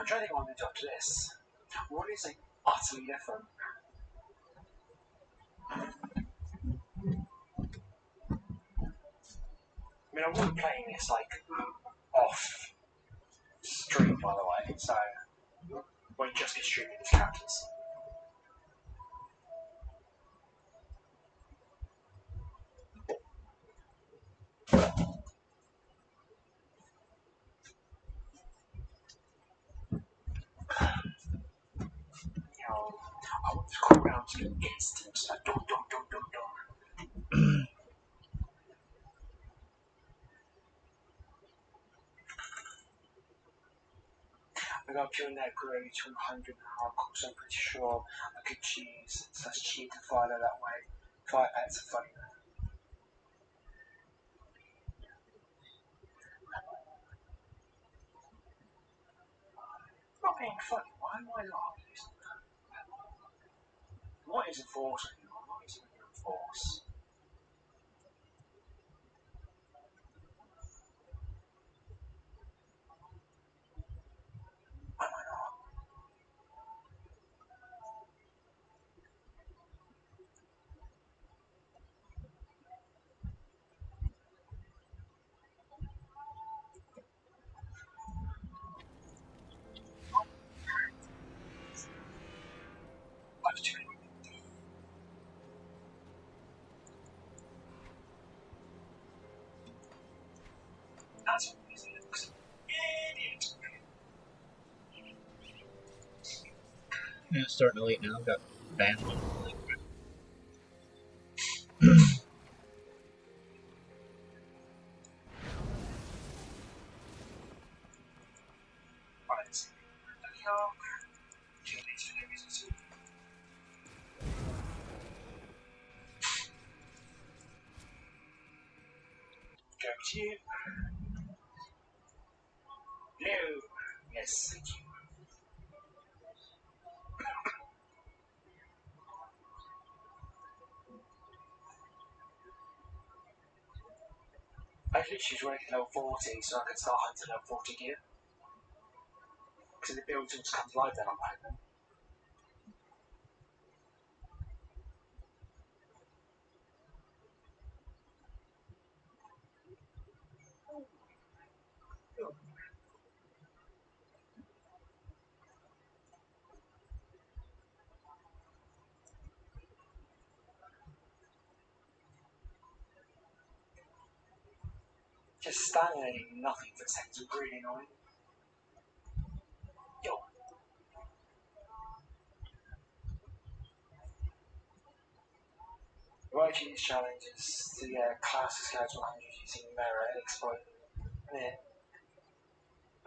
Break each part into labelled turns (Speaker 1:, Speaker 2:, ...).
Speaker 1: trying to think what I'm going to do after this. What is like utterly different? I mean, I wasn't playing this like off stream, by the way, so won't just be streaming these characters. I want to call around to instant. Dum, dum, dum, dum, dum. I got pure net grade to 100 hardcore, so I'm pretty sure I could choose such cheat to follow that way. 5 pets are funny. Not being funny, why am I laughing? What is enforce anymore? What is it enforce? Am I not? I've too many. That's what it looks. Idiot.
Speaker 2: Yeah, it's starting to late now. I've got Baam on.
Speaker 1: Go to you. No. Yes, thank you. I literally was working level 40 so I could start hunting level 40 gear. Because the build just comes live then, I'm hoping. Just standing there doing nothing for seconds is really annoying. Yo. Writing these challenges to get class scouts 100 using merit exploit. Yeah.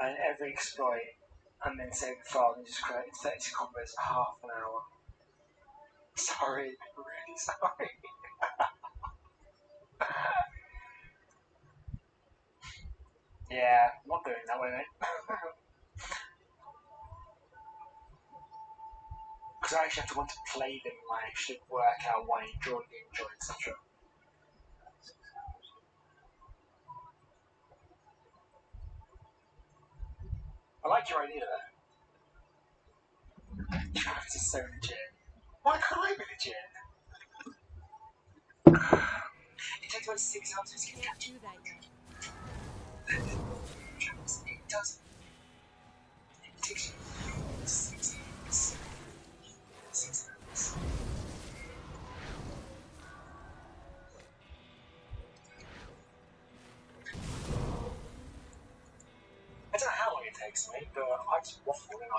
Speaker 1: And every exploit, and then save the file and just create 30 combos in half an hour. Sorry, really sorry. Yeah, I'm not doing that way, mate. Because I actually have to want to play them and I actually work out why I enjoy the enjoy, etc. I like your idea there. Travis is so legit. Why can't I be legit? It takes about 6 hours to get
Speaker 3: Can't do that yet.
Speaker 1: It doesn't. It takes you 6 hours. 6 hours. I don't know how long it takes me, but I just waffle and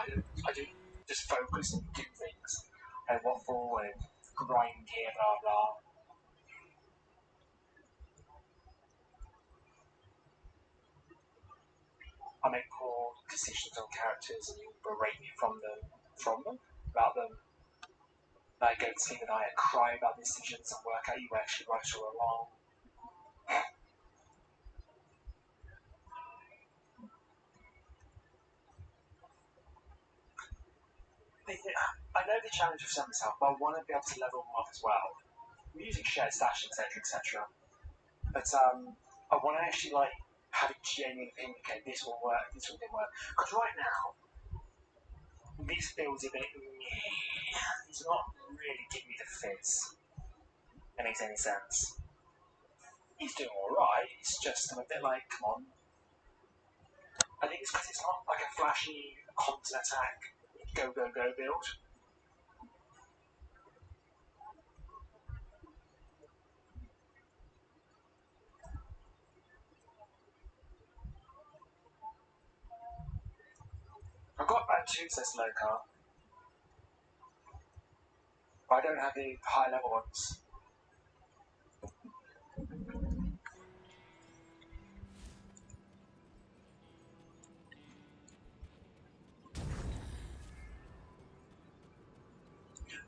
Speaker 1: I do just focus and do things. I waffle and grind here, blah blah. I make poor decisions on characters and you berate me about them. I go to sleep at night and cry about decisions and work out you actually right or wrong. I know the challenge of Summer Self, but I want to be able to level them up as well. I'm using shared stash, etc. But I want to actually like have a genuine opinion. Okay, this will work. This will didn't work. Because right now, This feels a bit. It's not really giving me the fizz. That makes any sense. He's doing alright, it's just I'm a bit like, come on. I think it's because it's not like a flashy constant attack, go, go, go build. I've got about 2 sets low car, but I don't have the high level ones.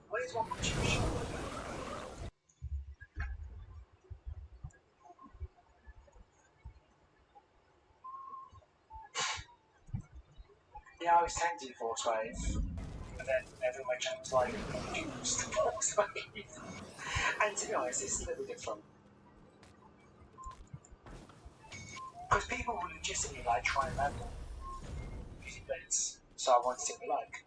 Speaker 1: Where's 1.2 shot? Yeah, I was tempted to force wave, but then everyone jumped like, use the force wave. And to be honest, it's a little different. Because people will legitimately like try and level using blitz, so I wanted to be like.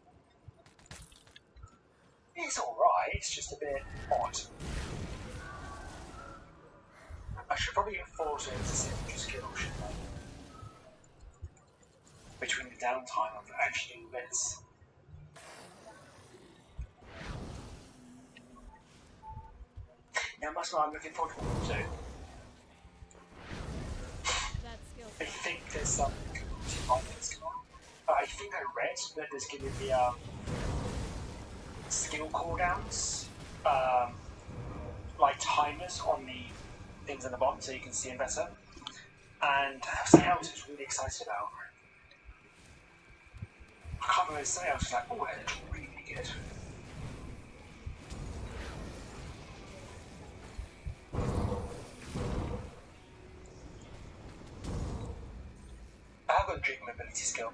Speaker 1: It's alright, it's just a bit odd. I should probably enforce it as a signature skill, shouldn't I? Between the downtime of actually doing bits. Yeah, that's what I'm looking forward to. I think there's some community conference going on. I think I read that there's going to be skill cooldowns, like timers on the things on the bottom so you can see them better. And something else I was really excited about. I can't remember something else. I was like, oh, that looks really good. I have got a drink mobility skill.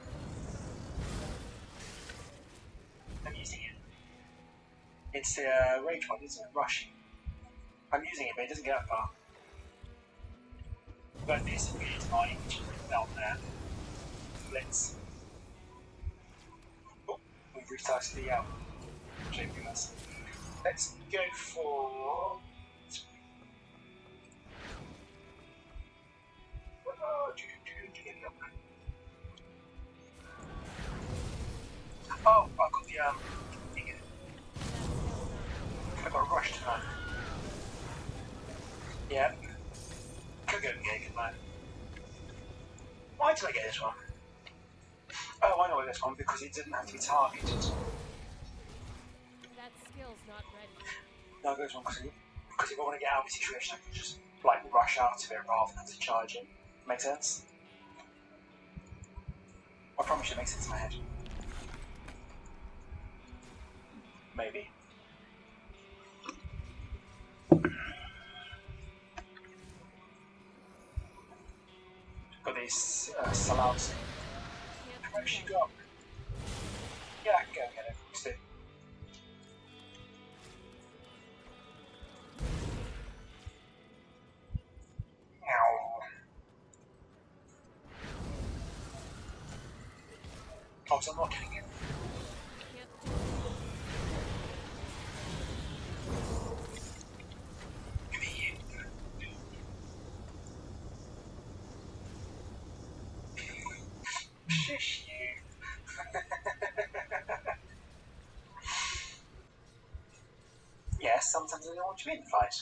Speaker 1: I'm using it. It's the rage one, isn't it? Rushing. I'm using it, but it doesn't get that far. But this is my belt there. Blitz. Oh, we've restarted the shaping us. Let's go for. Oh, I've got the I've got a rush tonight. Yeah. Could go and get it, man. Why did I get this one? Oh, I know this one because it didn't have to be targeted.
Speaker 3: That skill's not ready.
Speaker 1: No, this one because if I want to get out of a situation, I can just like rush out of it rather than to charge it. Make sense? I promise you it makes sense in my head. Maybe. Got these salams. Where's she got? Yeah, I can go and get it. Let's do. Oh, so I'm not getting it. Give me you. Shish you. Yes, sometimes I don't want you in fight.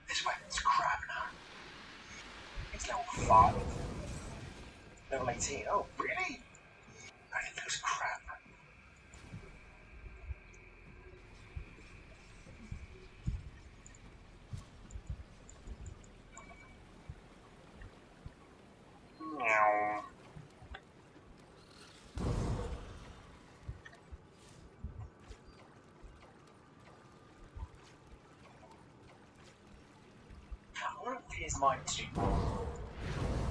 Speaker 1: This weapon's crap now. It's level 5. Level 18. Oh, really? I think it was crap. Meow. I wonder if Via's might do more.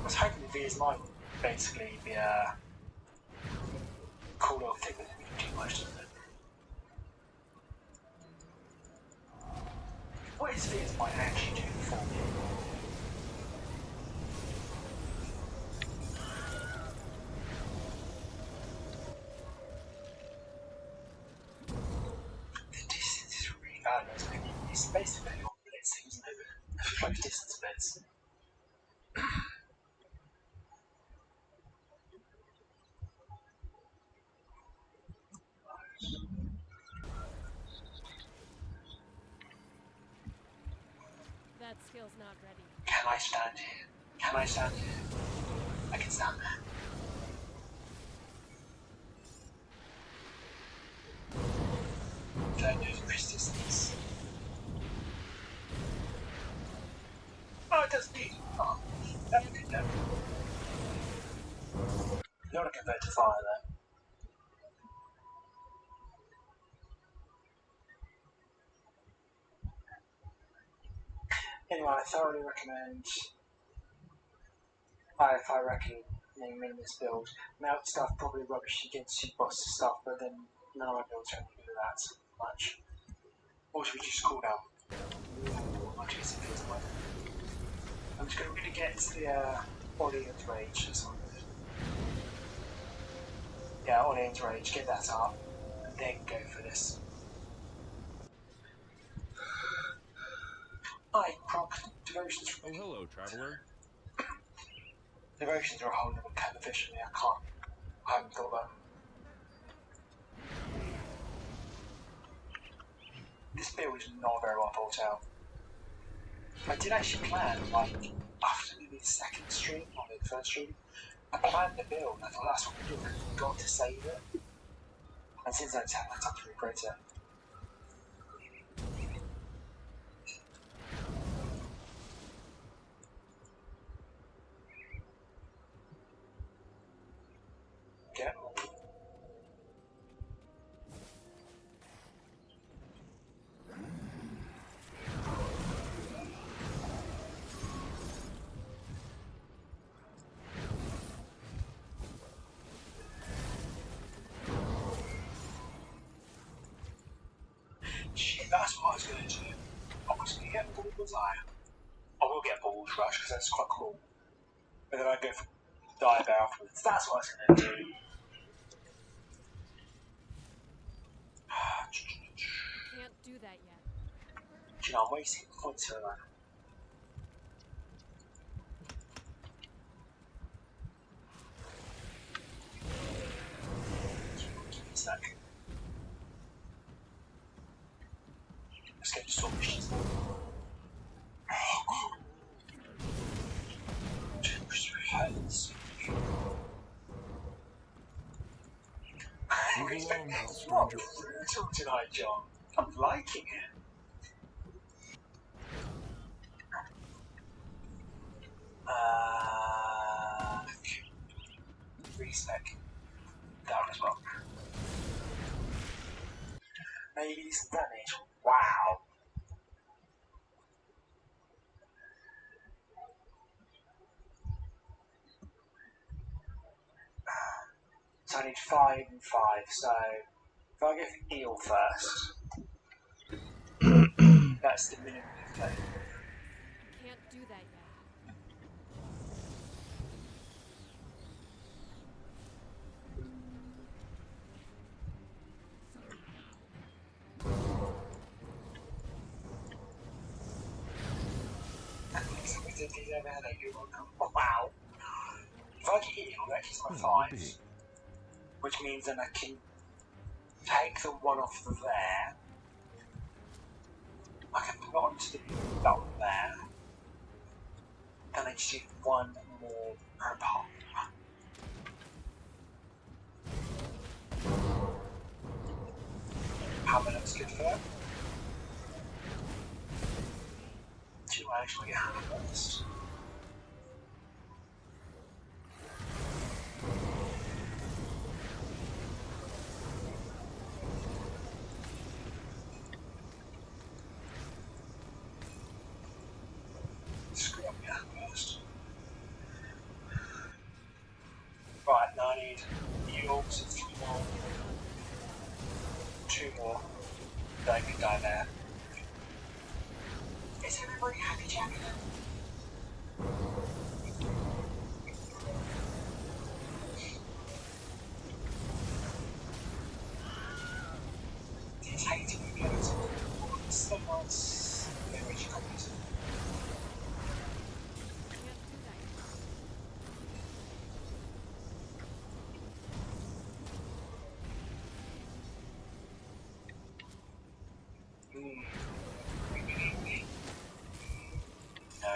Speaker 1: I was hoping that Via's might basically be a cool little thing that didn't do much, doesn't it? What his fears might actually do for me. The distance is really bad. It's basically on blitzing, isn't it? It's like distance blitz.
Speaker 3: That skill's not ready.
Speaker 1: Can I stand here? Can I stand here? I can stand there. Don't know the resistance. Oh, it does need. Oh, that's good though. You want to convert to fire though. Anyway, I thoroughly recommend. If I reckon naming this build. Melt stuff probably rubbish against your boss stuff, but then none of my builds are any good at that much. Or should we just cool down? I'm just going to get the Audience Rage. That's all good. Yeah, Audience Rage, get that up, and then go for this. Hi, Croc. Devotions.
Speaker 4: Oh, hello, traveler.
Speaker 1: Devotions are a whole other kind of fish, I can't. I haven't thought that. This build is not very well thought out. I did actually plan, like, after maybe the second stream, or maybe the first stream, I planned the build, I thought that's what we do, because we've got to save it. And since then, I had time to regret it. Yeah. Shit, that's what I was going to do. I was going to get Bull's Eye. I will get Bull's Rush, because that's quite cool. But then I go for Dive afterwards. That's what I was going to do.
Speaker 3: Can't do that yet.
Speaker 1: Do you know, I'm wasting points for that. Give me a sec. Let's get to swap missions. Heads.
Speaker 4: Move along now,
Speaker 1: What
Speaker 4: stranger.
Speaker 1: brutal tonight, John. I'm liking it. Respec. That as well. Maybe some damage. Wow. So I need 5 and 5. So if I go for Eel first, that's the minimum you play.
Speaker 3: I can't do that yet.
Speaker 1: Oh, wow. If I get Eel, that is my 5. Which means then I can take the one off of there. I can put it onto that one there. Then I just need one more per pop. Hammer looks good for that. Do I actually get hammer first? Screw up your hammer first. Right, now I need Eels and 3 more. 2 more. Then I can die there. Is everybody happy, Jack? It's hating you guys. Someone's Federation copies.
Speaker 3: Can't do that yet.
Speaker 1: No.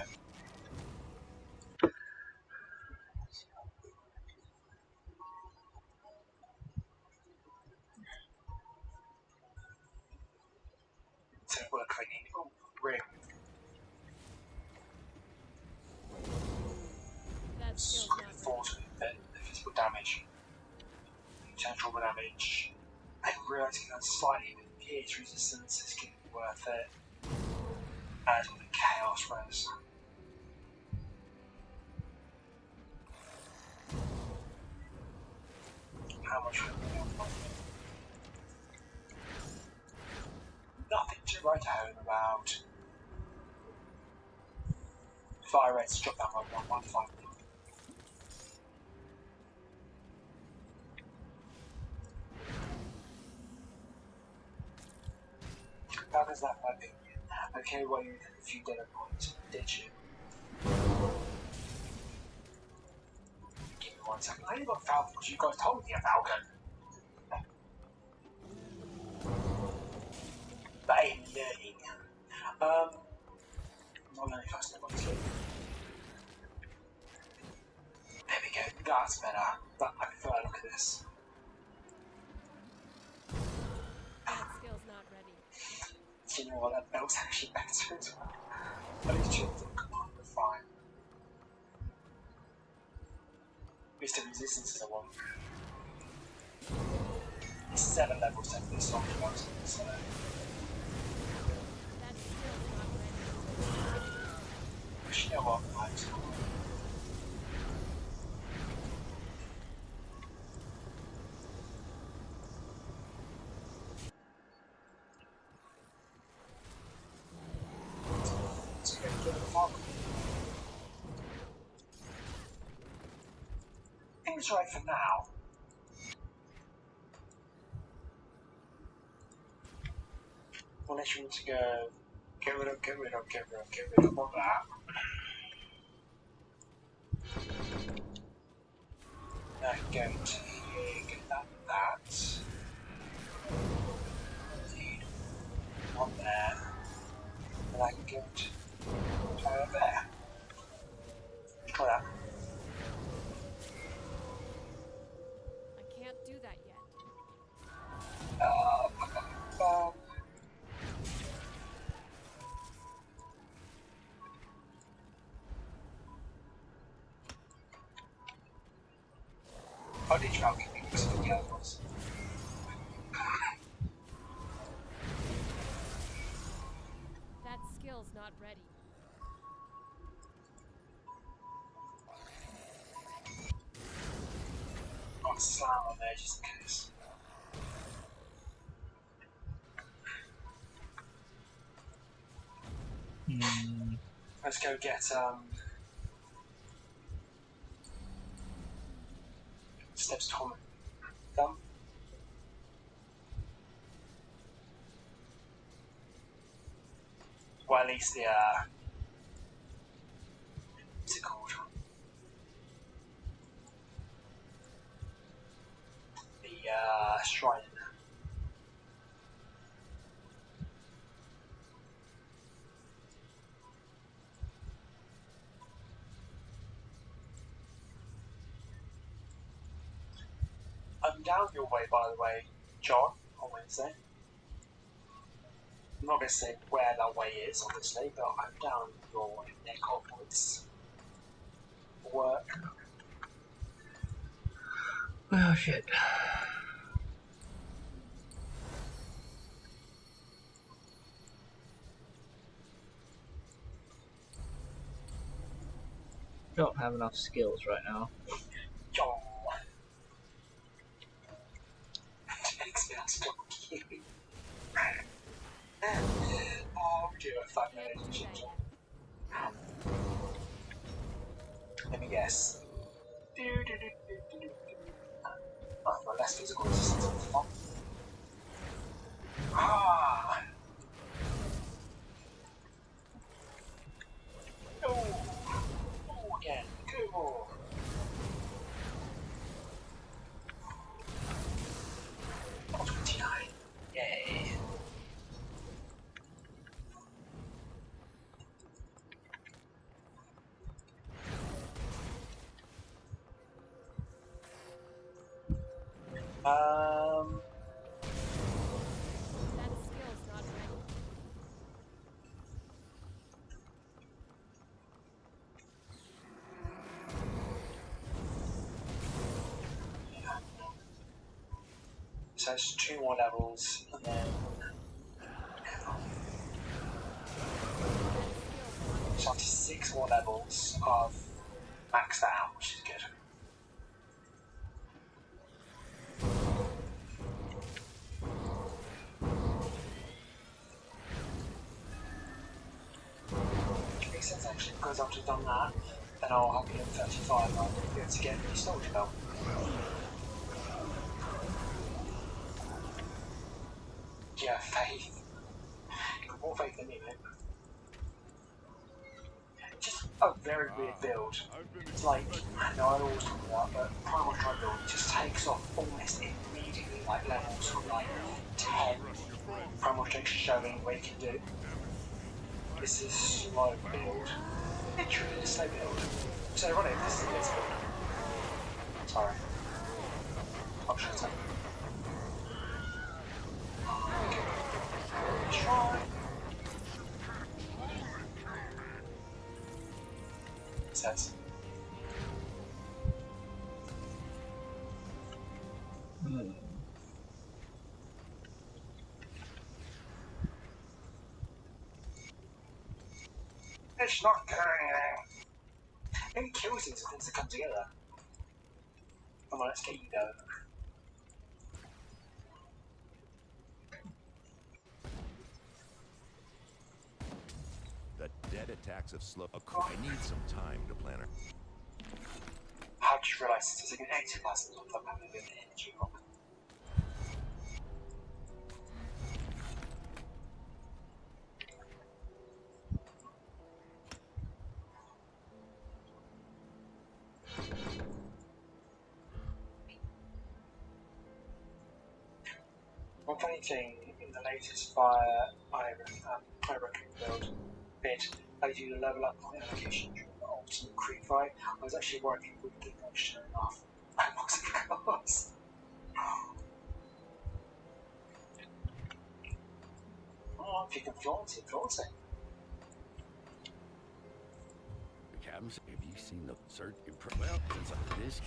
Speaker 1: So we're cleaning. Oh, ring.
Speaker 3: That skill's not ready.
Speaker 1: Reinforcement the physical damage. Potential damage. And realizing that slightly pierce resistance is going to be worth it. As with the chaos res. How much would we have? Nothing to write home about. Fire rates drop down by 115. How does that my opinion? Okay, well, you did a few data points, did you? Give me 1 second. I only got Falcons. You guys told me a Falcon. That ain't learning. I'm not learning fast enough, honestly. There we go. That's better. But I prefer a look at this.
Speaker 3: That skill's not ready.
Speaker 1: Do you know what? That belt's actually better as well. At least children command are fine. At least the resistance is a 1. 7 levels to this song, so.
Speaker 3: That skill's not ready.
Speaker 1: You know what? I'm just gonna get the Falcon. Things right for now. Unless you want to go get rid of all that. Now I can go to here, get that. Indeed. One there. And I can go to there. Try that.
Speaker 3: I can't do that yet.
Speaker 1: I did Falcon because of the others.
Speaker 3: That skill's not ready.
Speaker 1: I'll slam on there just in case. Let's go get steps to home. Done. Well, at least the what's it called? The shrine. I'm down your way, by the way, John, on Wednesday. I'm not going to say where that way is, obviously, but I'm down your way, neck onwards. Work.
Speaker 2: Oh shit. Don't have enough skills right now.
Speaker 1: John. Makes me ask you. Oh, we do a fun relationship, John. Let me guess. Oh, my less physical resistance on the top. Ah! Oh! Oh, again. Cool. Oh, 29. Yay.
Speaker 3: That skill's not ready.
Speaker 1: So it's 2 more levels, and then so after 6 more levels of maxed out, which is good. Makes sense actually, because after I've done that, then I'll have been 35 and I'll be able to get the storage belt. Yeah, faith. You've got more faith than me, mate. Just a very weird build. It's like, I know I always talk about, but Primal Tri build just takes off almost immediately, like levels from like 10. Primal Tri showing what you can do. This is a slow build. Literally a slow build. So ironic, this is a blitz build. Sorry. I'll shut up. Okay. Try. It says. It's not doing anything. Maybe kills things for things to come together. Come on, let's get you going.
Speaker 4: The dead attacks of slow. I need some time to plan her.
Speaker 1: How did you realise this is an ectoplasm on top of an energy problem? One funny thing in the latest Fire I reckon build bit, I do the level up point allocation during the ultimate creep fight. I was actually working with the motion enough. I was, of course. Oh, if you can flaunt it, flaunt it.
Speaker 4: Captain, have you seen the search? Well, since I this.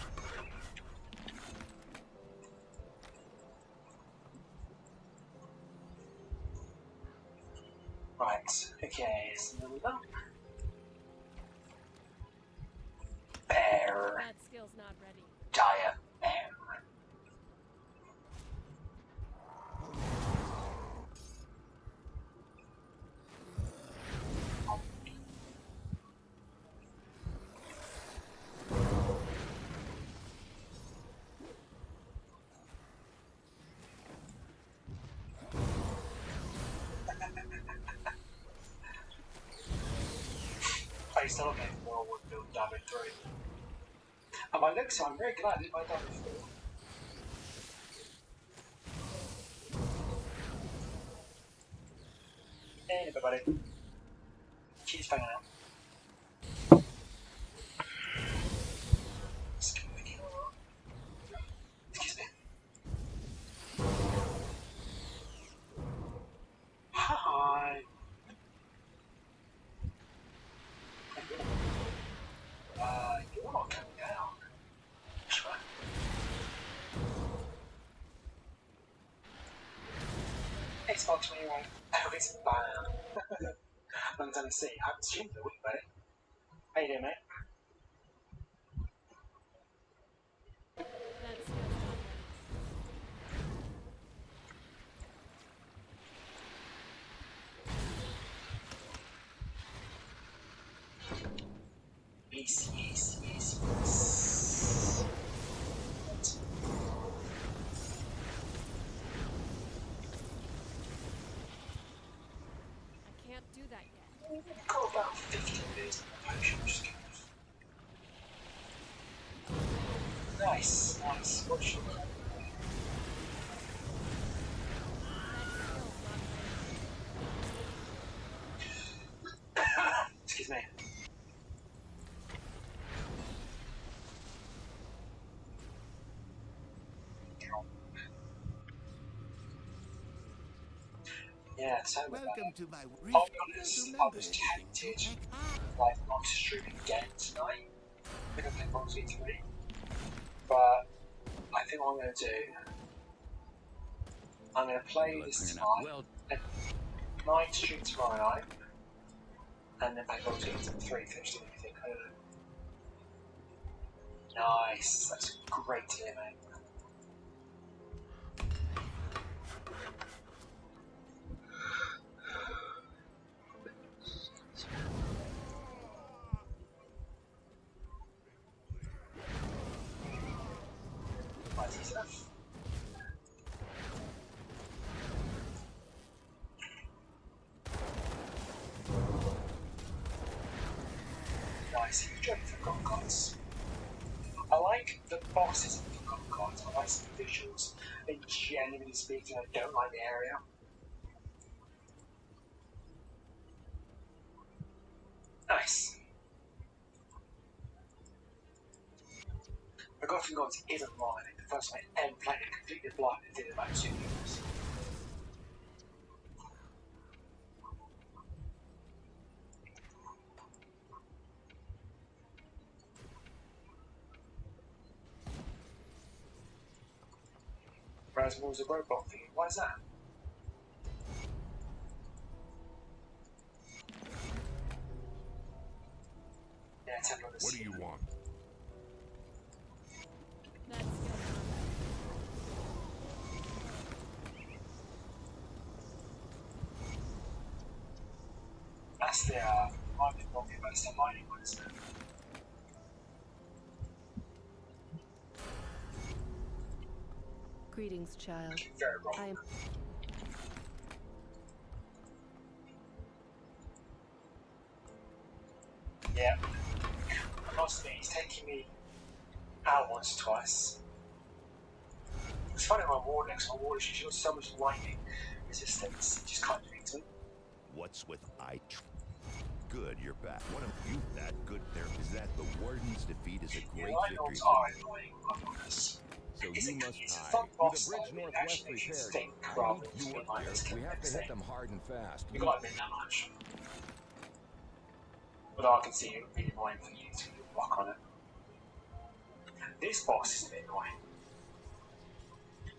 Speaker 1: Right, okay, so there we go. Bear.
Speaker 3: That skill's not ready.
Speaker 1: Dire bear. I still not getting more wood build damage 3. And by looks, I'm very glad I did my damage 4. Hey everybody. She's banging out. Excuse me. Hi. You're not coming down. Try. It's about 21. Oh, it's Baam. Long time to see. I haven't streamed in a week, buddy. How you doing, mate?
Speaker 3: That skill's not ready.
Speaker 1: Yes, yes, yes.
Speaker 3: I can't do that yet.
Speaker 1: We've got about 15 minutes in the potion, which is good. Nice, nice. What should we do?
Speaker 3: That skill's not ready.
Speaker 1: Excuse me. Yeah, so
Speaker 4: Welcome to my
Speaker 1: I'll be honest, I was tempted like not to stream again tonight. I think I'm playing Box 3, but I think what I'm going to do, I'm going to play this tonight,
Speaker 4: Well,
Speaker 1: and night stream tomorrow night, and then play Box 3, finish doing anything. I don't know. Nice, that's great to hear, mate. Mighty stuff. Nice, you've joined Forgotten Gods. I like the bosses in Forgotten Gods, I like some visuals, and genuinely speaking, I don't like the area. Nice. Forgotten Gods isn't long. I think the first time I ever played it completely blind and did it about 2 years. Whereas was a robot thing. Why is that? Yeah, tell me
Speaker 4: what do you want?
Speaker 3: That skill's not ready.
Speaker 1: That's the mining rocket, but it's the mining one, isn't it?
Speaker 5: Greetings, child.
Speaker 1: Very wrong.
Speaker 5: I am
Speaker 1: Yeah. I must admit, it's taking me out once or twice. It's funny my Warlock, because my Warlock, she's got so much lightning resistance, it just can't do anything to me.
Speaker 4: What's with Good, you're back. What am you that good there? Is that the Warden's defeat is a great
Speaker 1: Yeah,
Speaker 4: victory
Speaker 1: Lions
Speaker 4: for
Speaker 1: are
Speaker 4: me.
Speaker 1: annoying, I'm honest.
Speaker 6: So
Speaker 1: It's
Speaker 6: you
Speaker 1: a,
Speaker 6: must
Speaker 1: it's a
Speaker 6: hide.
Speaker 1: fun
Speaker 6: With
Speaker 1: boss
Speaker 6: the bridge
Speaker 1: though, it
Speaker 6: northwest
Speaker 1: actually makes you
Speaker 6: repaired,
Speaker 1: think
Speaker 6: I
Speaker 1: rather
Speaker 6: need
Speaker 1: than
Speaker 6: you
Speaker 1: being
Speaker 6: up
Speaker 1: like,
Speaker 6: here.
Speaker 1: let's get
Speaker 6: We
Speaker 1: the
Speaker 6: have to
Speaker 1: next
Speaker 6: hit
Speaker 1: thing.
Speaker 6: them hard and fast.
Speaker 1: You gotta admit that much. Although I can see it would be annoying for you to block on it. This boss is a bit annoying.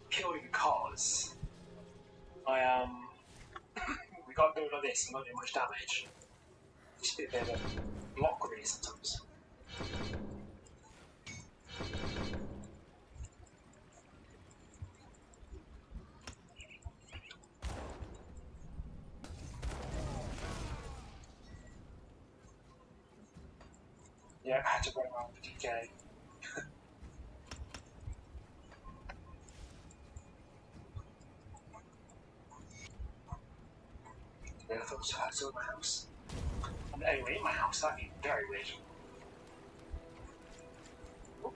Speaker 1: Purely because we got to do it like this and not do much damage. Just a bit of a block really sometimes. Yeah, I had to run around the DK. Yeah, I thought I saw my house. And anyway, in my house, that'd be very weird. Oh,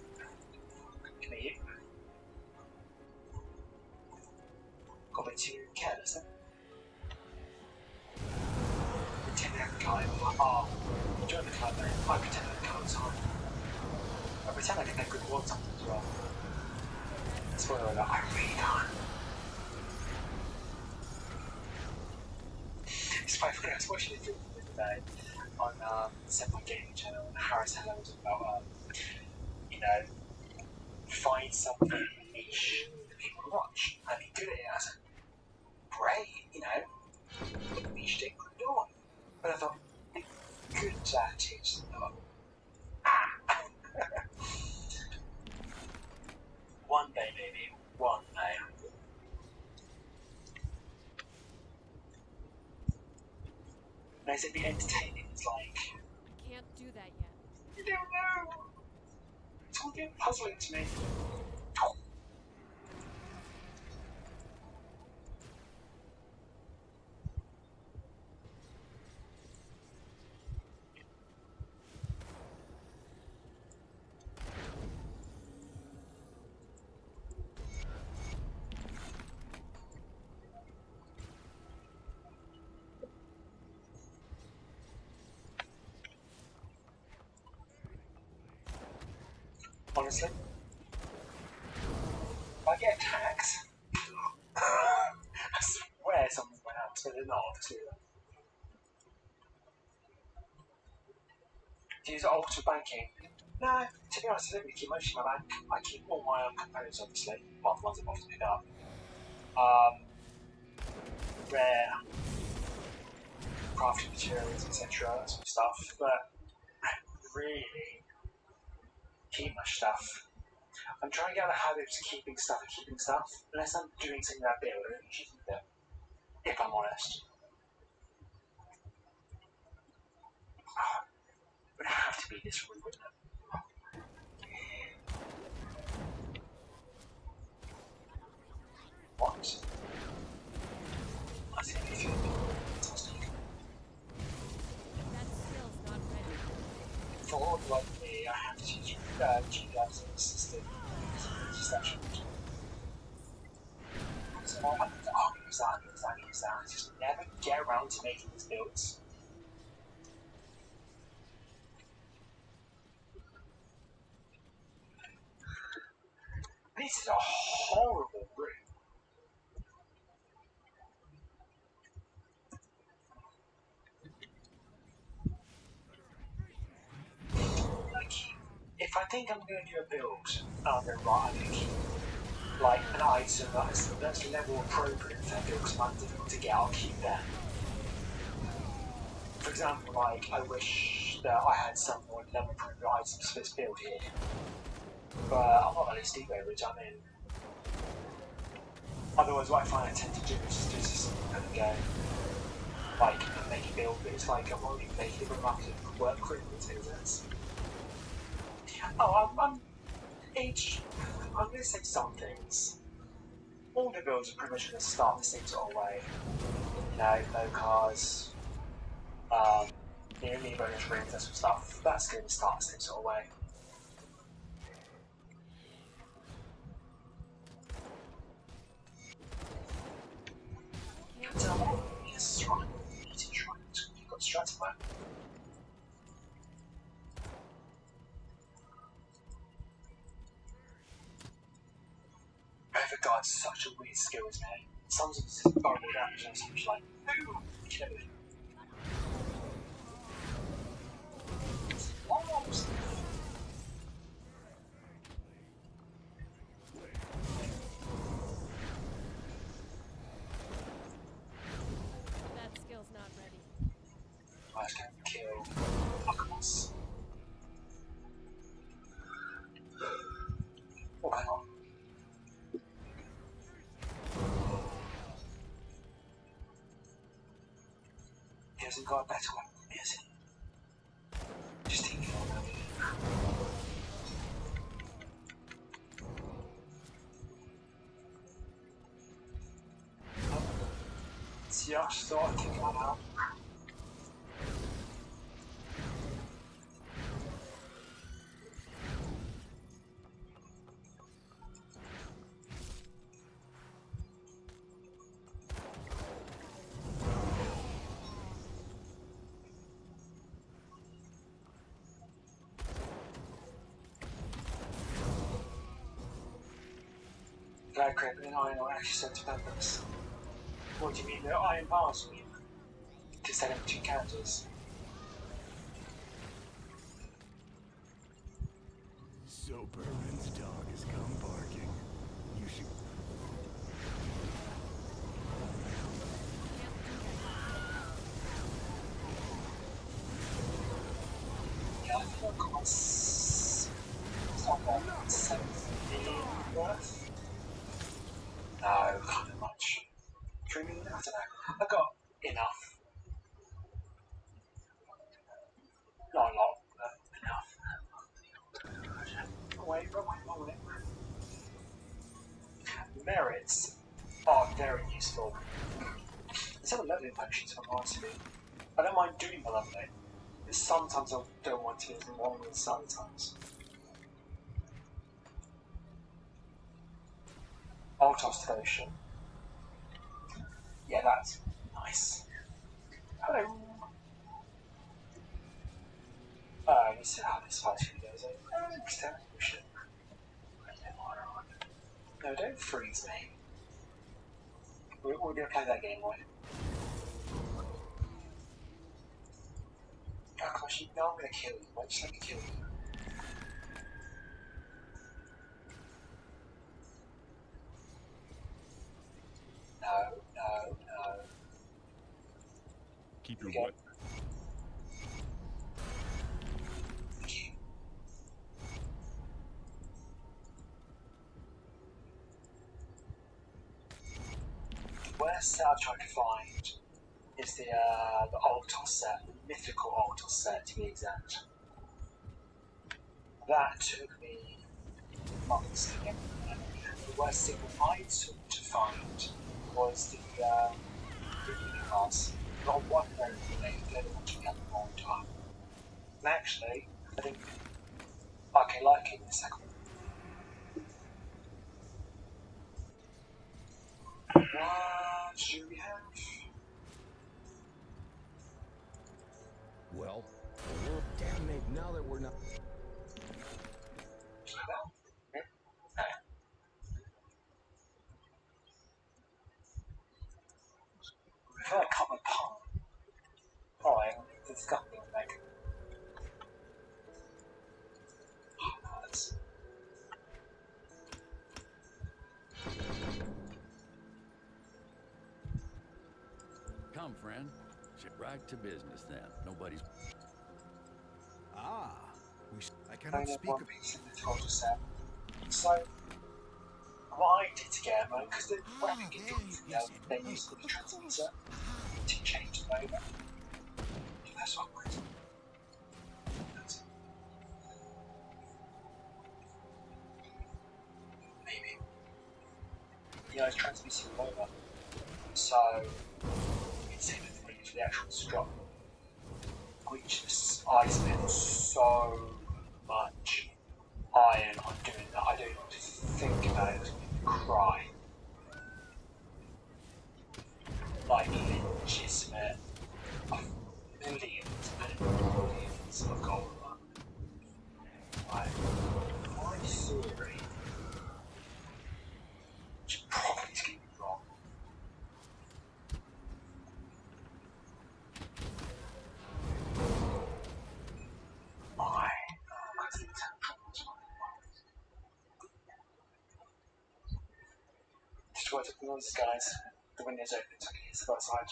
Speaker 1: can I hit? Got a bit too careless then. Pretend I can climb. Oh, join the club then. I pretend I can't time. I pretend I can make good one something as well. Spoiler alert, I really can't. It's quite funny, I was watching a film the other day on my gaming channel, and Harris Heller was about, you know, find something niche that people watch. And he did it, and I was like, great, you know, what niche thing could do on? But I thought, good attitude, not, one day, baby, one day. And I said, be entertaining, it's like,
Speaker 3: I can't do that yet.
Speaker 1: you don't know. all getting puzzling to me. Honestly, if I get attacked, I swear someone went out, but they're not, obviously. To use ultra banking. No, to be honest, I don't really keep much in my bank. I keep all my own components, obviously, apart from ones I've often picked up. Rare crafting materials, etc., that sort of stuff, but I don't really keep much stuff. I'm trying to get out of the habit of keeping stuff, unless I'm doing something that big, I don't usually do that, if I'm honest. It would have to be this room, wouldn't it? What? I see anything fantastic.
Speaker 3: That skill's not ready.
Speaker 1: For all like me, I have to teach GP as an assistant. So I use that. I just never get around to making these builds. This is a horrible room. Like, if I think I'm going to do a build, I'll go right, I'm going to keep like an item that's level appropriate for that build because I'm difficult to get, I'll keep that. For example, like, I wish that I had some more level appropriate items for this build here. But I'm not really steep over it, I'm in. Otherwise, what I find I tend to do is just do something and go, like, make a build, but it's like I'm only making it up to work quickly, too, that's. Oh, I'm going to say some things. All the builds are pretty much going to start the same sort of way. You know, no cars, nearly bonus rings, that sort of stuff. That's going to start the same sort of way. Yes, right. You've got distracted by it. Overguard's such a weird skill, isn't it? Sometimes it's just horrible damage and sometimes like, ooh, kill it. Almost.
Speaker 3: That skill's not ready.
Speaker 1: I was going to kill Alchemist. Oh, hang on. He hasn't got a better weapon, has he? Just thinking about it. Just thought I'd think that out. Glad Creeping and Iron are actually sent to purpose. What do you mean the iron bars mean? To set up two characters.
Speaker 4: So Bourbon's dog has come barking. You should.
Speaker 1: Yeah, I think I've got my it's not like 70 worth. No, kind of much. 3 million? I don't know. I got enough. Not a lot, but enough. Oh wait. merits are very useful. There's other leveling functions if I'm honest with you. I don't mind doing the leveling, but sometimes I don't want to do as long as other times. Altos Station. Yeah, that's nice. Hello. You see how this fight goes over. Extinguish it. No, don't freeze me. We're going to play that game, right? Oh gosh, you know I'm going to kill you. Why just let me kill you? No, no, no.
Speaker 4: Keep your what?
Speaker 1: Worst set I've tried to find is the Altos set, the mythical Altos set to be exact. That took me months to get. The worst single I took to find was the class. Not one very related, the other one took me a long time. And actually, I think I like it in a second. What do we have?
Speaker 4: Well, damn it, now that we're not...
Speaker 1: We've had a couple of palm. Alright, there's nothing like.
Speaker 5: Come, friend. Get right to business then. Nobody's...
Speaker 4: Ah, I
Speaker 1: I
Speaker 4: cannot speak
Speaker 1: one
Speaker 4: of...
Speaker 1: piece in the total set. So, what I did to get them, because the weapon can they use the transmitter to change them over. That's what I did. Maybe. Yeah, it's transmitting them over. So, it's him for the actual strop. Which I spent so much iron on doing that. I don't want to think about it. It was going to cry. Like legitimate millions and millions of gold. Like, my theory, which is probably to get me wrong. Destroy the noise, guys. The window's open, so I can hear stuff outside.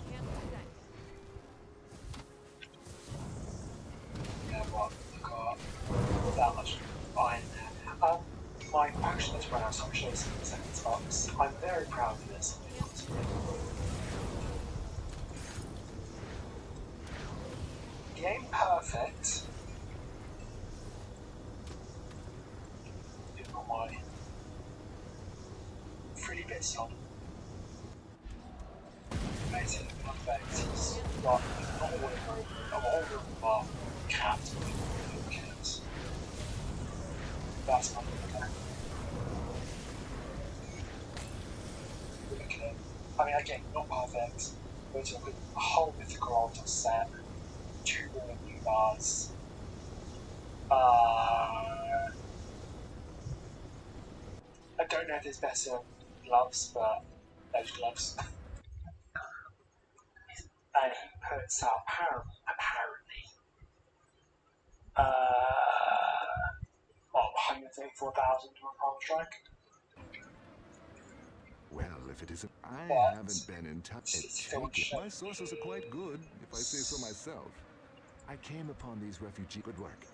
Speaker 3: Can't do that yet.
Speaker 1: Yeah, well, I've got that much iron there. My potion has run out, so I'll show you some in a second. But I'm very proud of this. The ain't perfect. You've got my 3 bits on. Makes it perfect. It's not all in room. Not all of them are capped with cats. That's not okay. Look at it. I mean, again, not perfect. We're talking a whole mythical altar set. 2 more new bars. I don't know if there's better gloves, but those gloves. And he puts out apparently 134,000 to a palm strike.
Speaker 4: Well, if it isn't... I
Speaker 1: But
Speaker 4: haven't been in touch.
Speaker 1: it's
Speaker 4: My sources are quite good, if I say so myself. I came upon these refugees. Good work.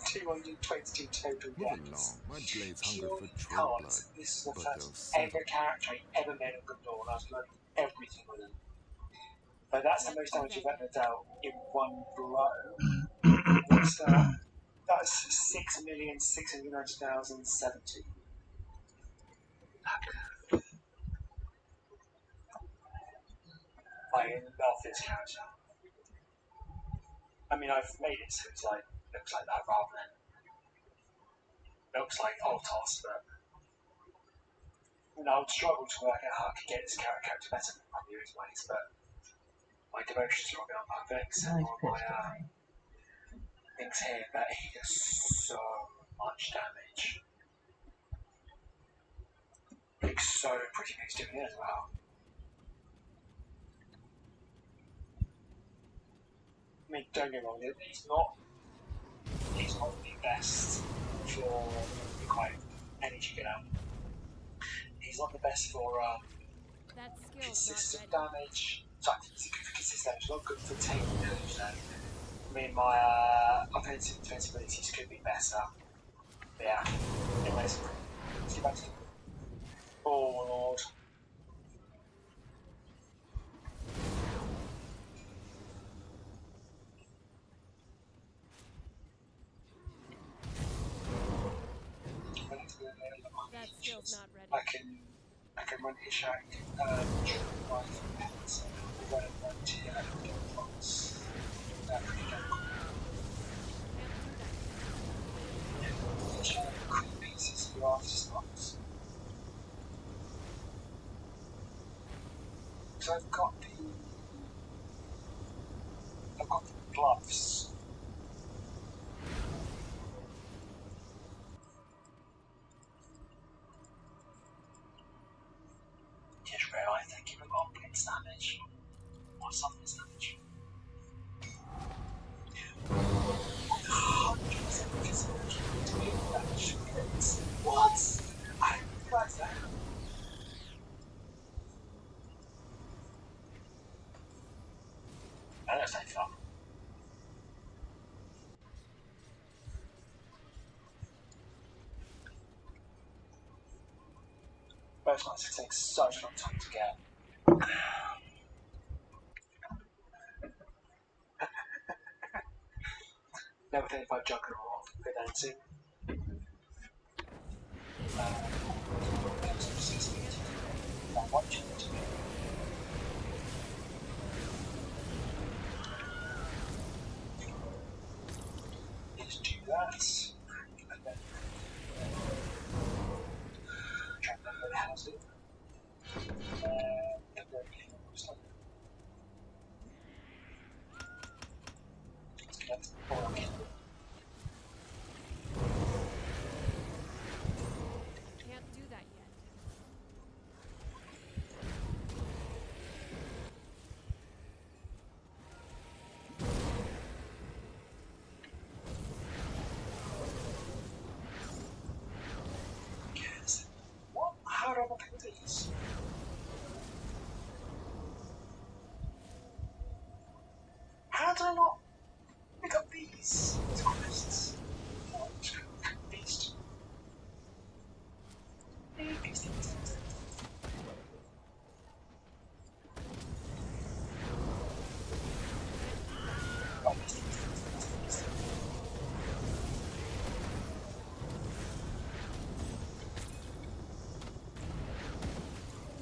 Speaker 1: 222 total
Speaker 4: Moving
Speaker 1: deaths.
Speaker 4: along. My blades hunger for
Speaker 1: Purely
Speaker 4: troll blood.
Speaker 1: because this is the
Speaker 4: But
Speaker 1: first
Speaker 4: they'll settle.
Speaker 1: ever character I ever made of good law, and I was learning everything with them. But that's the most damage you've ever dealt in one blow. What's that? That's 6,690,070. I love this character. I mean, I've made it so it's like looks like that rather than looks like Altos, but I would struggle to work out how I could get this character better than my viewers' ways, but my devotions are not perfect, so my things here, but he does so much damage. Looks so pretty good doing it as well. I mean, don't get me wrong, he's not the best for quite energy get out. He's not the best for consistent damage. Sorry, consistent damage, not good for taking damage though. I mean, my offensive and defensive abilities could be better. But yeah, anyways, let's get back to the... Oh lord.
Speaker 3: That skill's not ready.
Speaker 1: I can run Ishak, run pets, run Tier, and get points. Pretty damn cool. Ishak, quick pieces, grass slots. So I've got the gloves. Just realised I give a lot of blitz damage. Or something damage. 100% physical damage crits. What? I didn't realise that. And that's like fun. Both nights it takes such a long time to get. Level 35 Juggernaut, go down to Just do that. And then try and remember the house it. And then let's get all of it.
Speaker 3: Can't do that yet.
Speaker 1: Yes. What? How do I not pick up these? How do I not pick up these? These quests. Oh, I'm just going to pick up these two.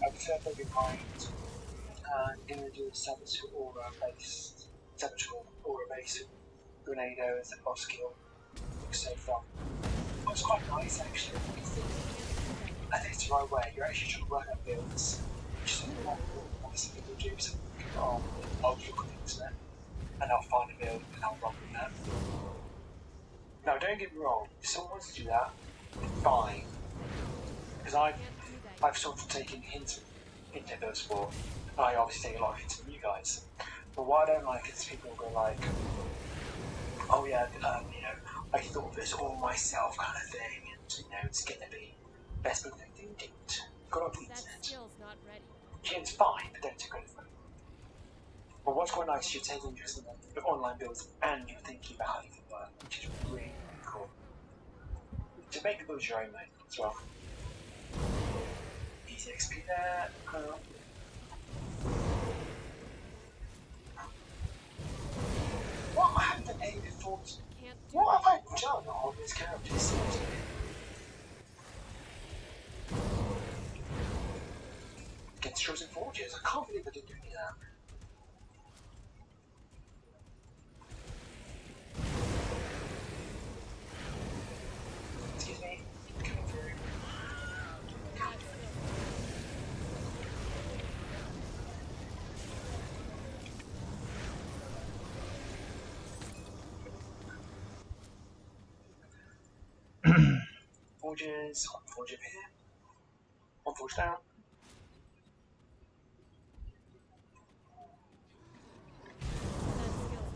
Speaker 1: I'm further behind. I'm going to do a Saboteur Aura based Grenado as a boss kill. Looks so fun. It was quite nice actually. I think it's the right way. You're actually trying to work out builds. Which is what obviously people do. So I'll look on the internet and I'll find a build and I'll run with that. Now don't get me wrong, if someone wants to do that, fine. Because I've sort of taken hints into those before. I obviously take a lot of hints from you guys. But what I don't like is people go like, oh yeah, I thought of this all myself kind of thing, and it's gonna be best build thing. You didn't. Got off the
Speaker 3: That
Speaker 1: internet.
Speaker 3: skill's not ready.
Speaker 1: It's fine, but don't take credit for it. But what's quite nice, you're taking interest in the online builds and you're thinking about how you can work, which is really cool. To make the builds your own, mate, as well. Easy XP there. thought,
Speaker 3: Can't do
Speaker 1: what
Speaker 3: that
Speaker 1: have I done on this character? Against Chosen Forges, I can't believe I didn't do any of that. Excuse me, coming through.
Speaker 3: That skill's
Speaker 1: Forges, one forge up here, one forge down.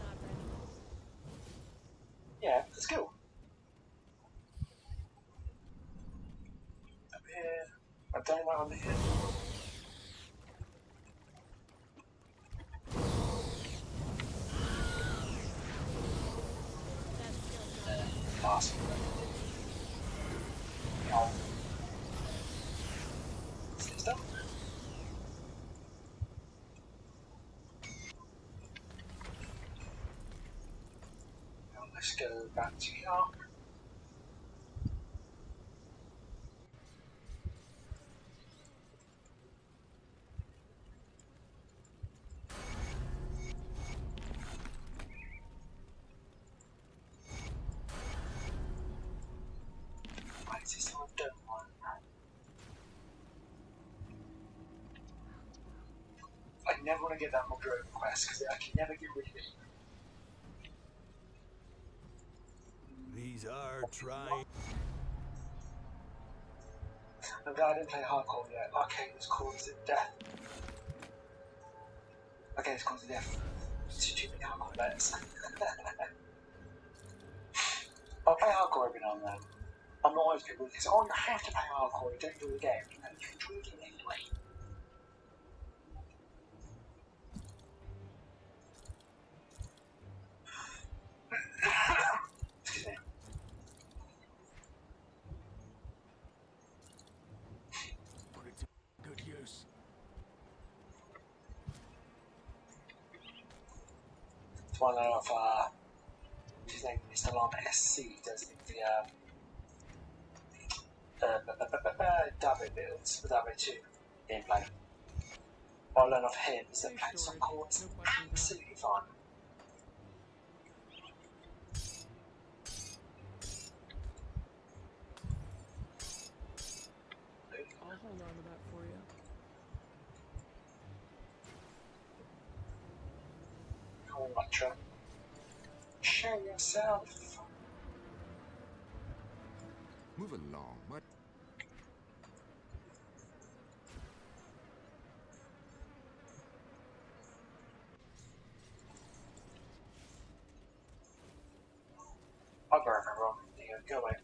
Speaker 3: not ready.
Speaker 1: Yeah, let's go. Up here, I've done that under here.
Speaker 3: That skill's not ready.
Speaker 1: Last one. Six done. Now let's go back to here. Right, is this the one I don't want? I never want to get that Modro quest because I can never get rid of it.
Speaker 4: These are trying.
Speaker 1: I'm glad I didn't play hardcore yet. Arcade was caused death. Okay, it's caused death. Too many hardcore players. I'll play hardcore every now and then. I'm not always people who say, oh, you have to play hardcore, you don't do the game. You know, you can enjoy the game anyway. Excuse me.
Speaker 5: Put it to good use.
Speaker 1: It's one of, his name is Mr. Lam SC, does the David builds, the David 2 gameplay. What I learned off him is that playing some chords absolutely fine.
Speaker 6: I'll hold on to that for you.
Speaker 1: Cool, Electra. Show yourself.
Speaker 4: Move along. What?
Speaker 1: I'll go over wrong. Go away.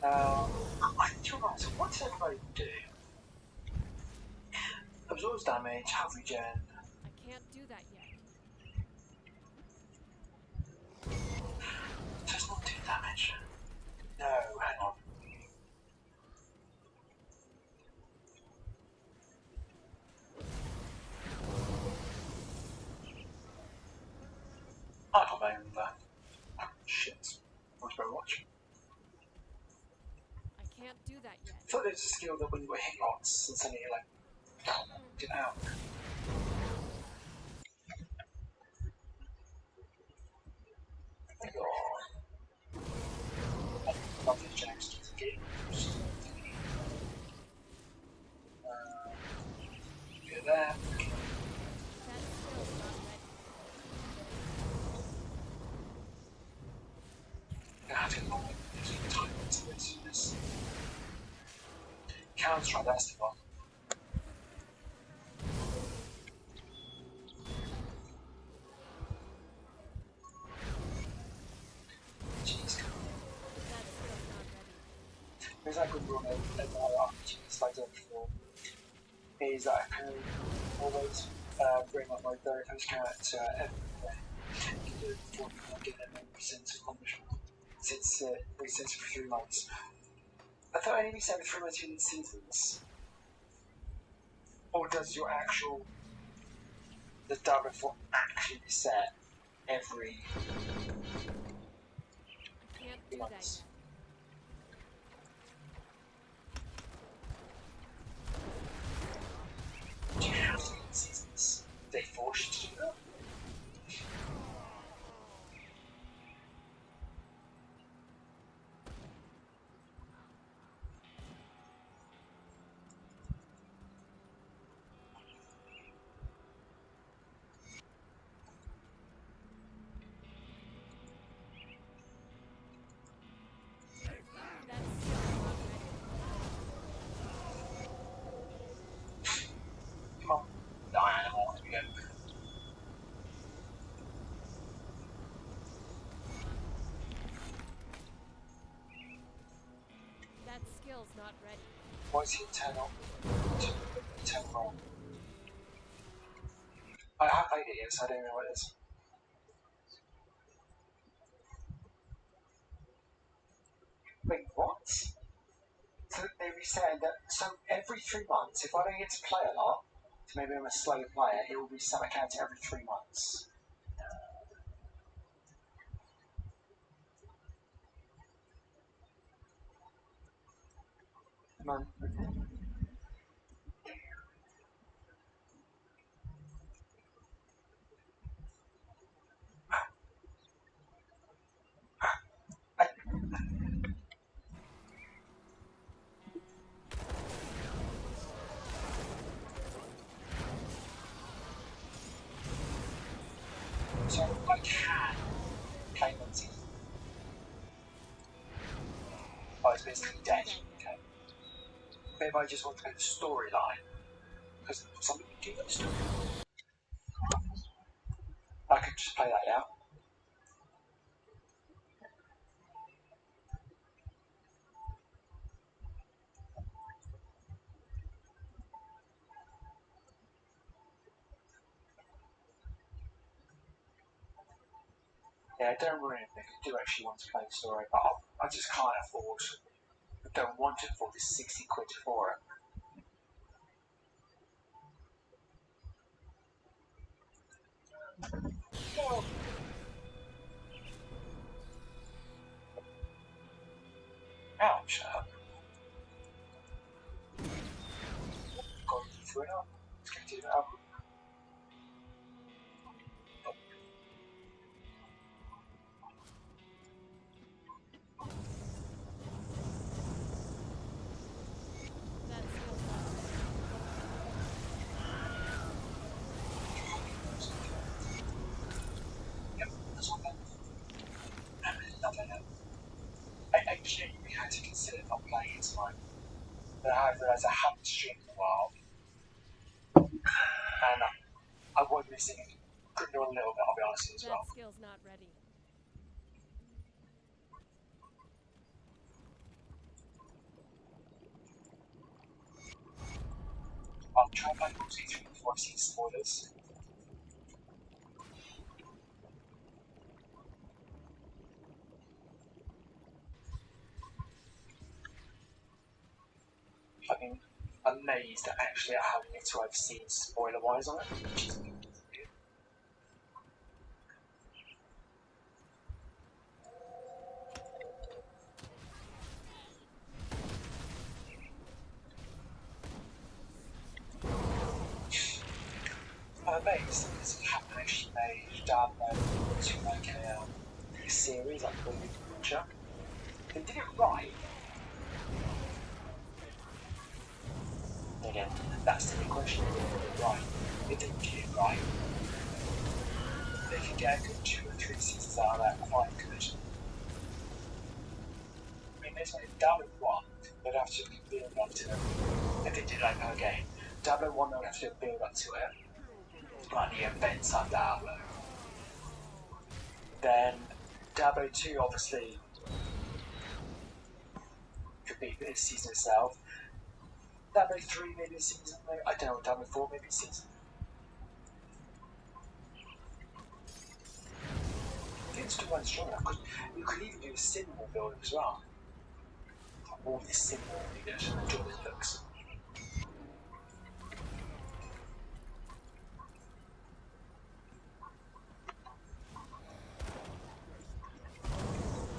Speaker 1: I do not. So what did everybody do? Absorbs damage, have regen.
Speaker 3: I can't do that yet.
Speaker 1: Does not do damage. No, hang on. I don't know that. Oh, shit. What's my watch?
Speaker 3: I can't do that yet.
Speaker 1: I thought there's a skill that when you hit lots, and suddenly you're like, get out. Lovely checks to the game. Go there.
Speaker 3: That skill's not ready.
Speaker 1: I have to get long time into this. Counts try that stuff on. Jeez.
Speaker 3: That skill's not ready.
Speaker 1: There's that good rule in RPGs like that before. Is that I can always bring up my very first character every day. You can do it before you get them every sense of accomplishment. Since for 3 months. I thought only reset every 3 months between seasons. Or does your actual the Diablo 4 actually reset every
Speaker 3: I can't do that
Speaker 1: months?
Speaker 3: yet.
Speaker 1: Do you have to do seasons? They force you to do that?
Speaker 3: That's still not ready.
Speaker 1: Come on, die animal, here we go.
Speaker 3: That skill's not ready.
Speaker 1: What is he eternal? Eternal. I have played it yet, so I don't know what it is. Wait, what? So they reset that. So every 3 months, if I don't get to play a lot, so maybe I'm a slow player, it will reset my character every 3 months. Man. So I can play one season. Oh, it's basically
Speaker 3: Can't do
Speaker 1: dead.
Speaker 3: that yet.
Speaker 1: Okay. Maybe I just want to go the storyline. Because somebody can do that story. I could just play that, yeah? Yeah, I don't really think I do actually want to play the story, but I just can't afford. I don't want to afford this 60 quid for it. Oh. Ouch. Going through it up. Let's get to that.
Speaker 3: That skill's not ready.
Speaker 1: Yep, that's all then. Nothing else. I genuinely had to consider not playing it tonight. But I realised I haven't streamed in a while, and I was missing Criminal a little bit, I'll be honest with you as
Speaker 3: That
Speaker 1: well.
Speaker 3: skill's not ready.
Speaker 1: I'll try and play Multi 3 before I see spoilers. I've been amazed at actually at how little I've seen spoiler wise on it, which is weird. I'm amazed that this haven't actually made Diablo to like a series like the Witcher. They did it right. Again, that's the big question. They did it right. They didn't get it right. They could get a good 2 or 3 seasons out of that quite good. I mean, there's like Diablo 1, they'd have to build up to it. If they did like no game, Diablo 1 they'd have to build up to it. Like the events on Diablo. Then Diablo 2 obviously could be the season itself. Diablo 3 maybe a season, maybe, I don't know, Diablo 4 maybe a season. I think it's still running strong enough because you could even do a cinema build as well. all this symbol really good. I enjoy this looks.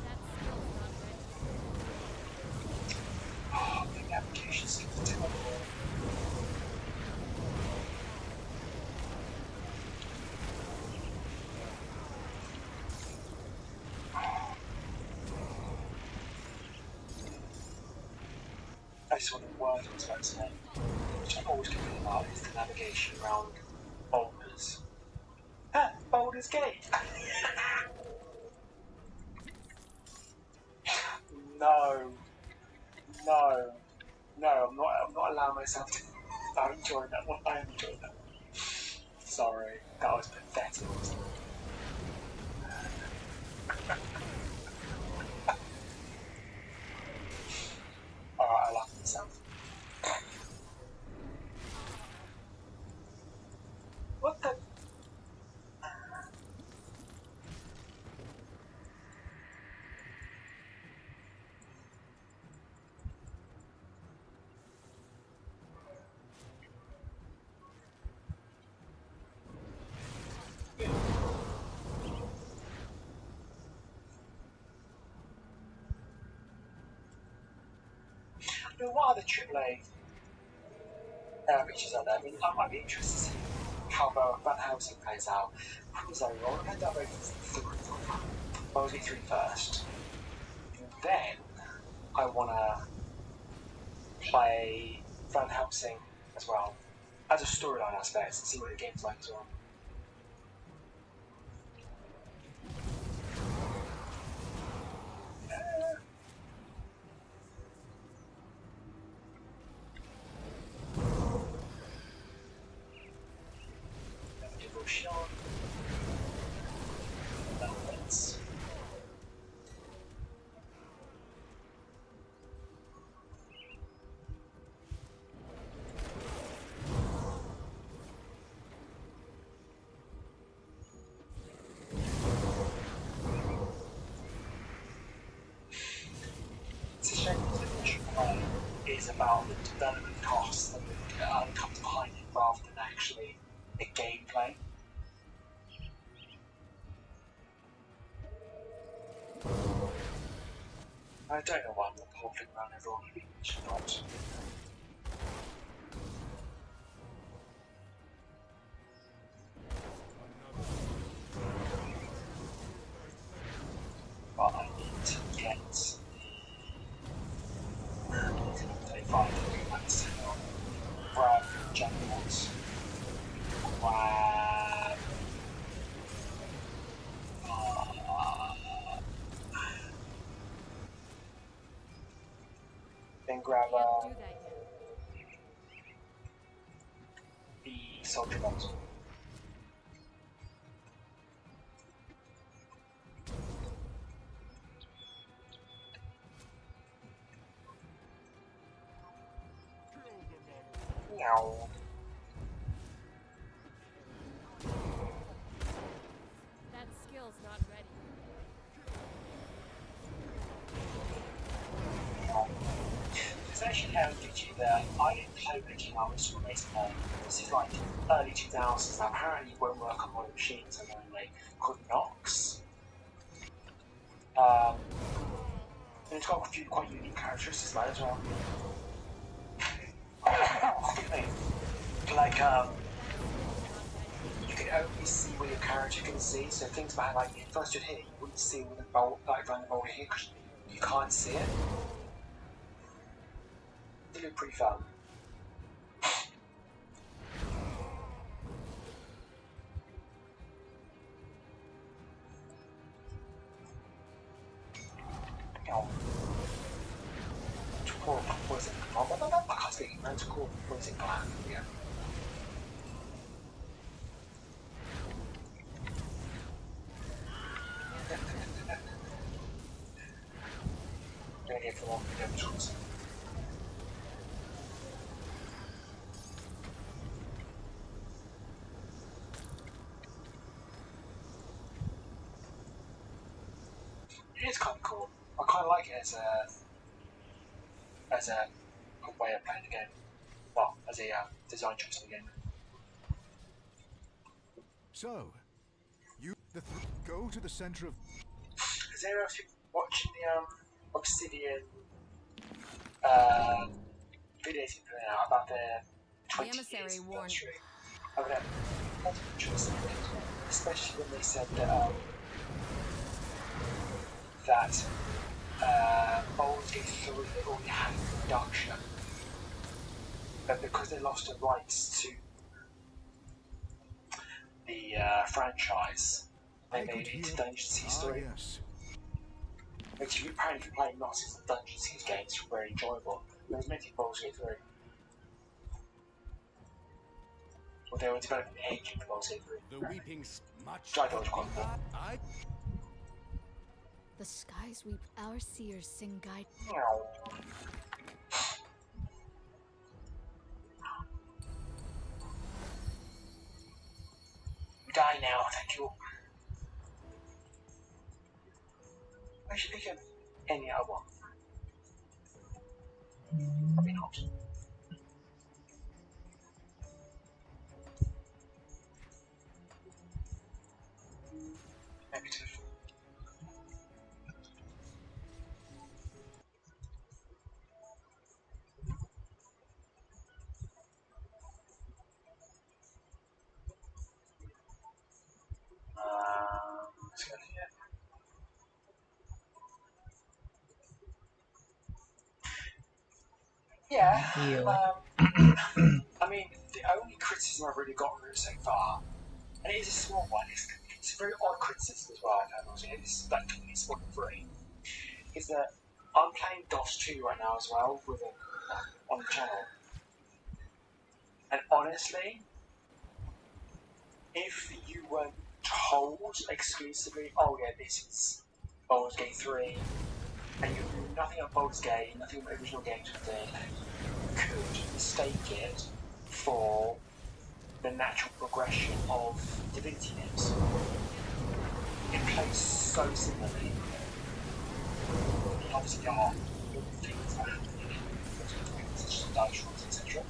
Speaker 3: That skill's not ready.
Speaker 1: Oh, the navigation skills are terrible. I just want the word I was about to say, which I always complain about, is the navigation around boulders. Ah, Baldur's Gate! No, no, no, I'm not allowing myself to. I'm enjoying that one. I am enjoying that one. Sorry, that was pathetic. Alright, I laughed at myself. What the? I mean, what other AAA features are there? I mean, I might be interested to see how Van Helsing plays out. Who's I want to play that Baldur's Gate 3 first. And then I want to play Van Helsing as well, as a storyline aspect, and see what the game's like as well. Devotion. Elements. It's a shame that the AAA is about the development costs and the comes behind it rather than actually the gameplay. I don't know why I'm not holding around everyone who should not. But I need to get the 35 max on Brad Jackpots. Wow. Then grab
Speaker 3: Can't do that yet.
Speaker 1: the soldier box. Meow.
Speaker 3: That skill's not ready.
Speaker 1: There's actually an feature that I didn't play when it came out, which was amazing. This is like early 2000s. Now, apparently, it won't work on modern machines, only called Nox. And it's got a few quite unique characteristics about it as well. Excuse me. Like, you can only see what your character can see. So things about like first you'd hit, you wouldn't see with the bolt, like around the boulder here, because you can't see it. They look pretty fun. Oh. To call poison. I can't speak. Man, to call poison gland. Yeah. I'm gonna get for one for the choice. It is kind of cool. I kind of like it as a as a way of playing the game. Well, as a design choice of the game.
Speaker 7: So, go to the center of.
Speaker 1: Is there anyone else watching the Obsidian videos you put out about their 20
Speaker 3: emissary
Speaker 1: years
Speaker 3: warned.
Speaker 1: anniversary? I would have lots of interesting, especially when they said that Baldur's Gate 3 already had a production, but because they lost the rights to the franchise, they made it into Dungeon Siege 3.
Speaker 7: Yes.
Speaker 1: Which apparently if you play lots of Dungeon Siege games, are very enjoyable. It was meant to be Baldur's Gate 3. Well, they were developing the engine for Baldur's Gate 3.
Speaker 5: The weeping much.
Speaker 1: Which I thought was quite cool.
Speaker 3: The skies weep, our seers sing guide.
Speaker 1: Die now, thank you. I should pick up any other one. Probably not. Negative. Let's go here. Yeah. I mean, the only criticism I've really got from it so far, and it is a small one, it's a very odd criticism as well, I found. It's like completely spoiler free, is that I'm playing DOS 2 right now as well with on the channel. And honestly, if you weren't told exclusively, oh yeah, this is Baldur's Gate 3, and you knew nothing about Baldur's Gate, nothing about original games with it, you could mistake it for the natural progression of Divinity games. It plays so similarly. Obviously, there are little things that happen in it, such as dice rolls, etc.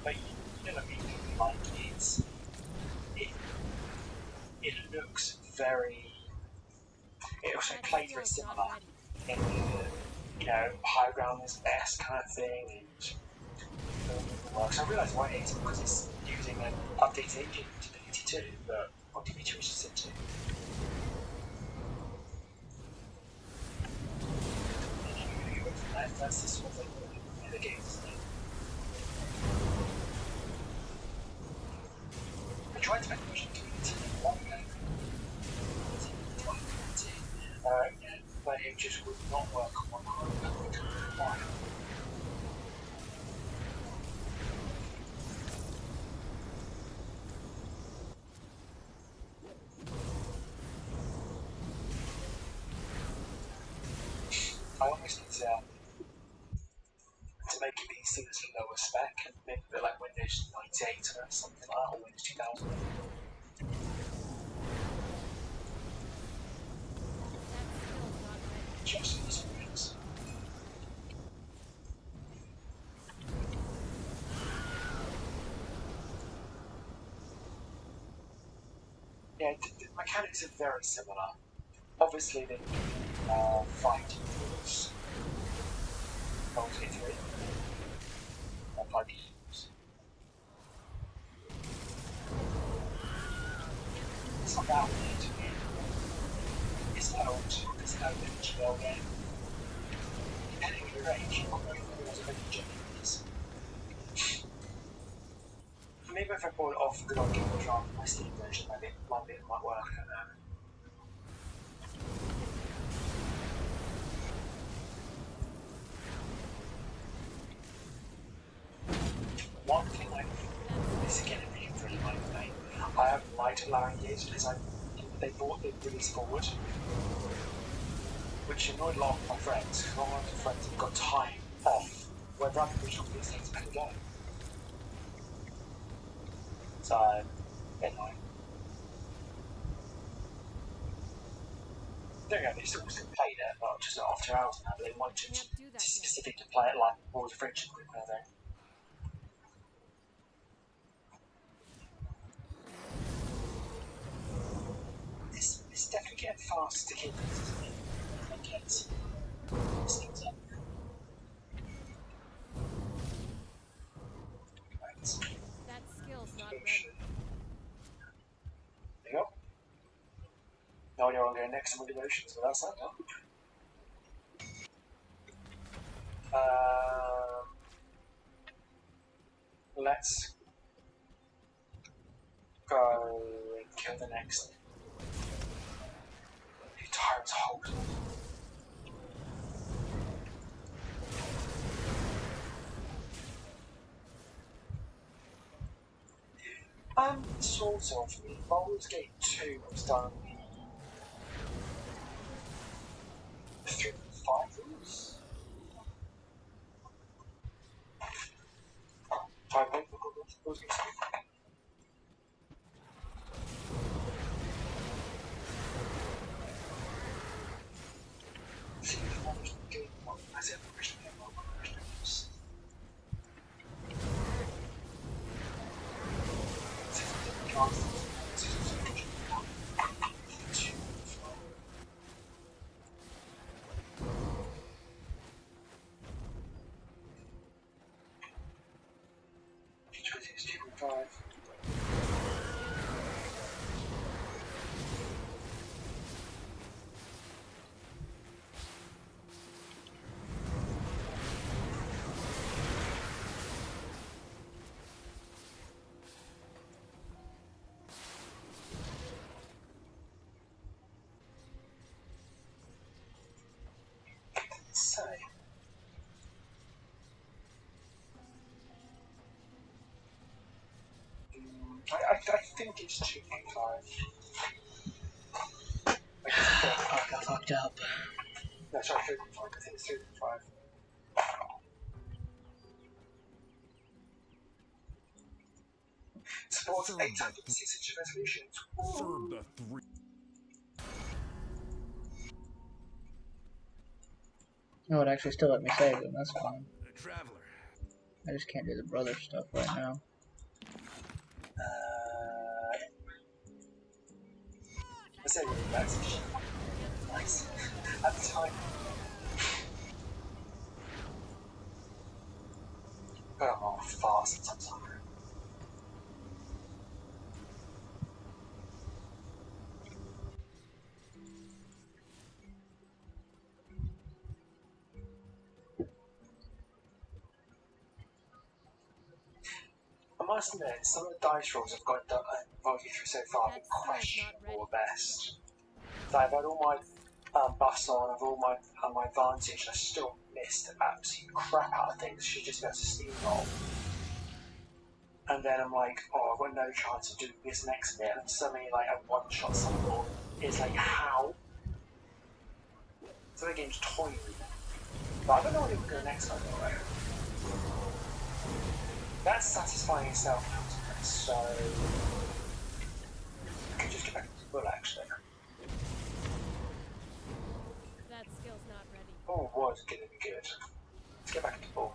Speaker 1: But you know what I mean? Like it looks very. It also plays very similar in the, high ground is best kind of thing. And so I realise why it is because it's using an updated engine to Divinity 2, but on Divinity 2 is just 2. That's the sort of thing in the games, isn't it? I tried to make the Divinity 1 game. But it just would not work on my Chrome. I almost need to make it PC that's a lower spec and make it like Windows 98 or something like that, or Windows 2000. Just for this Windows. Yeah, the mechanics are very similar. Obviously, they do more fighting rules. Baldur's Gate 3. Or fighting rules. It's not that weird to me. It's an HGL game. Depending on your age, you're not going to rules of any games. Maybe if I bought it off because I'll give it a try on my Steam version, maybe it might work. I don't know. One thing this again is really annoying for me. I haven't liked allowing it because they brought the release forward, which annoyed a lot of my friends because a lot of my friends have got time off where the original release dates are going to go. So, annoying. don't know, they still played it, but just not after hours now. But they wanted
Speaker 3: Can't do that yet.
Speaker 1: specific to play it like Wars of Friendship Group, I think. It's definitely getting faster to kill things, isn't it? I guess. This thing's up. Right.
Speaker 3: That skill's not ready.
Speaker 1: There you go. No idea where I'm going next on my devotions, but that's that done. Let's go and kill the next tyrant's hold. Sort of. Baldur's Gate 2 was done through 5 rules. Baldur's Gate 2. See, Baldur's Gate 1 has it originally involved originals. So, I think it's 2.5.
Speaker 2: Fuck, I fucked up.
Speaker 1: No, sorry, 3.5. I think it's 3.5. Supports 856 resolutions.
Speaker 7: Serve the 3.
Speaker 2: No, it actually still let me save them, that's fine.
Speaker 7: The traveler.
Speaker 2: I just can't do the brother stuff right now.
Speaker 1: I say that's nice. At the time. Got them all fast sometimes. I must admit, some of the dice rolls I've got rolled through so far have been questionable at best. So I've had all my buffs on, I've all my advantage, and I still missed the absolute crap out of things. Should just be able to steamroll. And then I'm like, oh, I've got no chance of doing this next bit, and suddenly like a one-shot something. It's like, how? So the game's toying with me. But I don't know what it would go next time, though, right? That's satisfying itself now, so I can just get back to the bull actually.
Speaker 3: That skill's not ready.
Speaker 1: Oh, it was gonna be good. Let's get back to the bull.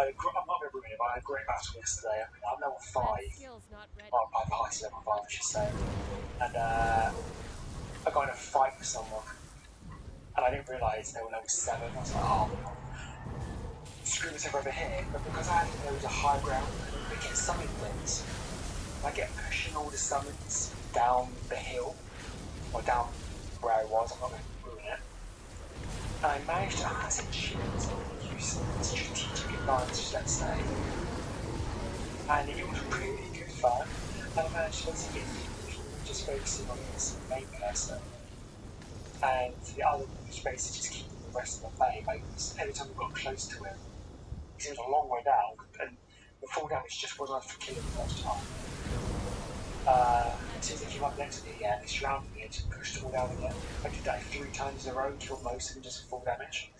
Speaker 1: I'm not remembering it, but I had a great battle yesterday. I mean, I'm level 5.
Speaker 3: That skill's not ready.
Speaker 1: Oh, I'm party level 5, I should say. And I got in a fight with someone, and I didn't realise they were level 7. I was like, oh, screw myself over here. But because I didn't know it was a high ground, we get summon things. I get pushing all the summons down the hill, or down where I was. I'm not going to ruin it. And I managed to, I said, use strategic advantage, let's say. And it was really good fun. And I managed to get just focusing on this main person, and the other was basically just keeping the rest of the bay. Like, every time we got close to him, he was a long way down, and the full damage just wasn't enough to kill him the first time. As soon as they came up next to me again, they surrounded me and just pushed them all down again. I did that 3 times in a row, killed most of them just for full damage.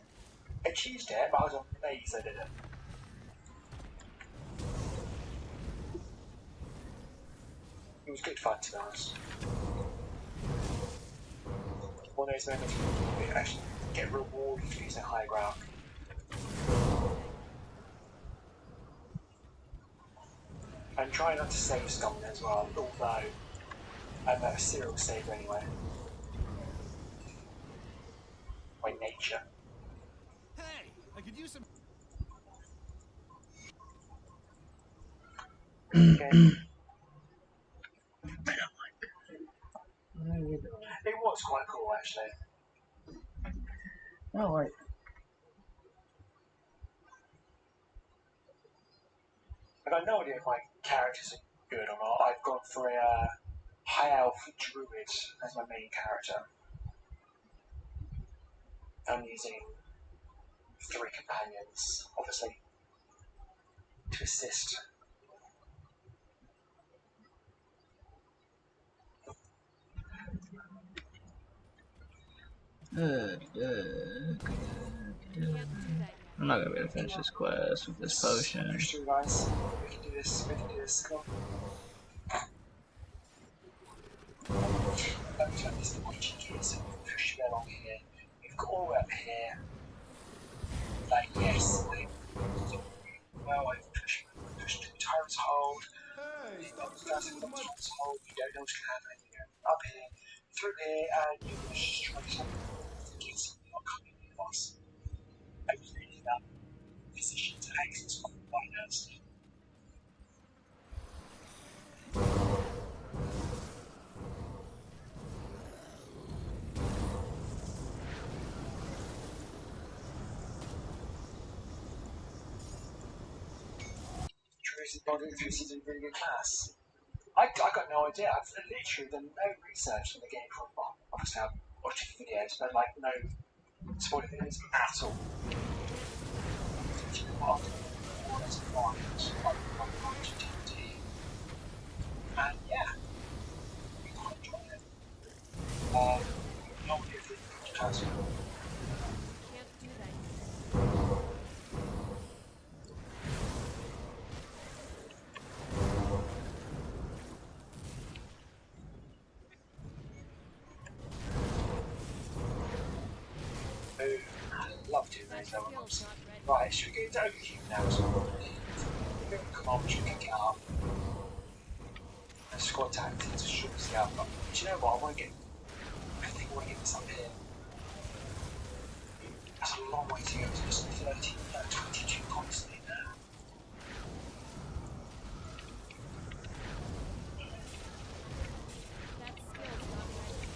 Speaker 1: I achieved it, but I was amazed I did it. It was good fun, to be honest. One of those moments where you actually get rewarded for using high ground. I'm trying not to save scum as well, although I'm a serial saver anyway. By nature.
Speaker 7: Hey, I could use some.
Speaker 1: Okay. It was quite cool, actually.
Speaker 2: Oh, right.
Speaker 1: I've got no idea if my characters are good or not. I've gone for a high elf druid as my main character. I'm using 3 companions, obviously, to assist.
Speaker 3: Can't do that yet.
Speaker 2: I'm not gonna be able to finish this quest with this potion.
Speaker 1: Push through, guys. We can do this. We can do this. Come on. Let me turn this to my cheeky, so we push you along here. We've got all up here. Like, yes, well, I've pushed the tyrant's hold.
Speaker 7: Hey,
Speaker 1: You've got
Speaker 7: stop
Speaker 1: the first
Speaker 7: fiddling
Speaker 1: one
Speaker 7: with
Speaker 1: on the
Speaker 7: my.
Speaker 1: tyrant's hold. You don't know what's going to happen. You go up here, through here, and you're going to strike something. Get something not coming with us. Hopefully, that position to exit from the finance. Druids and body druids in really good class. I got no idea. I've literally done no research in the game for obviously I've watched a few videos, but like no spoiler videos at all. And yeah, we quite enjoyed it. Not if it's class.
Speaker 3: Can't do that yet.
Speaker 1: Boom. I love doing
Speaker 3: That
Speaker 1: those
Speaker 3: skill's
Speaker 1: elements.
Speaker 3: not ready.
Speaker 1: Right, should we get into overview now as well? Come on, we should pick it up. Squad tactics should be out, but do you know what? I think I want to get this up here. That's a long way to go to just 22 points in there.
Speaker 3: That skill's not ready.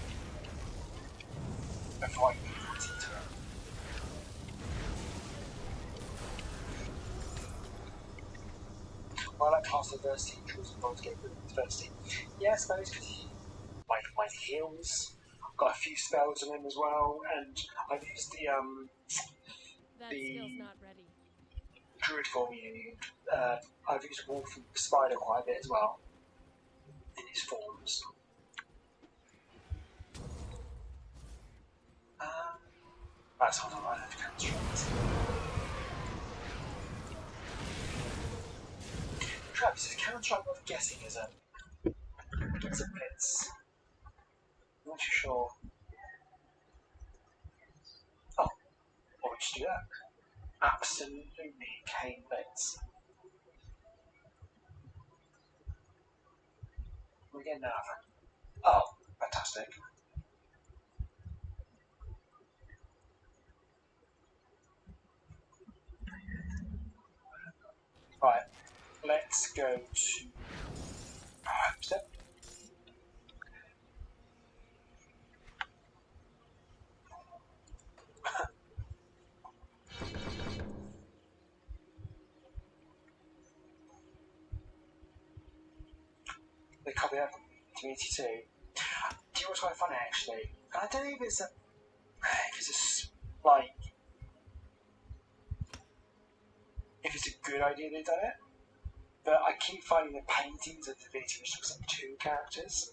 Speaker 1: Before I move points into it. Well, I like class diversity, choose and to get rid of diversity. Yeah, I suppose, because my heals. I've got a few spells on him as well, and I've used
Speaker 3: That
Speaker 1: the
Speaker 3: skill's not ready.
Speaker 1: druid form you I've used wolf and spider quite a bit as well in his forms. That's hold on, I have to construct. Travis, is Counter-Strike worth guessing as a blitz? I'm not too sure. Oh, why would you do that? Absolutely Kane blitz. We're getting that. Oh, fantastic. Right, let's go to step. They copy up community too. Do you know what's quite funny actually? I don't know if it's like if it's a good idea they've done it, but I keep finding the paintings of the divinity which looks like 2 characters.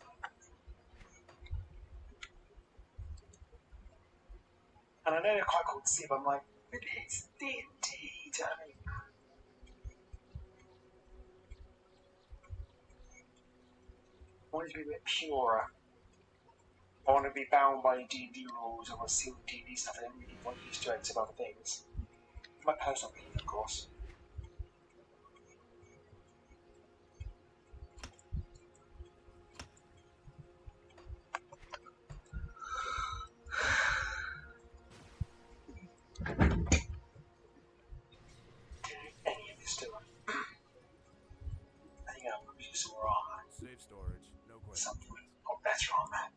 Speaker 1: And I know they're quite cool to see, but I'm like, but it's D&D, damn it. want it to be a bit purer. I want to be bound by D&D rules. I want to see the D&D stuff. I don't really want Easter eggs of other things. My personal opinion, of course. Any of this still. I think I'm going to use some more armor.
Speaker 7: Safe storage, no question.
Speaker 1: Something got better armor.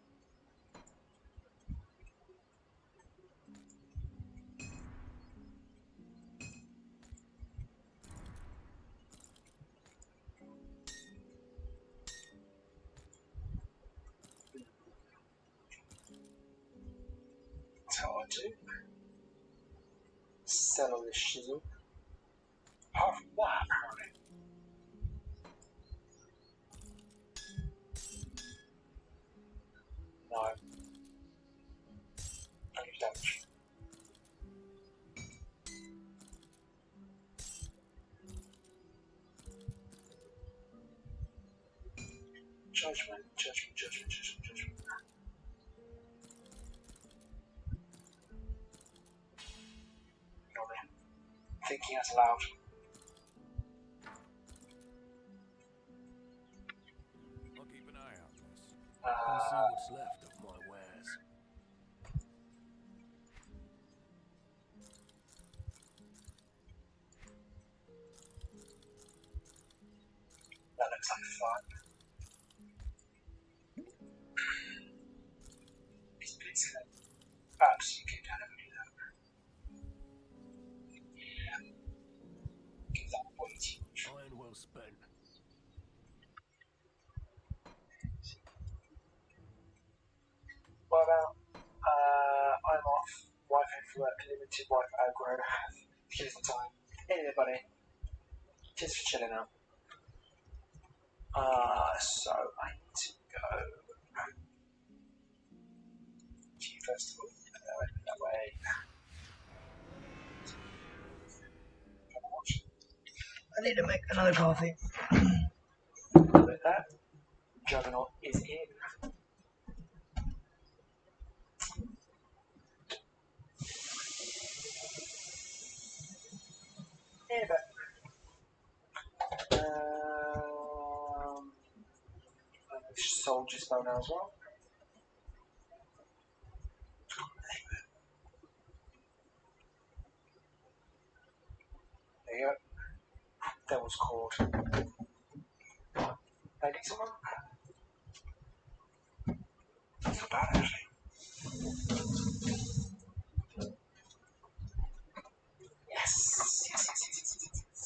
Speaker 1: That's how I do. Sell all this shizzle. Apart from that, apparently. No. I need damage. Judgment, judgment, judgment, judgment, judgment. Not thinking out loud.
Speaker 7: I'll keep an eye out, miss. Come see what's left of my wares.
Speaker 1: That looks like fun. It's basically absolutely good. I don't do that. Yeah. Give that way too much.
Speaker 7: Iron well spent.
Speaker 1: What about, I'm off. Wife home for work, limited wife aggro. Here's the time. Anybody. Just for chilling out. So I need to go to festival. That way. I need to make another coffee. With that, Juggernaut is in. Yeah, but soldier spell now as well. There you go. Devil's Cord. Maybe someone? That's not bad actually. Yes. Yes, yes, yes, yes, yes, yes.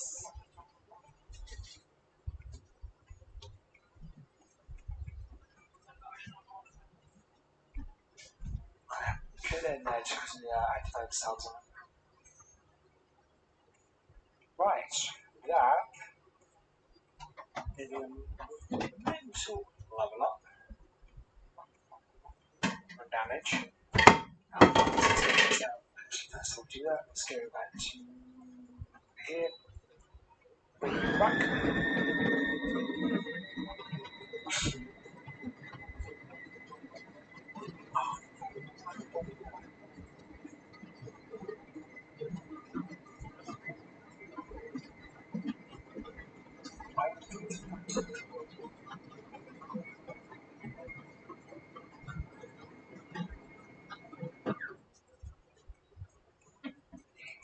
Speaker 1: I could end there just because of the activate cells on it. Right. That is a mental level up. For damage. Let's do that. Let's go back to here. Bring it back.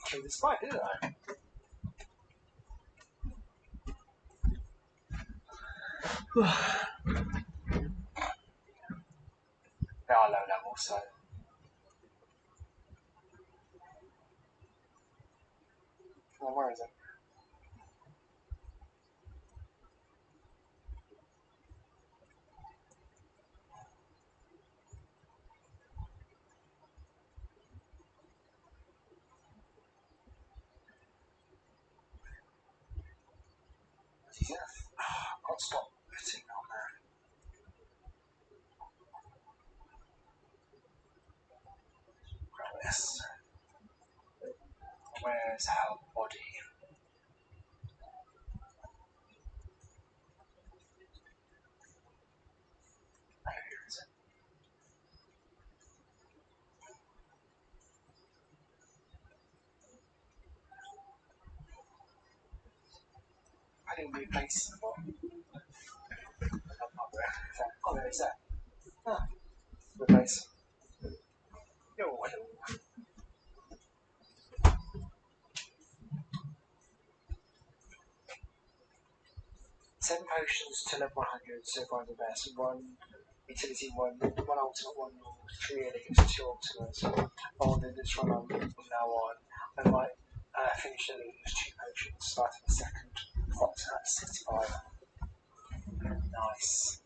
Speaker 1: Kill this fight, didn't I? They are low level, so. Well, where is it? Yeah. I'll stop putting on there. Grab this. Where's our body? think replaceable. Oh, there is that. Ah, replace. Yo, hello. 10 potions to level 100, so far the best. 1 utility, 1 ultimate, 1 normal, 3 elixirs, 2 ultimates. Oh, then this run on from now on. I might finish the use 2 potions starting the second. Fox at 65. Nice.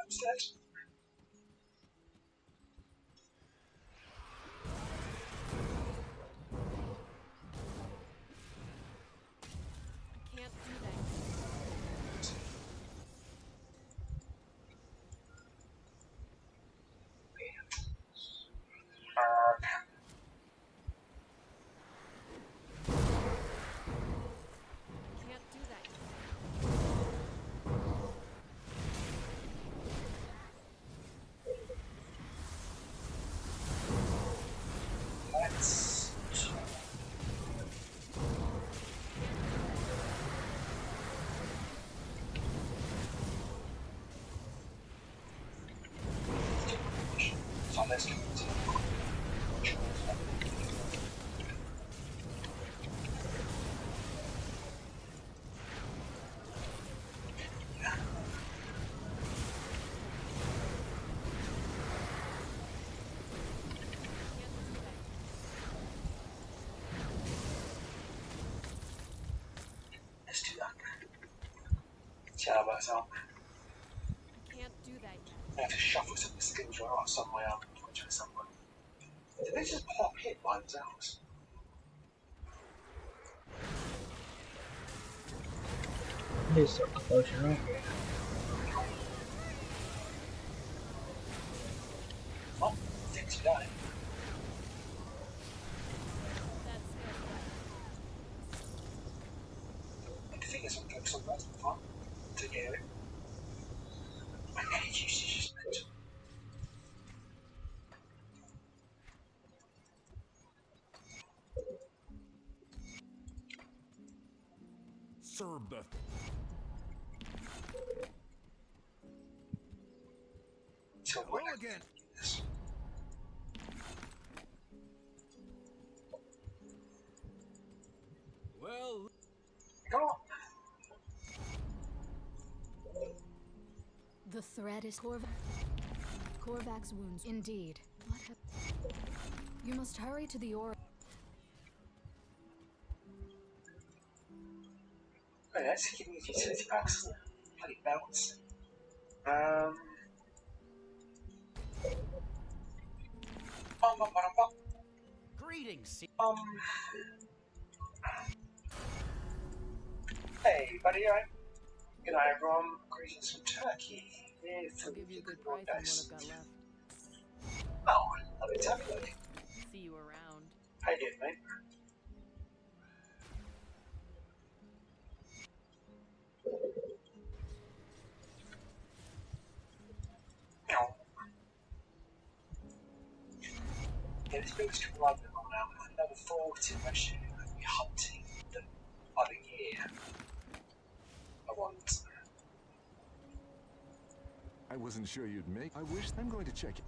Speaker 1: Upstairs.
Speaker 3: I can't do that. I can't do that yet.
Speaker 1: Let's. So let's get into let's do that. See how that works out.
Speaker 3: I can't do that yet.
Speaker 1: I have to shuffle some of the skills right off somewhere on Twitch or somewhere. Did they just pop in by themselves?
Speaker 2: Do some potion right here.
Speaker 1: Oh, thanks for that.
Speaker 3: That's good.
Speaker 1: The thing is, I'm focused on that fun to get it. My energy usage is mental.
Speaker 7: Serve the
Speaker 1: So
Speaker 7: hello again.
Speaker 1: this.
Speaker 7: Well,
Speaker 1: Come on.
Speaker 8: The threat is Korvac's wounds. Indeed. What you must hurry to the Aura.
Speaker 1: Oh, that's giving me utility packs. Bloody belts.
Speaker 5: Greetings.
Speaker 1: Hey, buddy, alright? Good night, everyone. Greetings from Turkey.
Speaker 6: I'll give you a good price on what I've got left.
Speaker 1: Oh, lovely to have you, buddy.
Speaker 6: See you around.
Speaker 1: How you doing, mate? Oh. Yeah, this build's coming right now. Another 40, I'm actually going to be hunting the other year. I want.
Speaker 7: I wasn't sure you'd make. I wish I'm going to check it.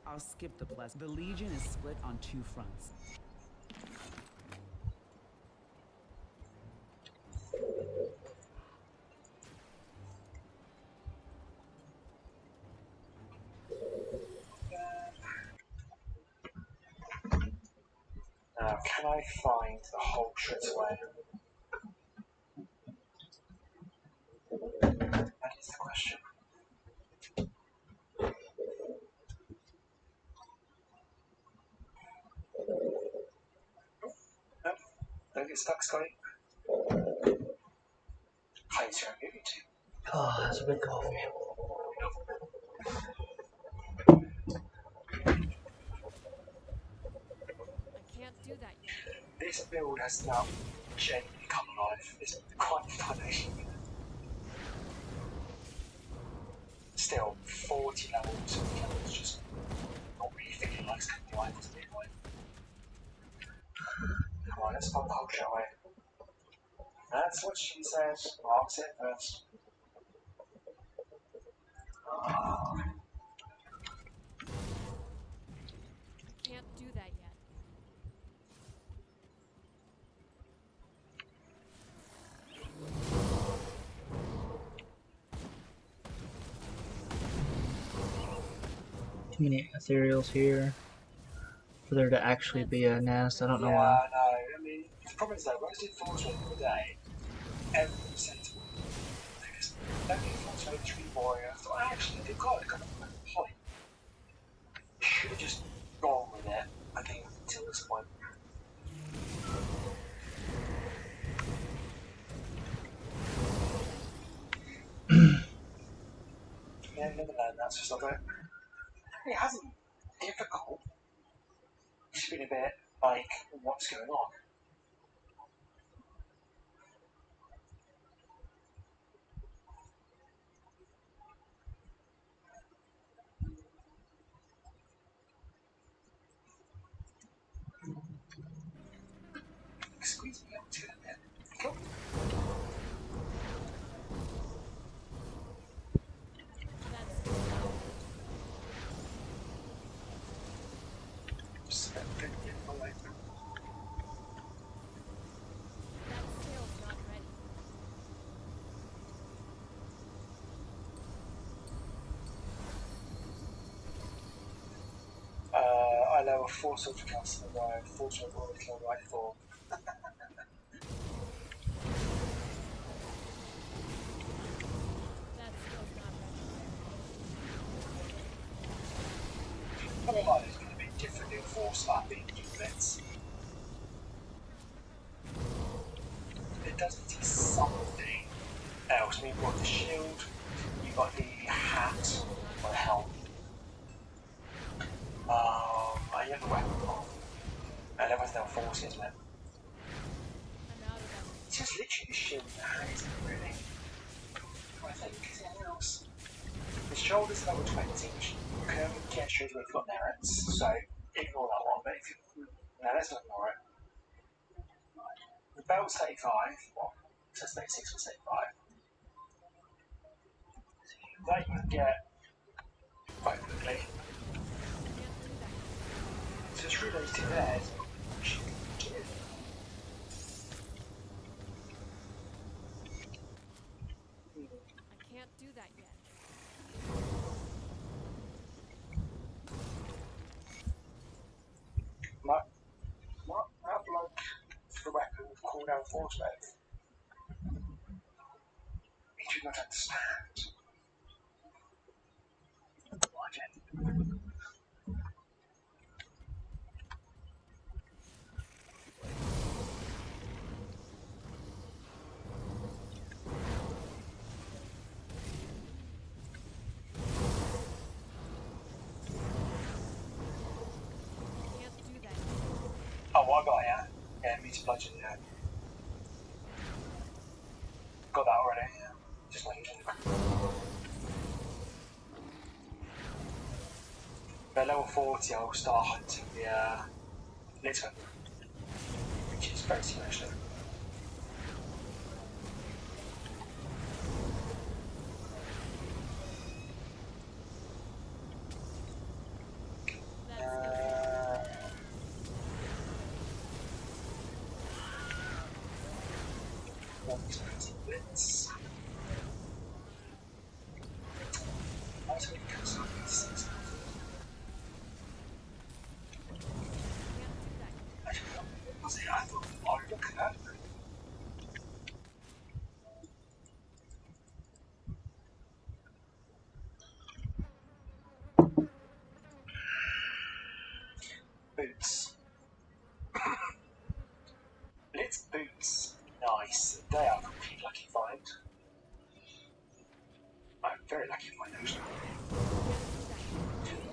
Speaker 9: I'll skip the plus. The Legion is split on 2 fronts.
Speaker 1: Now, can I find the whole shit away? That is the question. No, don't get stuck, Scotty. Place where I'm moving to.
Speaker 2: Oh, that's a big coffee.
Speaker 3: I can't do that yet.
Speaker 1: This build has now genuinely become alive. It's quite fun actually. Still, 40 levels, 50 levels, just not really thinking like it's coming alive at this point. Come on, let's find the whole show away. That's what she says. I'll sit first.
Speaker 3: I can't do that yet.
Speaker 2: Too many ethereals here for there to actually be a nest. I don't know
Speaker 1: Yeah,
Speaker 2: why.
Speaker 1: I know. I mean, the problem is though, when I did Forge Wave the other day, everyone said to me, don't need Forge Wave Tree Warrior. I thought, actually, they've got a kind of point. You should have just gone with it, I think, until this point. Yeah, never learned that stuff. It hasn't been difficult. It's been a bit like, what's going on? Squeeze me up to it. Cool.
Speaker 3: That's still not
Speaker 1: Just been my life.
Speaker 3: that sail's not ready.
Speaker 1: I level 4 social cast in a row, 4 to avoid kill right 4.
Speaker 3: That sail's not ready.
Speaker 1: I mean, like, there's going to be different new force slapping duplets. It does need something else. I mean, you've got the shield, you've got the hat, or the helm. You have a weapon. And everyone's now 40, isn't it?
Speaker 3: I'm out of them.
Speaker 1: It's just literally the shield and the hat, isn't it, really? I think, is there anything else? The shoulder's level 20, which you can only get straight away if you've got merits, so ignore that one, but if you... No, let's not ignore it. The belt's 35, well, it says 36 for 35. That you can get quite quickly.
Speaker 3: Can't do that yet.
Speaker 1: So through those two there, you should get it.
Speaker 3: I can't do that yet.
Speaker 1: That bloke for the weapon with cooldown force mode. He do not understand. Logic.
Speaker 3: Can't do that yet.
Speaker 1: Oh, what I got here? Yeah, meter bludgeon, yeah. Got that already, yeah. Just like by level 40, I'll start hunting the litter, which is very soon actually.
Speaker 3: That sail's
Speaker 1: One 20 bits. I was hoping to start with 6.
Speaker 3: can't do that yet.
Speaker 1: Actually, was it? I thought, oh, look at that. Boots. Blitz boots. Nice. They are a complete lucky find. I'm very lucky to find those.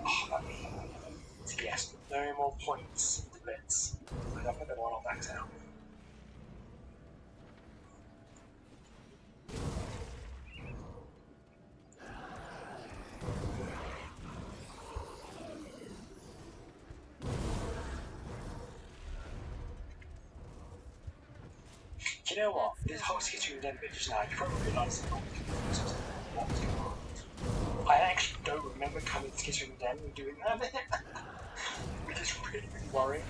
Speaker 1: Oh, that means, yes, no more points into Blitz. I put them all on max out. Do you know what? This whole skittering them bit just now, you probably realise that what was going on. I actually don't remember coming skittering them and doing that bit. Which is really, really worrying.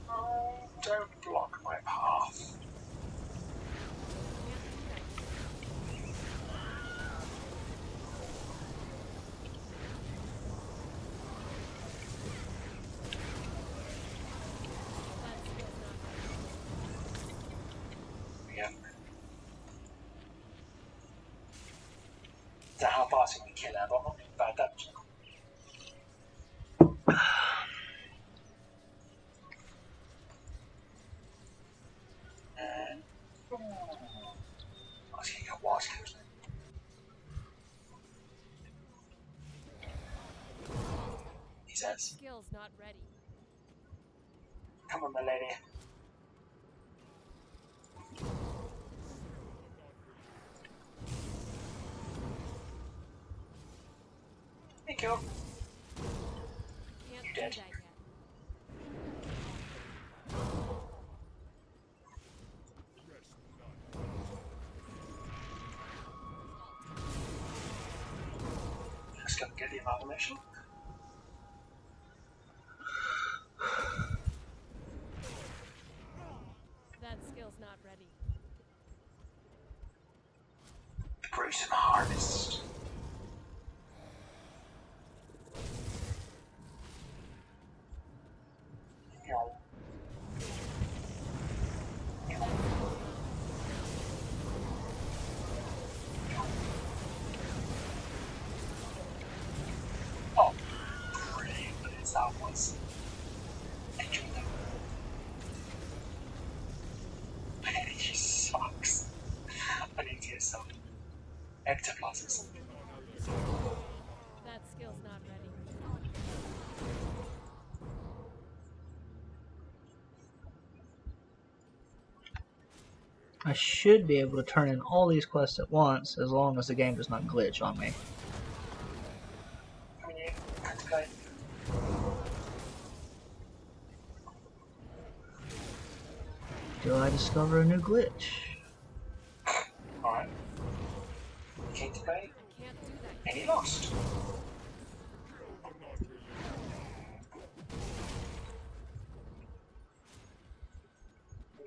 Speaker 1: Oh, don't block my path. Yeah. So how fast can we kill her? But not bad damage. And I was going to get wild kills. He
Speaker 3: That
Speaker 1: says,
Speaker 3: skill's not ready.
Speaker 1: come on, my lady. Thank you.
Speaker 3: Can't
Speaker 1: You
Speaker 3: do
Speaker 1: dead.
Speaker 3: that yet.
Speaker 1: Let's go and get the amalgamation.
Speaker 3: That skill's not ready.
Speaker 1: Gruesome harvest. No. Oh, brilliant as that was. Enjoy them. It just sucks. I need to get some ectoplasms.
Speaker 3: That skill's not ready.
Speaker 2: I should be able to turn in all these quests at once, as long as the game does not glitch on me.
Speaker 1: I mean, you have to go.
Speaker 2: Do I discover a new glitch?
Speaker 1: Alright. Came to play,
Speaker 3: I can't do that
Speaker 1: and
Speaker 3: yet.
Speaker 1: he lost.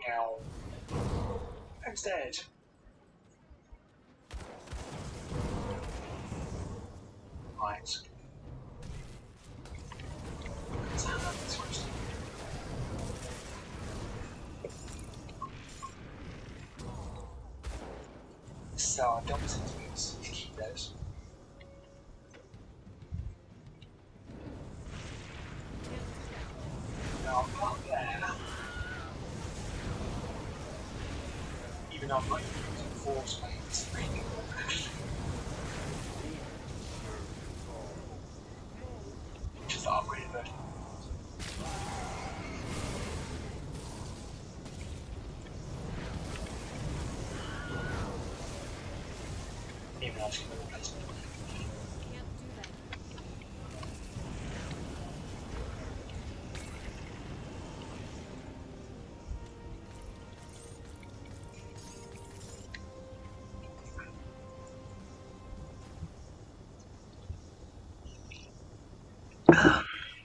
Speaker 1: Now, who's dead? Right. Let's have this one. So our dominant moves to keep those. No, I'm not there. Even though I'm not using force plates, really. Just upgraded version. Even though I was going to replace it.
Speaker 3: Can't do that yet.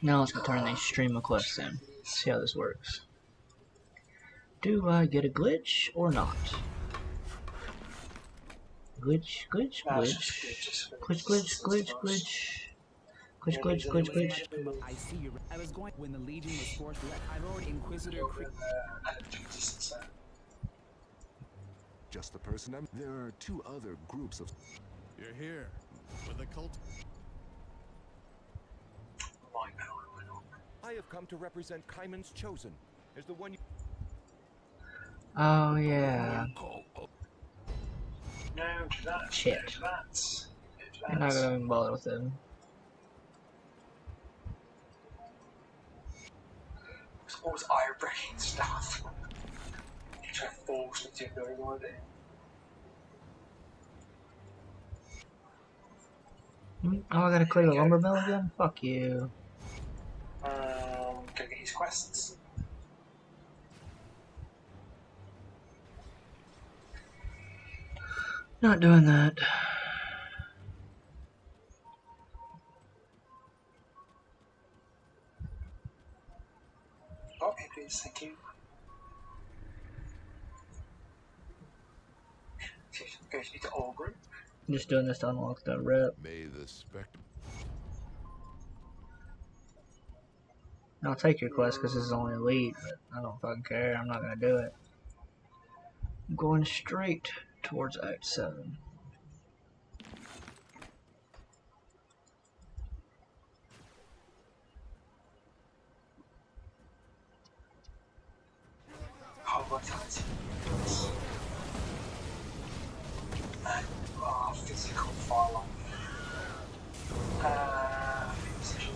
Speaker 2: Now let's go turn these stream quests in. See how this works. Do I get a glitch or not? Glitch, glitch,
Speaker 1: No, it's just good,
Speaker 2: glitch.
Speaker 1: just for
Speaker 2: Glitch, glitch, glitch, glitch. Glitch,
Speaker 1: Yeah,
Speaker 2: glitch,
Speaker 1: these are
Speaker 2: glitch,
Speaker 1: the
Speaker 2: glitch.
Speaker 1: ways to
Speaker 9: I see you. I was going when the Legion was forced left. I rode Inquisitor
Speaker 1: build
Speaker 9: Creep.
Speaker 1: distance there.
Speaker 4: Just the person I'm. There are two other groups of.
Speaker 7: You're here with the cult.
Speaker 1: My power went on.
Speaker 10: I have come to represent Kaiman's Chosen. Is the one you...
Speaker 2: Oh yeah.
Speaker 1: No, do that.
Speaker 2: Shit.
Speaker 1: No, do that. Do
Speaker 2: I'm not
Speaker 1: that.
Speaker 2: gonna even bother with him.
Speaker 1: It's always eye-breaking stuff. You try to force me to go with it.
Speaker 2: Oh, I gotta clear the lumber mill again? Fuck you.
Speaker 1: Go get his quests.
Speaker 2: Not doing that.
Speaker 1: Okay, please, thank you. Go to all group.
Speaker 2: I'm just doing this to unlock the rep.
Speaker 4: May the spectre.
Speaker 2: I'll take your quest because this is only elite, but I don't fucking care. I'm not gonna do it. I'm going straight towards Act 7.
Speaker 1: Hard vitality. And physical fire life. Position.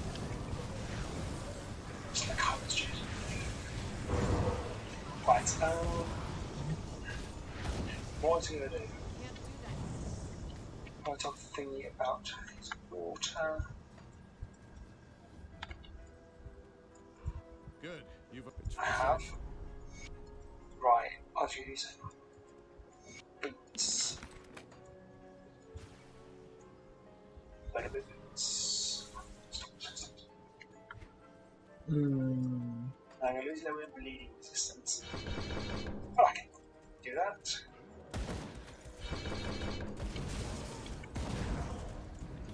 Speaker 1: Just like how it's changed. Right, what's he gonna do?
Speaker 3: Can't do that.
Speaker 1: Right off thingy about his water.
Speaker 7: Good. You've
Speaker 1: I have. Right, I'll use boots. Better boots. I'm going to lose a little bit of bleeding resistance. Oh, I can do that.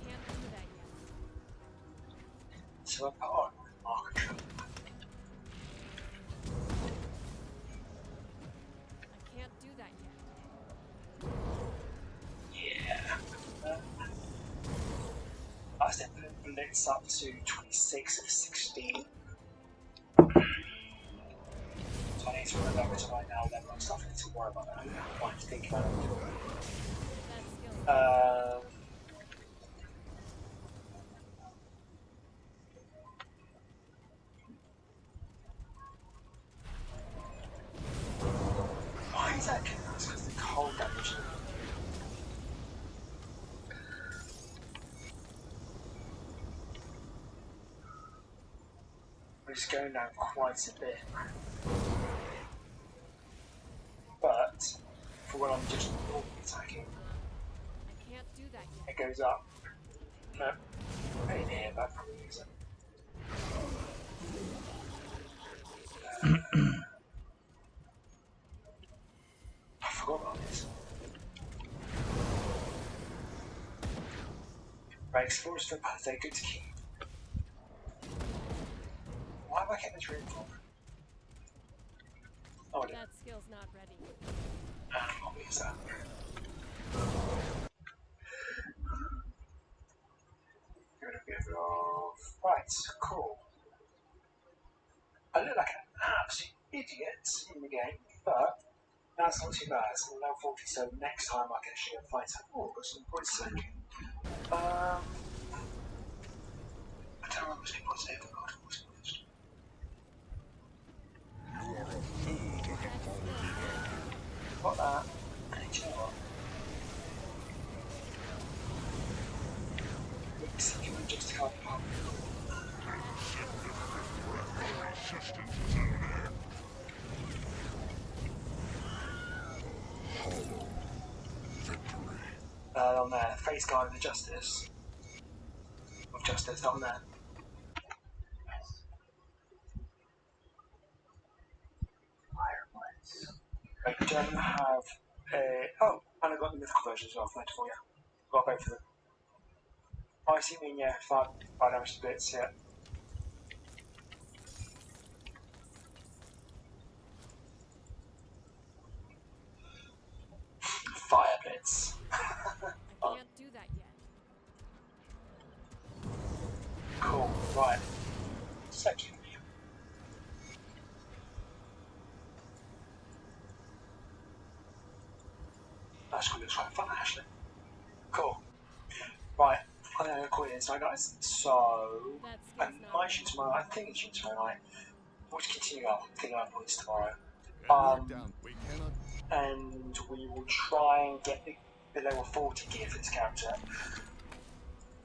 Speaker 3: Can't do that yet.
Speaker 1: So I put on marker trap.
Speaker 3: I can't do that yet.
Speaker 1: Yeah. I set the bullets up to 26 of 16. So I need to remember to right now level and stuff. I need to worry about that. I might think about it.
Speaker 3: That skill's
Speaker 1: Why is that? That's because the cold damage. We're just going down quite a bit. But for when I'm just normally attacking,
Speaker 3: I can't do that yet.
Speaker 1: it goes up. No. Right here, that probably isn't. I forgot about this. Right, explorers for path, they're good to keep. Why have I kept this room for? Oh, I didn't.
Speaker 3: That skill's not ready.
Speaker 1: I'll use that. Right, cool. I look like an absolute idiot in the game, but that's not too bad. It's level 40, so next time I can actually fight some. Oh, I've got some points to take. I don't remember how many points I have. Got that. And do you know what? Looks like you just can't pop. On there, face guard of the justice. Of justice, on there. I don't have a. Oh, and I got the mythical version as well, for you. Got both of them. I see me, yeah, 5 damage to bits, yeah. Fire bits.
Speaker 3: I can't do that yet.
Speaker 1: Cool, right. Second. That's going to be quite fun, actually. Cool. Right, I'm going to call it in tonight, guys. So,
Speaker 3: That skill's not
Speaker 1: I
Speaker 3: ready.
Speaker 1: shoot tomorrow. I think it's shoot tomorrow night. We'll continue our thing on points tomorrow.
Speaker 4: Down. We cannot.
Speaker 1: And we will try and get the level 40 gear for this character.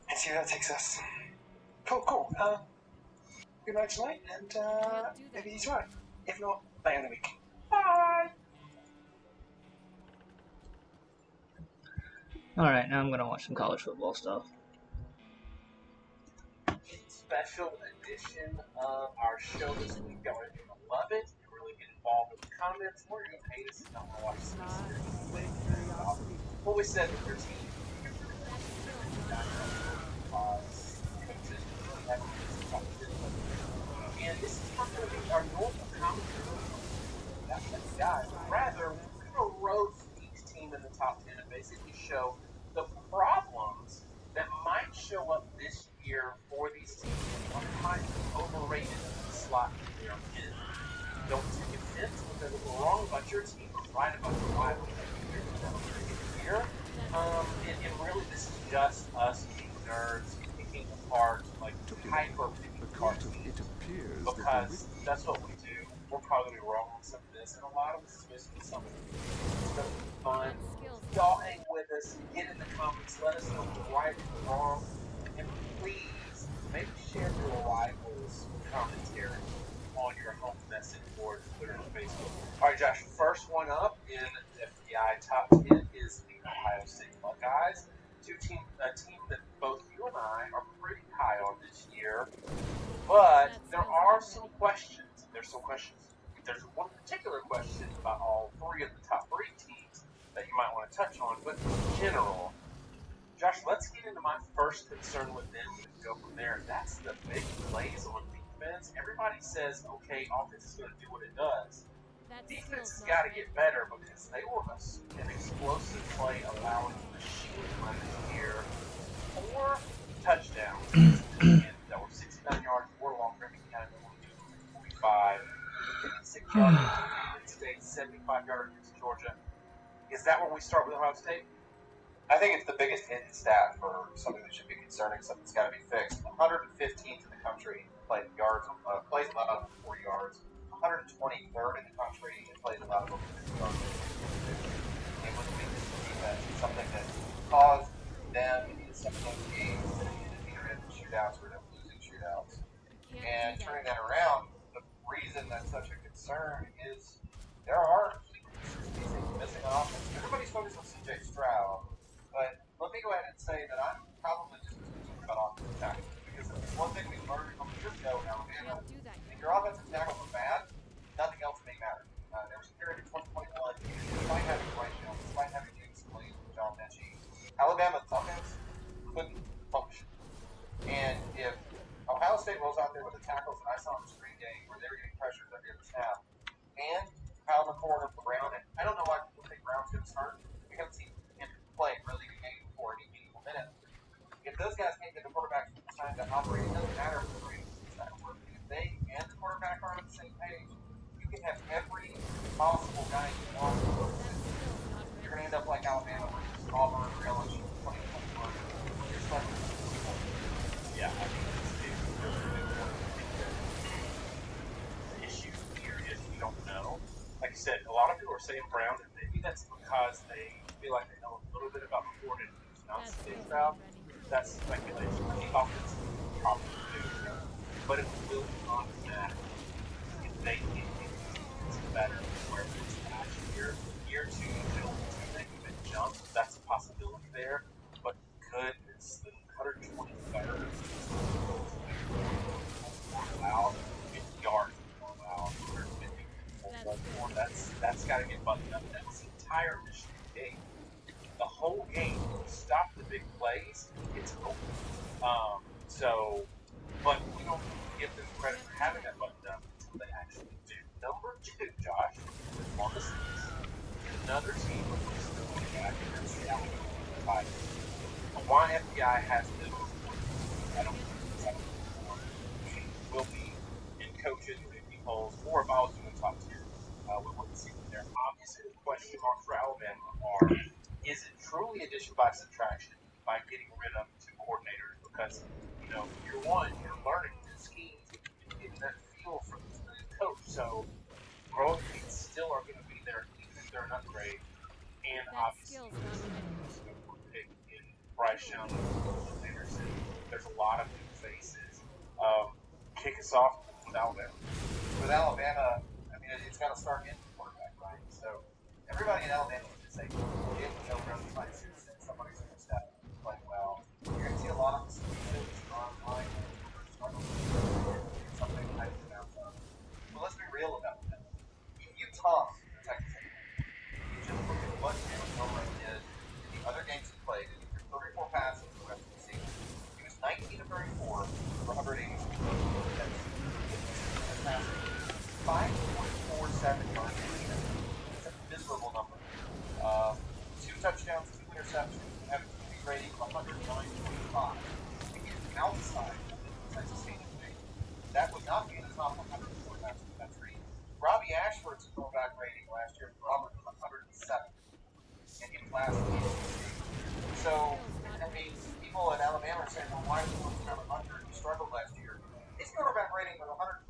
Speaker 1: and see where that takes us. Cool. Good night tonight, and maybe he's right. If not, later in the week. Bye!
Speaker 2: Alright, now I'm gonna watch some college football stuff.
Speaker 11: Special edition of our show this week. Y'all are going to love it. You really get involved with the comments. Or you're going to hate us and not want to watch this series. What we said with your team. And this is not going to be our normal commentary. That's guys. Rather, we're going to roast each team in the top 10 and basically show the problems that might show up this year for these teams or might be overrated in the slot that they are in. Don't take offense because if we're wrong about your team or right about your rival here. And really, this is just us being nerds picking apart, like hyper picking apart teams. Because that's what we do. We're probably wrong on some of this, and a lot of this is just something. It's going to be fun. Y'all hang with us, get in the comments, let us know what's right and wrong, and please, maybe share your rivals' commentary on your home message board, Twitter and Facebook. All right, Josh, first one up in FBI Top 10 is the Ohio State Buckeyes. A team that both you and I are pretty high on this year, but there are some questions. There's one particular question about all three of the top three teams that you might want to touch on, but in general, Josh, let's get into my first concern with them and go from there. That's the big plays on defense. Everybody says, okay, offense is going to do what it does. Defense has got to get better because they were an explosive play allowing machine run this year. 4 touchdowns that were 69 yards or longer. Kind of 45, 56 yards against State, 75 yards against Georgia. Is that where we start with Ohio State?
Speaker 12: I think it's the biggest hidden stat for something that should be concerning, something that's got to be fixed. 115th in the country played yards, plays allowed over 40 yards. 123rd in the country and plays allowed over 50 yards. It was weakness in defense. It's something that caused them in some of those games that ended either in shootouts or losing shootouts. And turning that around, the reason that's such a concern is there are missing on offense. Everybody's focused on CJ Stroud. But let me go ahead and say that I'm probably just as concerned about offensive tackles. Because one thing we learned a couple years ago in Alabama, if your offensive tackles are bad, nothing else may matter. There was a period in 2021, despite having Bryce Young, despite having James Williams and John Mechie, Alabama's offense couldn't function. And if Ohio State rolls out there with the tackles that I saw in the spring game, where they were getting pressured every other snap, and Kyle McCord for Brown, and I don't know why people think Brown's going to start. We haven't seen him play really good game before any meaningful minutes. If those guys can't get the quarterback time to operate, it doesn't matter if the Marines decide to work. If they and the quarterback are on the same page, you can have every possible guy you want. You're going to end up like Alabama versus Auburn or LSU 2021. You're stuck with people.
Speaker 11: Yeah, I think the issue here is we don't know. Like you said, a lot of people are saying Brown, and maybe that's because they feel like they know a little bit about McCord and not CJ Stroud. That's speculation. I think offense probably do. But it will not matter if they can get better than where it was last year. Year 2, they'll make a big jump. That's a possibility there. But goodness, the 123rd allowed, 50 yards more allowed, 150 more. That's got to get buttoned up. That's the entire Michigan game. The whole game, stop the big plays, it's over. But we don't give them credit for having that buttoned up until they actually do. Number 2, Josh, on the season, another team with this quarterback, and that's the Alabama Tigers. Why FBI has them, I don't know, will be in coaches or in polls, or if I was doing top 10, we wouldn't see them there. Obviously, the question marks for Alabama are, is it truly addition by subtraction by getting rid of 2 coordinators? Because, year 1, you're learning new schemes, you're getting that feel from the coach. So, growing pains still are going to be there, even if they're an upgrade. And obviously, pick in Bryce Young, Anderson. There's a lot of new faces. Kick us off with Alabama.
Speaker 12: With Alabama, I mean, it's got to start getting the quarterback right. So everybody in Alabama can say, Jalen Milroe might see somebody's going to step up and play well. You're going to see a lot of excuses online or struggling with something I don't know. But let's be real about that. You toss the Texas A&M. You just look at what Jalen Milroe did in the other games he played. He threw 34 passes the rest of the season. He was 19 of 34 for 186 yards. That's 56% passing. 5.47 yards per carry. That's a miserable number. 2 touchdowns, 2 interceptions. You have a QB rating of 109.5. Again, outside of the Texas A&M game. That would not be in the top 100 quarterbacks in the country. Robbie Ashford's quarterback rating last year for Auburn was 107, and he was last in the ACC. So, I mean, people in Alabama are saying, well, why are we going around 100? He struggled last year. His quarterback rating was 121,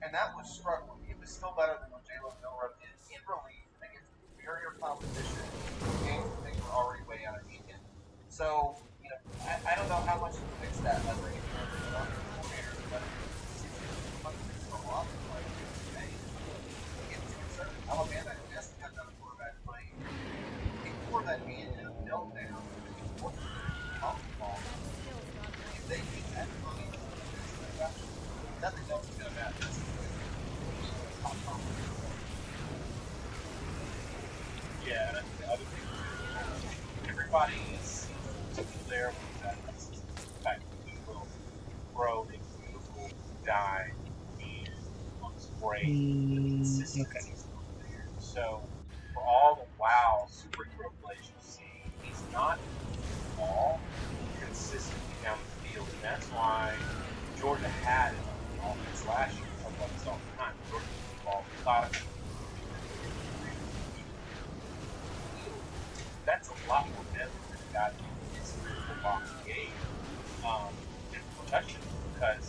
Speaker 12: and that was struggling. It was still better than what Jalen Milroe did in relief against inferior competition in games where things were already way out of hand. So, you know, I don't know how much to fix that as a coordinator, but it's much things go up. Like, hey, it was concerning. Alabama hasn't got another quarterback playing before that A&M meltdown. If they keep that going into the next stretch, nothing else is going to matter. This is going to be top conference.
Speaker 11: Yeah, and I think the other thing too, everybody seems to be there with that emphasis. In fact, he will grow a beautiful dye and looks great. The consistency's not there. So for all the wow superhero plays you see, he's not moving the ball consistently down the field, and that's why Georgia had an offense last year. We talk about this all the time. Georgia moved the ball methodically. That's a lot more deadly than a guy that gets physical box game and protection, because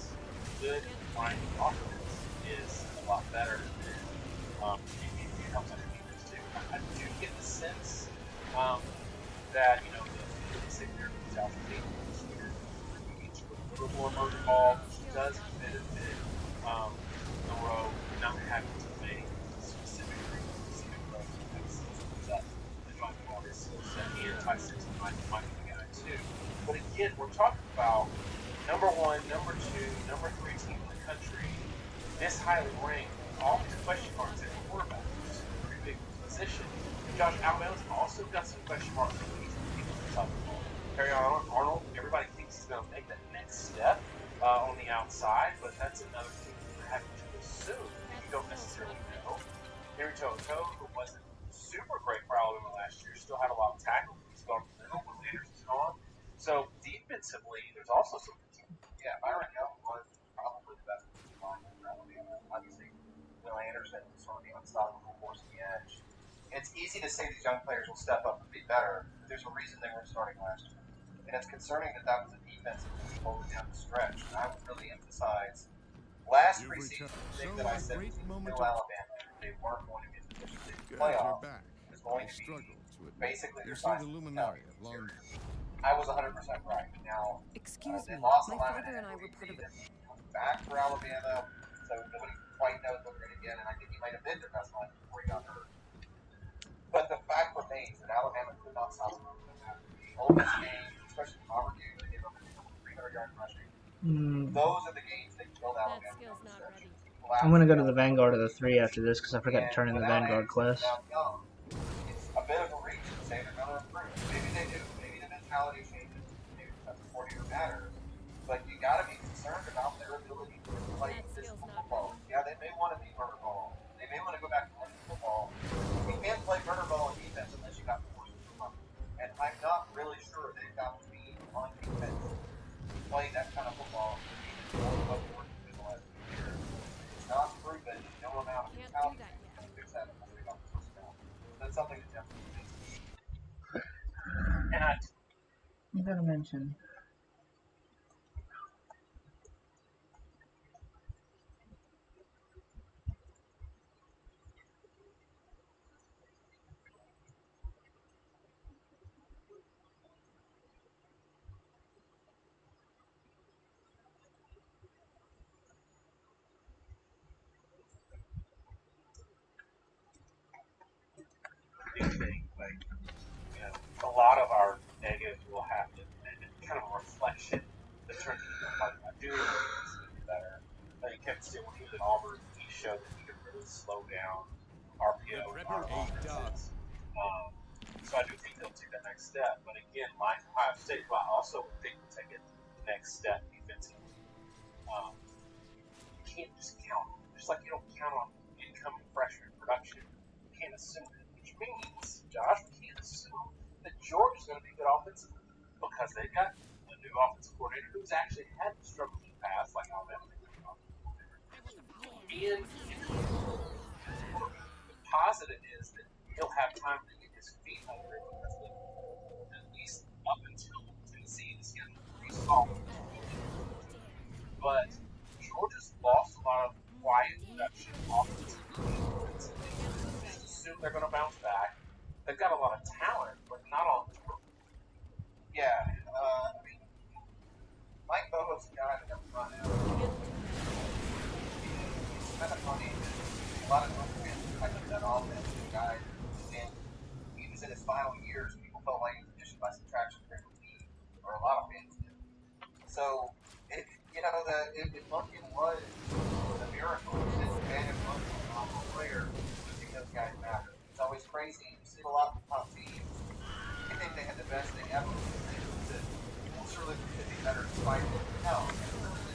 Speaker 11: good line offense is a lot better than it helps on the defense too. I do get the sense that, you know, the secondary from South State this year moving into a little more murder ball, which does benefit Milroe not having to make specific reads, specific throws. It kind of sets things up. That might be more his skill set, and Ty Simpson might be the guy too. But again, we're talking about number 1, number 2, number 3 team in the country, this highly ranked, with all these question marks at quarterback, which is a pretty big position. And Josh, Alabama's also got some question marks at these people on the side of the ball. Perry Arnold, everybody thinks he's going to make that next step on the outside, but that's another thing that you're having to assume that you don't necessarily know. Henry To'oTo'o, who wasn't super great for Alabama last year, still had a lot of tackles. He's gone to the middle when Landers is gone. So defensively, there's also some concern.
Speaker 12: Yeah, Byron Young was probably the best lineman for Alabama. Obviously, Will Anderson was sort of the unstoppable force on the edge. It's easy to say these young players will step up and be better, but there's a reason they weren't starting last year. And it's concerning that that was a defense that was holding down the stretch. And I would really emphasize last preseason, the thing that I said was New Alabama, they weren't going to get the Michigan State playoffs, was going to be basically their size of the I was 100% right. Now,
Speaker 6: Excuse
Speaker 12: they
Speaker 6: me,
Speaker 12: lost
Speaker 6: my
Speaker 12: a line
Speaker 6: father and I were part of it.
Speaker 12: coming back for Alabama, so nobody quite knows what they're going to get, and I think he might have been their best line before he got hurt. But the fact remains that Alabama could not stop him. The Ole Miss game, especially Auburn game, they gave up 300 yards rushing. Those are the games that killed Alabama.
Speaker 2: I'm gonna go to the Vanguard of the 3 after this because I forgot to turn in the Vanguard quest.
Speaker 12: Young, it's a bit of a reach to say they're going to improve. Maybe they do. Maybe the mentality changes. Maybe the coordinator matters. But you got to be concerned about their ability to play physical football. Yeah, they may want to be murder ball. They may want to go back to running football. You can't play murder ball on defense unless you got forces to run. And I'm not really sure they've got the team on defense to play that kind of football. What they were doing the last 2 years. It's not proven. No amount of mentality can fix that unless they got the personnel. That's something that definitely needs to be.
Speaker 11: And
Speaker 2: You gotta mention.
Speaker 11: big thing. Like, a lot of our negatives will happen, and it's kind of a reflection that turns into like, I do think better. Like Kevin Steele, when he was at Auburn, he showed that he could really slow down RPO and our offenses. So I do think they'll take that next step. But again, like Ohio State, well, I also think we'll take it the next step defensively. You can't just count on it. Just like you don't count on incoming freshman production, you can't assume it. Which means, Josh, we can't assume that Georgia's going to be good offensively because they've got a new offensive coordinator who's actually had struggles in the past, like Alabama. And the positive is that he'll have time to get his feet under him at least up until Tennessee is getting pretty solid. But Georgia's lost a lot of quiet production offensively. Just assume they're going to bounce back. They've got a lot of talent, but not all.
Speaker 12: Yeah, I mean, Mike Bobo's a guy that has run out. He's spent money. A lot of other fans like that offense. The guy, and he was in his final years. People felt like he was addition by subtraction for the team, or a lot of fans did. So, if Lunkin was a miracle, and if Lunkin was a phenomenal player, losing those guys matter. It's always crazy. You see a lot of the top teams. I think they had the best thing ever. Well, surely we could be better despite it. No,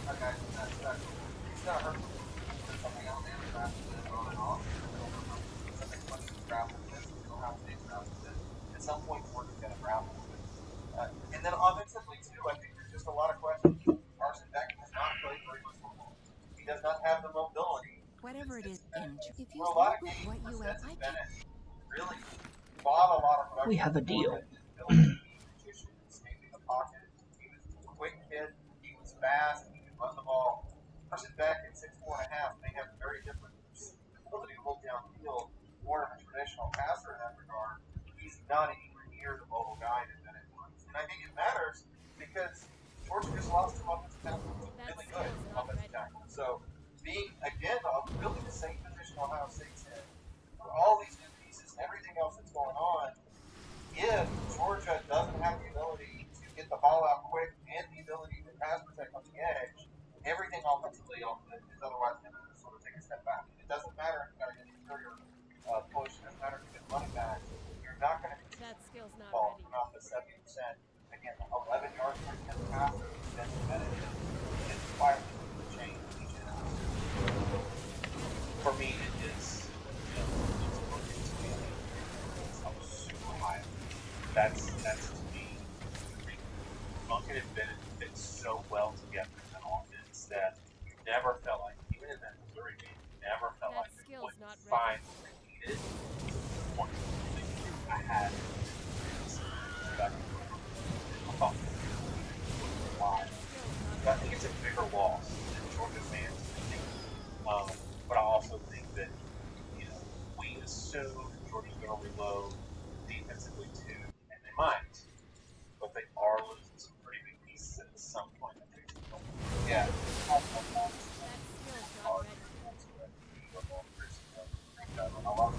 Speaker 12: our guys are not special. It's not hurt something else and travel with on and off. Something funny to travel with. How they travel with. At some point, Georgia's going to travel with. And then offensively, too, I think there's just a lot of questions. Carson Beck does not play very much football. He does not have the mobility.
Speaker 6: Whatever it is, if you
Speaker 12: For a lot of
Speaker 6: with
Speaker 12: games,
Speaker 6: what you
Speaker 12: Stetson
Speaker 6: I
Speaker 12: Bennett really bought a lot of production.
Speaker 2: We have a deal.
Speaker 12: Escaping the pocket. He was a quick kid. He was fast. He could run the ball. Carson Beck at 6'4.5" may have very different ability to hold downfield, more of a traditional passer in that regard. He's not anywhere near the mobile guy that Bennett was. And I think it matters because Georgia just lost two offensive tackles. Really good offensive tackles. So being, again, really the same position Ohio State's in, for all these new pieces and everything else that's going on, if Georgia doesn't have the ability to get the ball out quick and the ability to pass protect on the edge, everything offensively is otherwise going to sort of take a step back. It doesn't matter if you've got an interior push, it doesn't matter if you've got running back, you're not going to
Speaker 3: That skill's not
Speaker 12: ball
Speaker 3: ready.
Speaker 12: off the 70%. Again, 11 yards per 10 passer, Stetson Bennett is quietly the change each and every.
Speaker 11: For me, it is super high. That's to me. Lunkin and Bennett fit so well together in an offense that you never felt like, even in that Missouri game, you never felt
Speaker 3: That
Speaker 11: like they
Speaker 3: skill's
Speaker 11: couldn't
Speaker 3: not ready.
Speaker 11: find what they needed. I had I think it's a bigger loss than Georgia fans think. But I also think that, we assume Georgia's going to reload defensively too, and they might, but they are losing some pretty big pieces at some point in the season.
Speaker 12: Yeah.
Speaker 3: That skill's not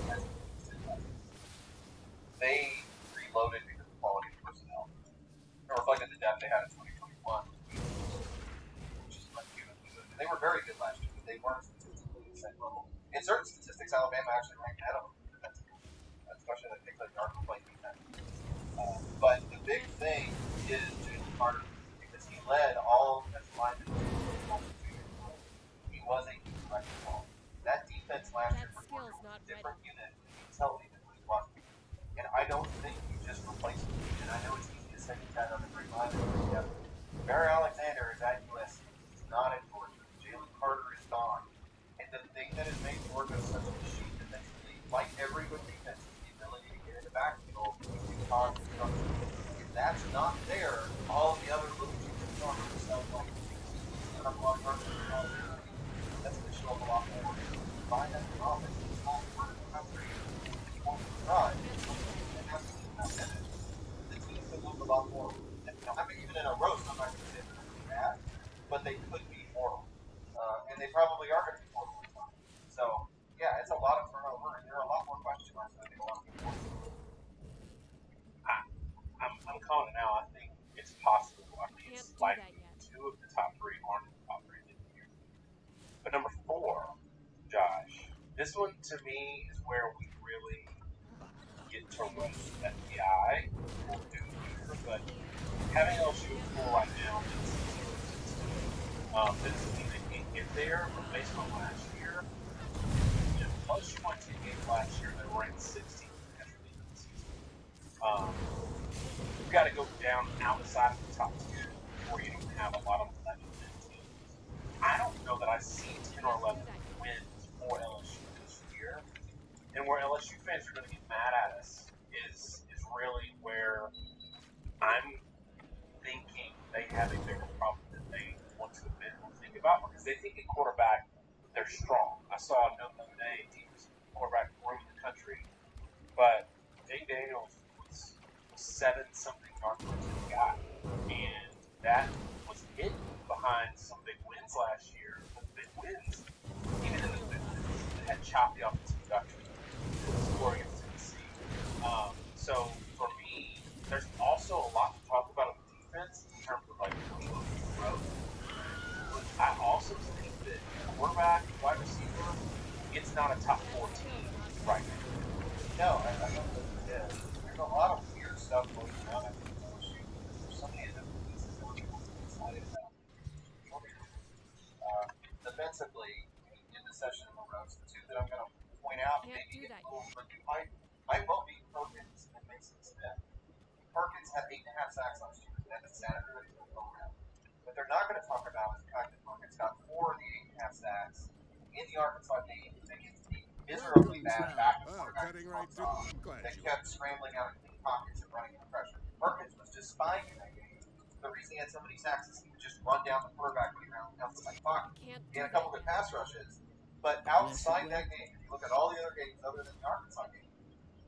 Speaker 3: ready.
Speaker 12: They reloaded because of quality of personnel. It reflected the depth they had in 2021, which is unhumanly good. And they were very good last year, but they weren't statistically at the same level. In certain statistics, Alabama actually ranked ahead of them, especially the things like yard per play defense. But the big thing is Jalen Carter, because he led all defensive linemen. He was a key running ball. That defense last year was a different unit. You can tell even when he was. And I don't think you just replace him. And I know it's easy to say he's had other great linemen together. Barry Alexander is at USC. He's not at Georgia. Jalen Carter is gone. And the thing that has made Georgia such a machine defensively, like every good defense, is the ability to get in the backfield and cause destruction. If that's not there, all the other little teams are themselves like that's going to show up a lot more. Find that the offense is not part of the country. If you want to run, and that's the team could move a lot more. I mean, even in a roast, I'm not going to say they're going to be bad, but they could be mortal. And they probably are going to be mortal. So, yeah, it's a lot of turnover, and there are a lot more question marks than I think a lot of people want.
Speaker 11: This one to me is where we really get to roast FBI or do here, but having LSU at 4 right now makes zero sense to me. That doesn't mean they can't get there, but based on last year, LSU won 10 games last year, they were ranked 16th after the end of the season. You've got to go down outside of the top 10 before you don't have a lot of 11-win teams. I don't know that I see 10 or 11 wins for LSU this year. And where LSU fans are going to get mad at us is really where I'm thinking they have a bigger problem than they want to admit or think about, because they think at quarterback they're strong. I saw a note the other day, deepest quarterback room in the country, but Jay Daniels was 7-something yards per attempt guy, and that was hidden behind some big wins last year. But the big wins, even in those big wins, they had choppy offensive production. Couldn't score against Tennessee. So for me, there's also a lot to talk about on the defense in terms of like growth. But I also think that quarterback, wide receiver, it's not a top 4 team right now.
Speaker 12: No, I don't think it is. There's a lot of weird stuff going on at LSU. There's so many of the pieces that we're excited about. Defensively, in the session of the roast, the two that I'm going to point out, maybe get a little tricky, might well be Perkins and Mason Smith. Perkins had 8.5 sacks last year. That's Saturday to go around. What they're not going to talk about is the fact that Perkins got 4 of the 8.5 sacks in the Arkansas game against the miserably bad back and quarterback Arkansas that kept scrambling out of clean pockets and running under pressure. Perkins was just spying in that game. The reason he had so many sacks is he would just run down the quarterback when he ran outside pocket. He had a couple good pass rushes, but outside that game, if you look at all the other games other than the Arkansas game,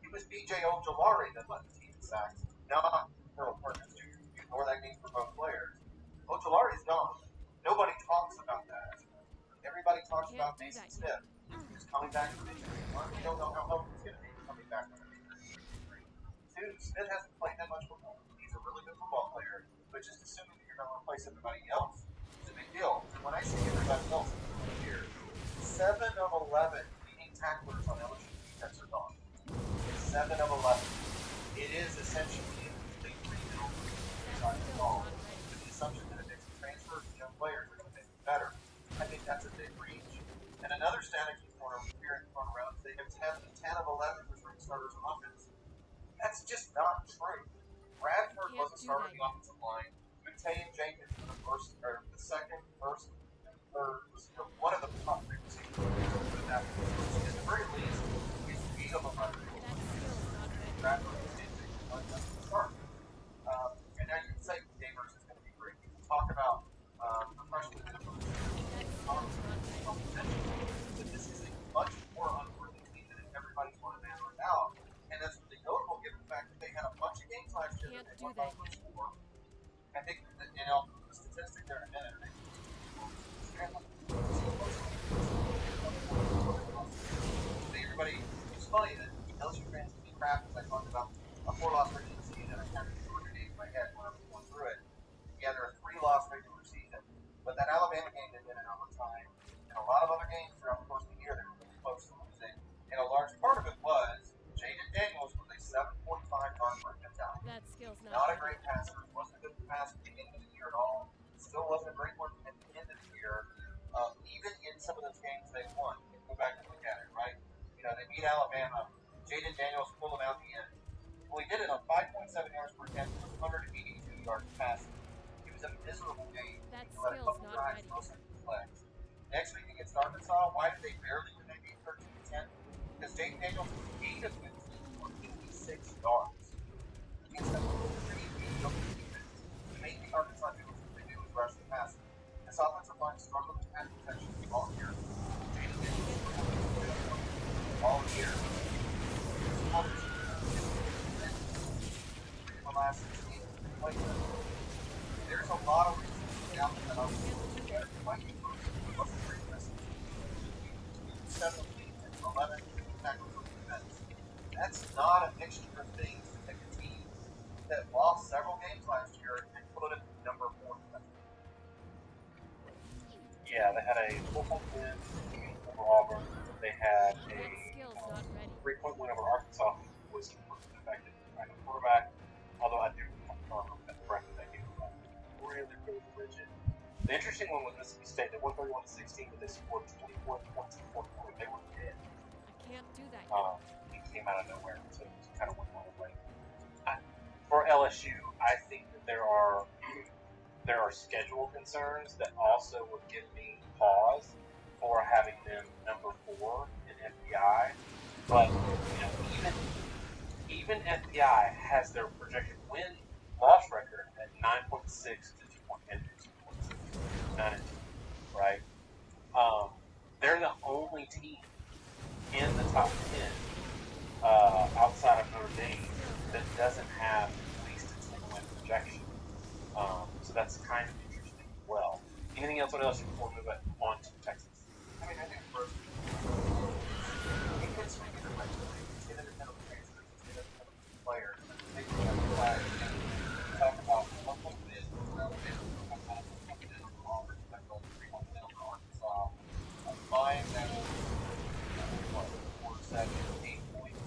Speaker 12: it was B.J. Ojolari that led the team in sacks, not Earl Perkins Jr. You ignore that game for both players. Ojolari's gone. Nobody talks about that. Everybody talks about Mason Smith, who's coming back from injury. One, we don't know how healthy he's going to be coming back from injury. Two, Smith hasn't played that much football. He's a really good football player, but just assuming that you're going to replace everybody else is a big deal. And when I say everybody else here, 7 of 11 leading tacklers on LSU defense are gone. 7 of 11. It is essentially a complete rebuild inside the ball, with the assumption that if they can transfer young players, they're going to make it better. I think that's a big reach. And another stat I keep hearing thrown around is they have 10 of 11 returning starters on offense. That's just not true. Bradford was a starter on the offensive line. Matei and Jenkins were the second, first, and third receiver. One of the top 3 receivers. At the very least, he's 8 of 11. Bradford is a start. And now you can say Gamers is going to be great. You can talk about the freshman minimum. But this is a much more unworthy team than everybody's wanted to hammer out. And that's really notable given the fact that they had a bunch of games last year that they won by one score. I think that, the statistic there in a minute. Everybody, it's funny that LSU fans can be crap as I talked about a 4-loss regular season. I kind of Georgia game in my head when I was going through it. Yeah, they're a 3-loss regular season, but that Alabama game ended in overtime, and a lot of other games throughout the course of the year they were really close to losing. And a large part of it was Jaden Daniels was a 7.5 yard per attempt out.
Speaker 3: That skill's
Speaker 11: Not a great passer. Wasn't a good passer at the beginning of the year at all. Still wasn't a great one at the end of the year. Even in some of those games they won. Go back and look at it, right? They beat Alabama. Jaden Daniels pulled them out in the end. Well, he did it on 5.7 yards per attempt with 182 yards passing. It was a miserable game.
Speaker 3: That
Speaker 11: He let a
Speaker 3: skill's
Speaker 11: couple
Speaker 3: not
Speaker 11: drives
Speaker 3: ready.
Speaker 11: go through his legs. Next week against Arkansas, why did they barely win that game 13-10? Because Jaden Daniels was 8 of 15 for 86 yards. Against a pretty mediocre defense. The main thing Arkansas did was they do was rush the passer. This offensive line struggled with pass protection all year. Jaden Daniels struggled all year. The last 6 games they played them. There's a lot of reasons to doubt that offensive better. Might be close. It wasn't very impressive. 7 leads and 11 tackles on defense. That's not a mixture of things to pick a team that lost several games last year and put it number 4 in the country. Yeah, they had a football win over Auburn. They had a
Speaker 3: That skill's not ready.
Speaker 11: 3-point win over Arkansas, who was completely effective at quarterback. Although I do that the bracket that game was really, really rigid. The interesting one was Mississippi State. They won 31-16, but they scored 24 points in the fourth quarter. They were dead.
Speaker 3: I can't do that yet.
Speaker 11: It came out of nowhere, so it just kind of went all the way. For LSU, I think that there are schedule concerns that also would give me pause for having them number 4 in FPI. But even FPI has their projected win-loss record at 9.6 to 2.6, 9 and 2, right? They're the only team in the top 10 outside of Notre Dame that doesn't have at least a 10-win projection. So that's kind of interesting as well. Anything else on LSU before we move on to Texas?
Speaker 12: I mean, I think first, it could swing either way. It's going to depend on the transfers. It's going to depend on the players. I think we have to talk about one point win over Alabama, one point win over Auburn, one point win over Arkansas. Combined, that was, 4, 7, 8 points.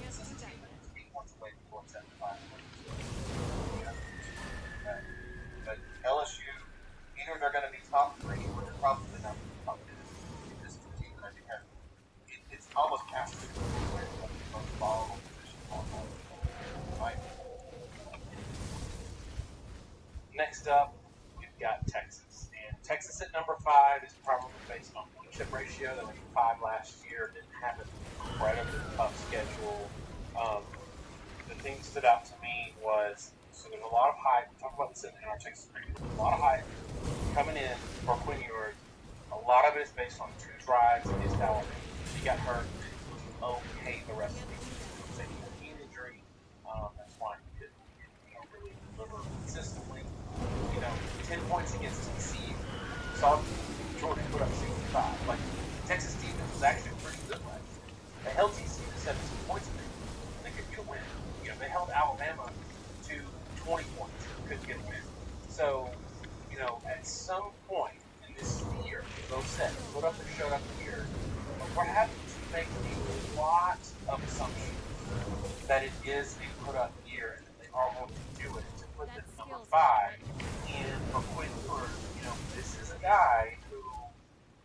Speaker 12: This is a team that was 8 points away from going 75 points. But LSU, either they're going to be top 3 or they're probably not going to be top 10. This is a team that I think has, it's almost past the most volatile position on right?
Speaker 11: Next up, we've got Texas. And Texas at number 5 is probably based on win-chip ratio. They went 5 last year, didn't have an incredibly tough schedule. The thing that stood out to me was, so there's a lot of hype. We talked about this in our Texas preview. There's a lot of hype coming in for Quinn Ewers. A lot of it is based on 2 drives against Alabama. She got hurt. It was okay the rest of the season. Same with knee injury. That's why he didn't really deliver consistently. 10 points against TCU. Saw Georgia put up 65. Like, Texas defense was actually pretty good last year. They held TCU to 17 points in there. They could get a win. They held Alabama to 20 points. Couldn't get a win. So, at some point in this year, both sets put up or showed up here, we're having to make a lot of assumptions that it is a put up year and that they are going to do it to put them number 5. And for Quinn Ewers, this is a guy who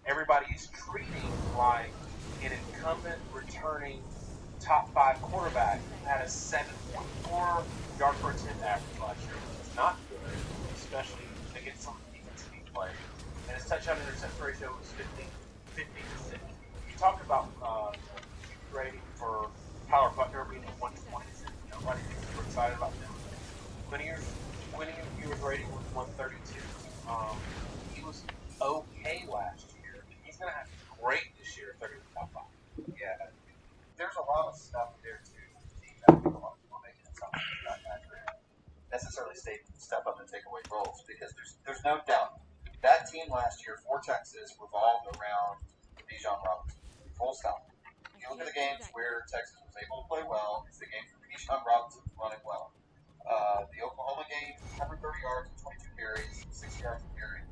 Speaker 11: everybody is treating like an incumbent returning top 5 quarterback who had a 7.4 yard per attempt average last year, which is not good, especially against some of the defensive team play. And his touchdown interception ratio was 50 to 6. You talked about rating for Tyler Butler being at 120. Nobody thinks we're excited about them. Quinn Ewers' rating was 132. He was okay last year. He's going to have to be great this year if they're going to be top 5.
Speaker 12: Yeah. There's a lot of stuff there, too. I think a lot of people are making assumptions about that. Necessarily step up and take away roles because there's no doubt that team last year for Texas revolved around Bijan Robinson. Full stop. You look at the games where Texas was able to play well, it's the games where Bijan Robinson was running well. The Oklahoma game, 130 yards and 22 carries, 6 yards a carry.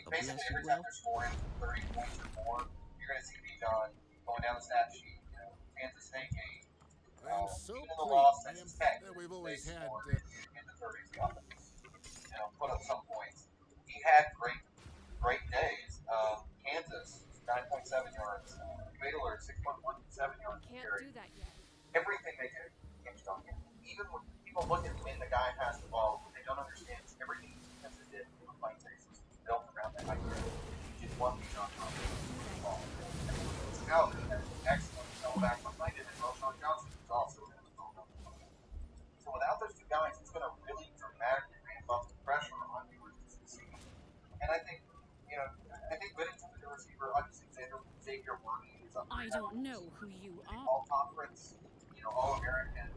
Speaker 12: Basically, every time they're scoring 30 points or more, you're going to see Bijan going down the stat sheet. Kansas State game. Even in the loss, Texas Tech,
Speaker 7: we've always
Speaker 12: they
Speaker 7: had
Speaker 12: scored in the 30s. The offense, put up some points. He had great days. Kansas, 9.7 yards. Baylor, 6.17 yards.
Speaker 3: Can't do that yet.
Speaker 12: Everything they do hinged on him. Even when people look at when the guy has the ball, what they don't understand is everything defense did with Mike Texas was built around that idea. You just want Bijan Robinson to the ball. Scout has been excellent. Back from Mike and Roshan Johnson is also in the ball. So without those 2 guys, it's going to really dramatically ramp up the pressure on Ewers to succeed. And I think, Whittington's a good receiver. Obviously, Xavier Worthy is up there.
Speaker 3: I don't know who you are.
Speaker 12: All conference, All-American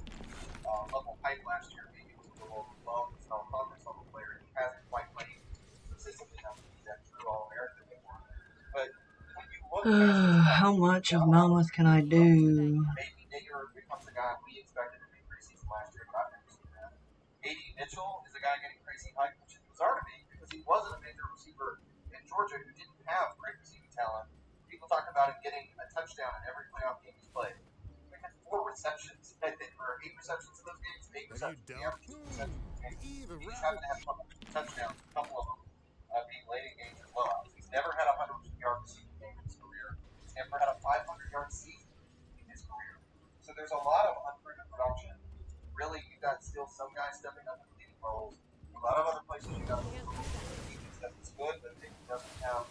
Speaker 12: level hype last year. Maybe was a little overblown. He's not a conference level player. He hasn't quite played consistently enough to be that true All-American anymore. But when you look at
Speaker 2: How much of Mammoth can I do?
Speaker 12: maybe Digger becomes a guy we expected to be preseason last year, but I've never seen that. A.D. Mitchell is a guy getting crazy hype, which is bizarre to me because he wasn't a major receiver in Georgia who didn't have great receiving talent. People talk about him getting a touchdown in every playoff game he's played. We had 4 receptions, I think, or 8 receptions in those games. 8
Speaker 7: Have you
Speaker 12: receptions. The
Speaker 7: dealt?
Speaker 12: average 8 receptions in games.
Speaker 7: Either
Speaker 12: He just
Speaker 7: right.
Speaker 12: happened to have a couple touchdowns, a couple of them being late in games and blowouts. He's never had a 100-yard receiving game in his career. He's never had a 500-yard season in his career. So there's a lot of unproven production. Really, you got still some guys stepping up in leading roles. A lot of other places you got defense that's good, but maybe doesn't have.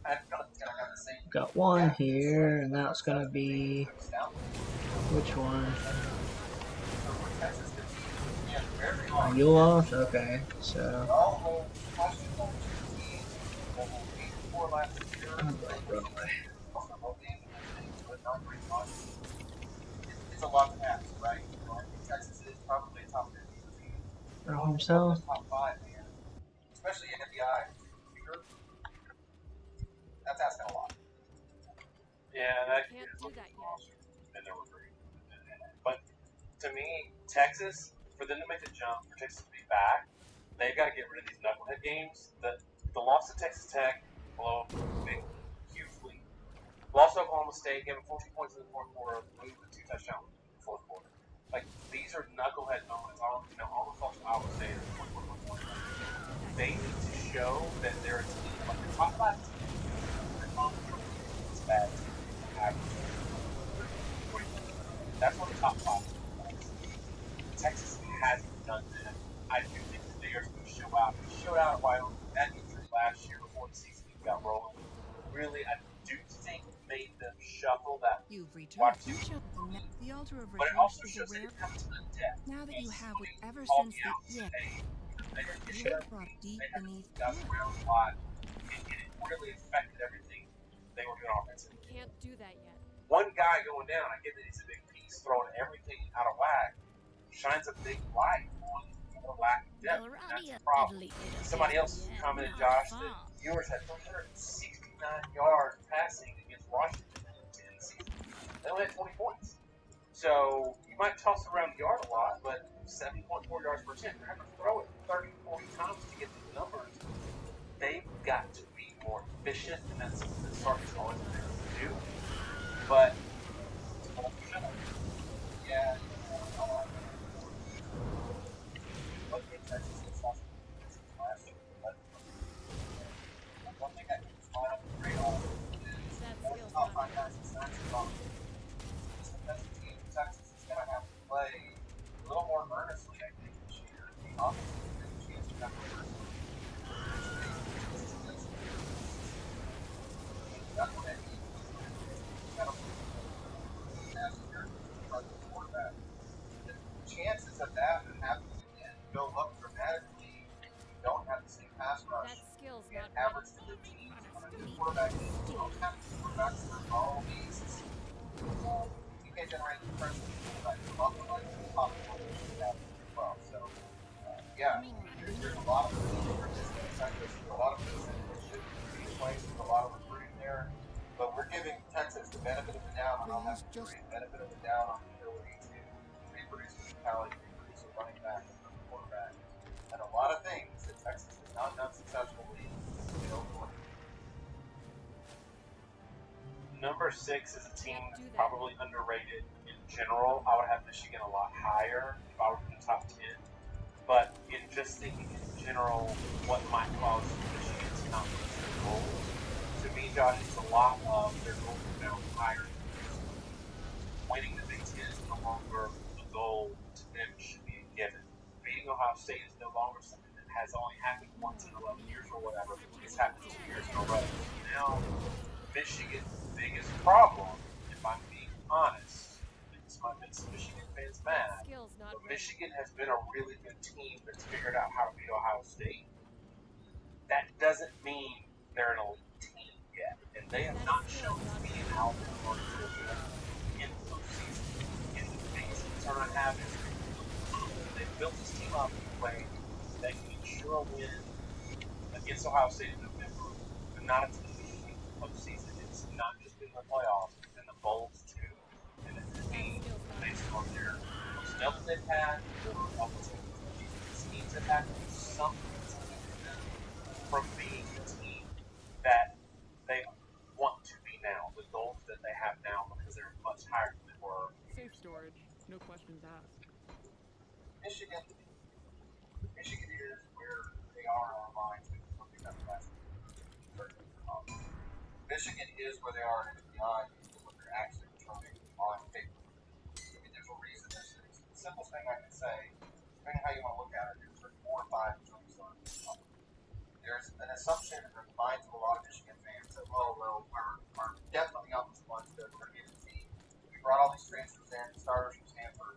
Speaker 12: I feel like it's gonna have the same.
Speaker 2: Got one here, and that's gonna be which one? Are you lost? Okay, so.
Speaker 12: It's a lot to ask, right? I think Texas is probably a top 50 team.
Speaker 2: They're himself.
Speaker 12: Top 5, man. Especially FBI. That's asking a lot.
Speaker 11: Yeah, that
Speaker 3: Can't do that yet.
Speaker 11: and they were great. But to me, Texas, for them to make the jump, for Texas to be back, they've got to get rid of these knucklehead games. The loss to Texas Tech, blow big, huge lead. Lost to Oklahoma State, gave them 14 points in the fourth quarter, moved with 2 touchdowns in the fourth quarter. Like, these are knucklehead moments. Almost lost to Iowa State or 21. They need to show that they're a team, like the top 5 team. It's bad. That's what the top 5 is. Texas hasn't done that. I do think that they are going to show out. They showed out at Wyoming. That injury last year before the season got rolling. Really, I do think made them shuffle that.
Speaker 6: You've returned to the altar of reproach is a rare. Now that you have, ever since the you were brought deep beneath.
Speaker 11: It really affected everything they were doing offensively.
Speaker 3: Can't do that yet.
Speaker 11: One guy going down, I get that he's a big piece, throwing everything out of whack, shines a big light on the lack of depth. That's the problem. Somebody else commented, Josh, that viewers had 369 yards passing against Washington in the season. They only had 20 points. So you might toss around the yard a lot, but 7.4 yards per attempt. They're going to throw it 30, 40 times to get these numbers. They've got to be more efficient, and that's something that Sarkis always been able to do. But yeah, what did Texas get last year? One thing I think is fine on the radar is more than top 5 guys in sacks and bombs. This defensive team, Texas is going to have to play a little more earnestly, I think, this year. The offense has a chance to have a first. That's what I mean. Chances of that happening again go up dramatically if you don't have the same pass rush and average to the teams on a new quarterback. You don't have quarterbacks that are all beasts. You can't generate the pressure like the top one as well. So, yeah, there's a lot of Texas, a lot of this should be in place with a lot of recruiting there. But we're giving Texas the benefit of the doubt on how to create benefit of the doubt on the ability to reproduce mentality, reproduce a running back, a quarterback, and a lot of things that Texas has not done successfully in Oklahoma. Number 6 is a team that's probably underrated in general. I would have Michigan a lot higher if I were in the top 10. But in just thinking in general, what might cause Michigan to not reach their goals, to me, Josh, it's a lot of their goals are now higher. Winning the Big Ten is no longer a goal to them, should be a given. Beating Ohio State is no longer something that has only happened once in 11 years or whatever. It's happened 2 years in a row. Now, Michigan's biggest problem, if I'm being honest, this might make some Michigan fans mad, but Michigan has been a really good team that's figured out how to beat Ohio State. That doesn't mean they're an elite team yet, and they have not shown to be an Alabama or Georgia in the postseason. In the biggest concern I have is they've built this team up in a way that can ensure a win against Ohio State in November, but not a team in the postseason. It's not just in the playoffs, it's in the bowls too. And it's me, based on their personnel that they've had, or opportunities these teams have had, something to keep them from being the team that they want to be now.
Speaker 9: Safe storage, no questions asked.
Speaker 12: Michigan is where they are in our minds because what they've done the last few years. Michigan is where they are in the eyes of what they're actually returning on paper. I mean, there's a reason there's things. The simplest thing I can say, depending on how you want to look at it, is there's 4 or 5 terms on there's an assumption in the minds of a lot of Michigan fans that, oh, well, we're definitely not this ones that we're going to get a team. We brought all these transfers in, starters from Stanford.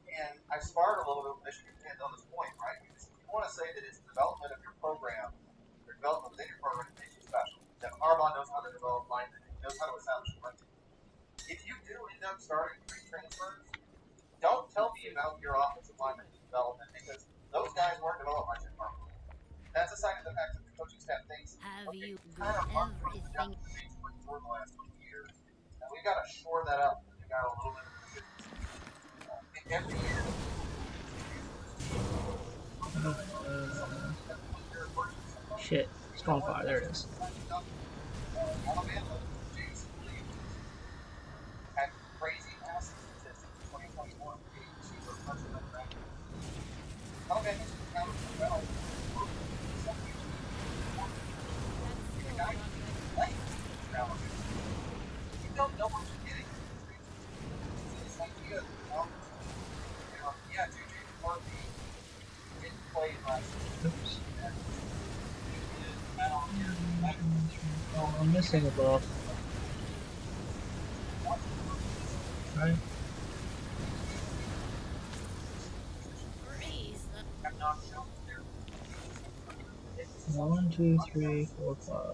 Speaker 12: And I sparred a little bit with Michigan fans on this point, right? Because if you want to say that it's the development of your program, or development within your program that makes you special, that Harbaugh knows how to develop linemen, he knows how to establish a run. If you do end up starting 3 transfers, don't tell me about your offensive lineman development because those guys weren't developed by Jim Harbaugh. That's a sign of the fact that the coaching staff thinks, okay, we kind of run the depth of the base for the last couple of years, and we've got to shore that up because we got a little bit of consistency. Every year,
Speaker 2: shit, it's on fire. There it is.
Speaker 12: Alabama, Jason Williams had crazy passing statistics in 2021. He received a touchdown back. Alabama's counted for well. You don't know what you're getting. So this idea of, yeah, J.J. McCarthy didn't play last year.
Speaker 2: Oh, I'm missing a ball. Right?
Speaker 12: Have not shown their
Speaker 2: 1, 2, 3, 4, 5.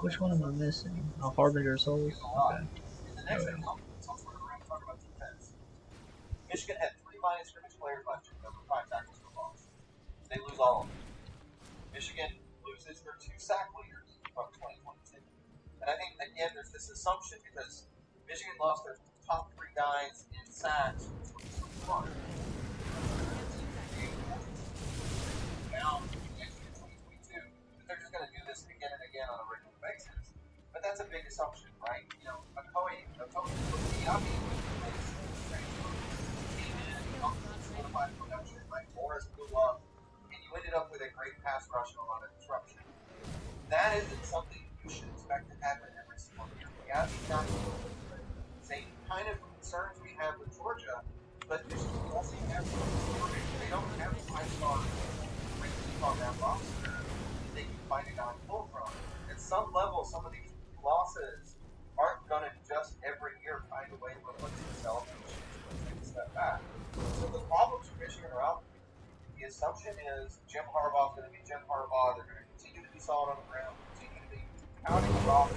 Speaker 2: Which one am I missing? Oh, Harbinger Souls? Okay.
Speaker 12: The next thing, we're going to talk about defense. Michigan had 3 line of scrimmage players last year, over 5 tackles for loss. They lose all of them. Michigan loses their 2 sack leaders from 2022. And I think, again, there's this assumption because Michigan lost their top 3 guys in sacks from 2021. Now, in 2022, they're just going to do this again and again on a regular basis. But that's a big assumption, right? You know, Okoye, Diaby came in and solidified production, right? Morris blew up, and you ended up with a great pass rush and a lot of disruption. That isn't something you should expect to happen every single year. Diaby's not same kind of concerns we have with Georgia, but Michigan doesn't have they don't have 5-star rankings on that roster that they can find a guy to pull from. At some level, some of these losses aren't going to just every year find a way to replace themselves and take a step back. So the problems for Michigan are out. The assumption is Jim Harbaugh is going to be Jim Harbaugh. They're going to continue to be solid on the ground, continue to be pounding the rock.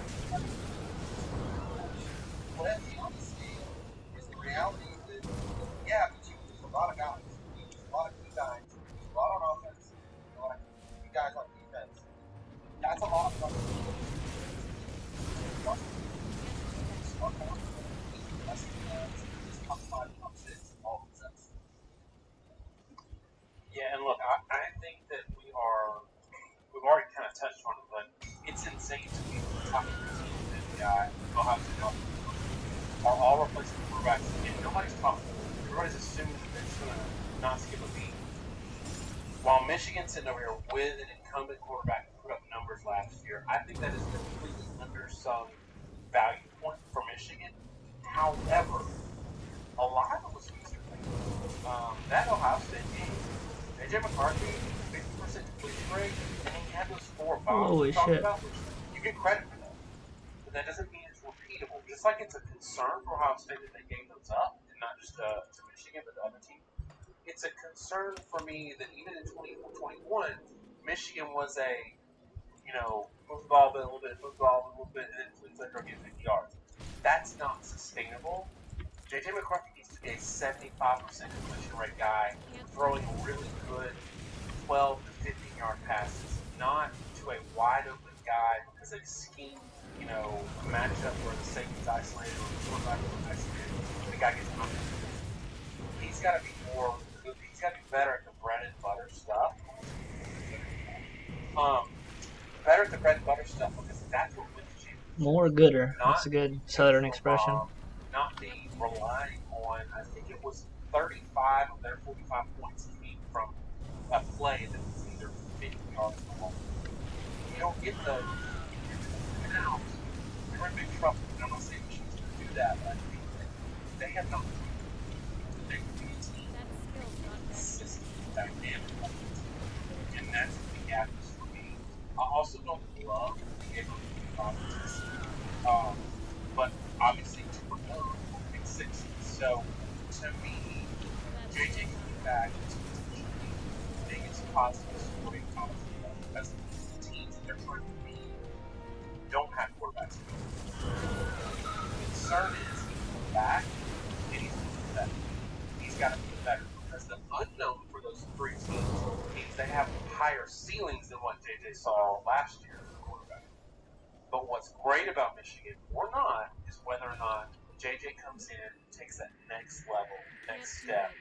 Speaker 12: What at the honesty is the reality that, yeah, but you lose a lot of guys. You lose a lot of good guys. You lose a lot on offense. A lot of good guys on defense. That's a lot of fun.
Speaker 11: Yeah, and look, I think that we've already kind of touched on it, but it's insane to me the top 3 teams that we got Ohio State are all replacing quarterbacks, and nobody's talking. Everybody's assuming that it's going to not skip a beat. While Michigan's sitting over here with an incumbent quarterback who put up numbers last year, I think that is a completely undersung value point for Michigan. However, a lot of it was easy. That Ohio State game, AJ McCarthy, 50% completion rate, and then he had those 4 bombs
Speaker 2: Holy
Speaker 11: we talked
Speaker 2: shit.
Speaker 11: about, which you get credit for that. But that doesn't mean it's repeatable. Just like it's a concern for Ohio State that they gave those up, and not just to Michigan, but the other team. It's a concern for me that even in 2021, Michigan was a, move the ball a little bit, move the ball a little bit, and then please let her get 50 yards. That's not sustainable. J.J. McCarthy needs to be a 75% completion rate guy, throwing really good 12 to 15-yard passes, not to a wide-open guy because they've schemed, a matchup where the safety's isolated or the quarterback is isolated, and the guy gets knocked. He's got to be better at the bread and butter stuff. Better at the bread and butter stuff because that's what wins championships.
Speaker 2: More gooder.
Speaker 11: not
Speaker 2: That's a good
Speaker 11: came
Speaker 2: Southern
Speaker 11: from
Speaker 2: expression.
Speaker 11: not being relying on. I think it was 35 of their 45 points came from a play that was either 50 yards or long. You don't get the out. You're in big trouble. And I'm not saying Michigan's going to do that, but I think that they have not proven they can be a team
Speaker 3: That skill's not ready.
Speaker 11: consistent, dynamic, and that's the gap is for me. I also don't love the game of offenses, but obviously 2-0 makes 6. So to me, JJ coming back is potentially the biggest positive story in college football because the teams that they're trying to beat don't have quarterbacks. The concern is he comes back and he's going to be better. He's got to be better because the unknown for those 3 teams means they have higher ceilings than what JJ saw last year as a quarterback. But what's great about Michigan or not is whether or not JJ comes in and takes that next level, next step.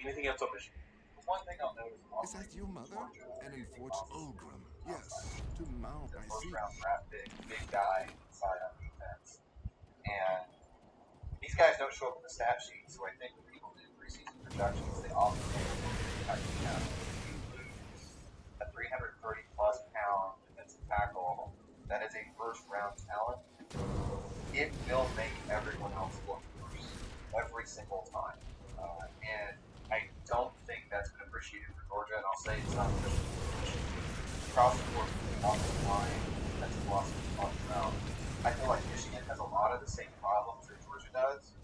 Speaker 11: Anything else on Michigan?
Speaker 12: The one thing I'll notice
Speaker 7: Is that your mother? An unfortunate Ogrim. Yes, to Mount.
Speaker 12: the
Speaker 7: I
Speaker 12: first
Speaker 7: see.
Speaker 12: round draft pick, big guy inside on defense. And these guys don't show up in the stat sheet, so I think when people do preseason projections, they often lose a 330 plus pound defensive tackle that is a first round talent. It will make everyone else look worse every single time. And I don't think that's been appreciated for Georgia, and I'll say it's not just across the board from the offensive line, defensive philosophy talked about. I feel like Michigan has a lot of the same problems that Georgia does,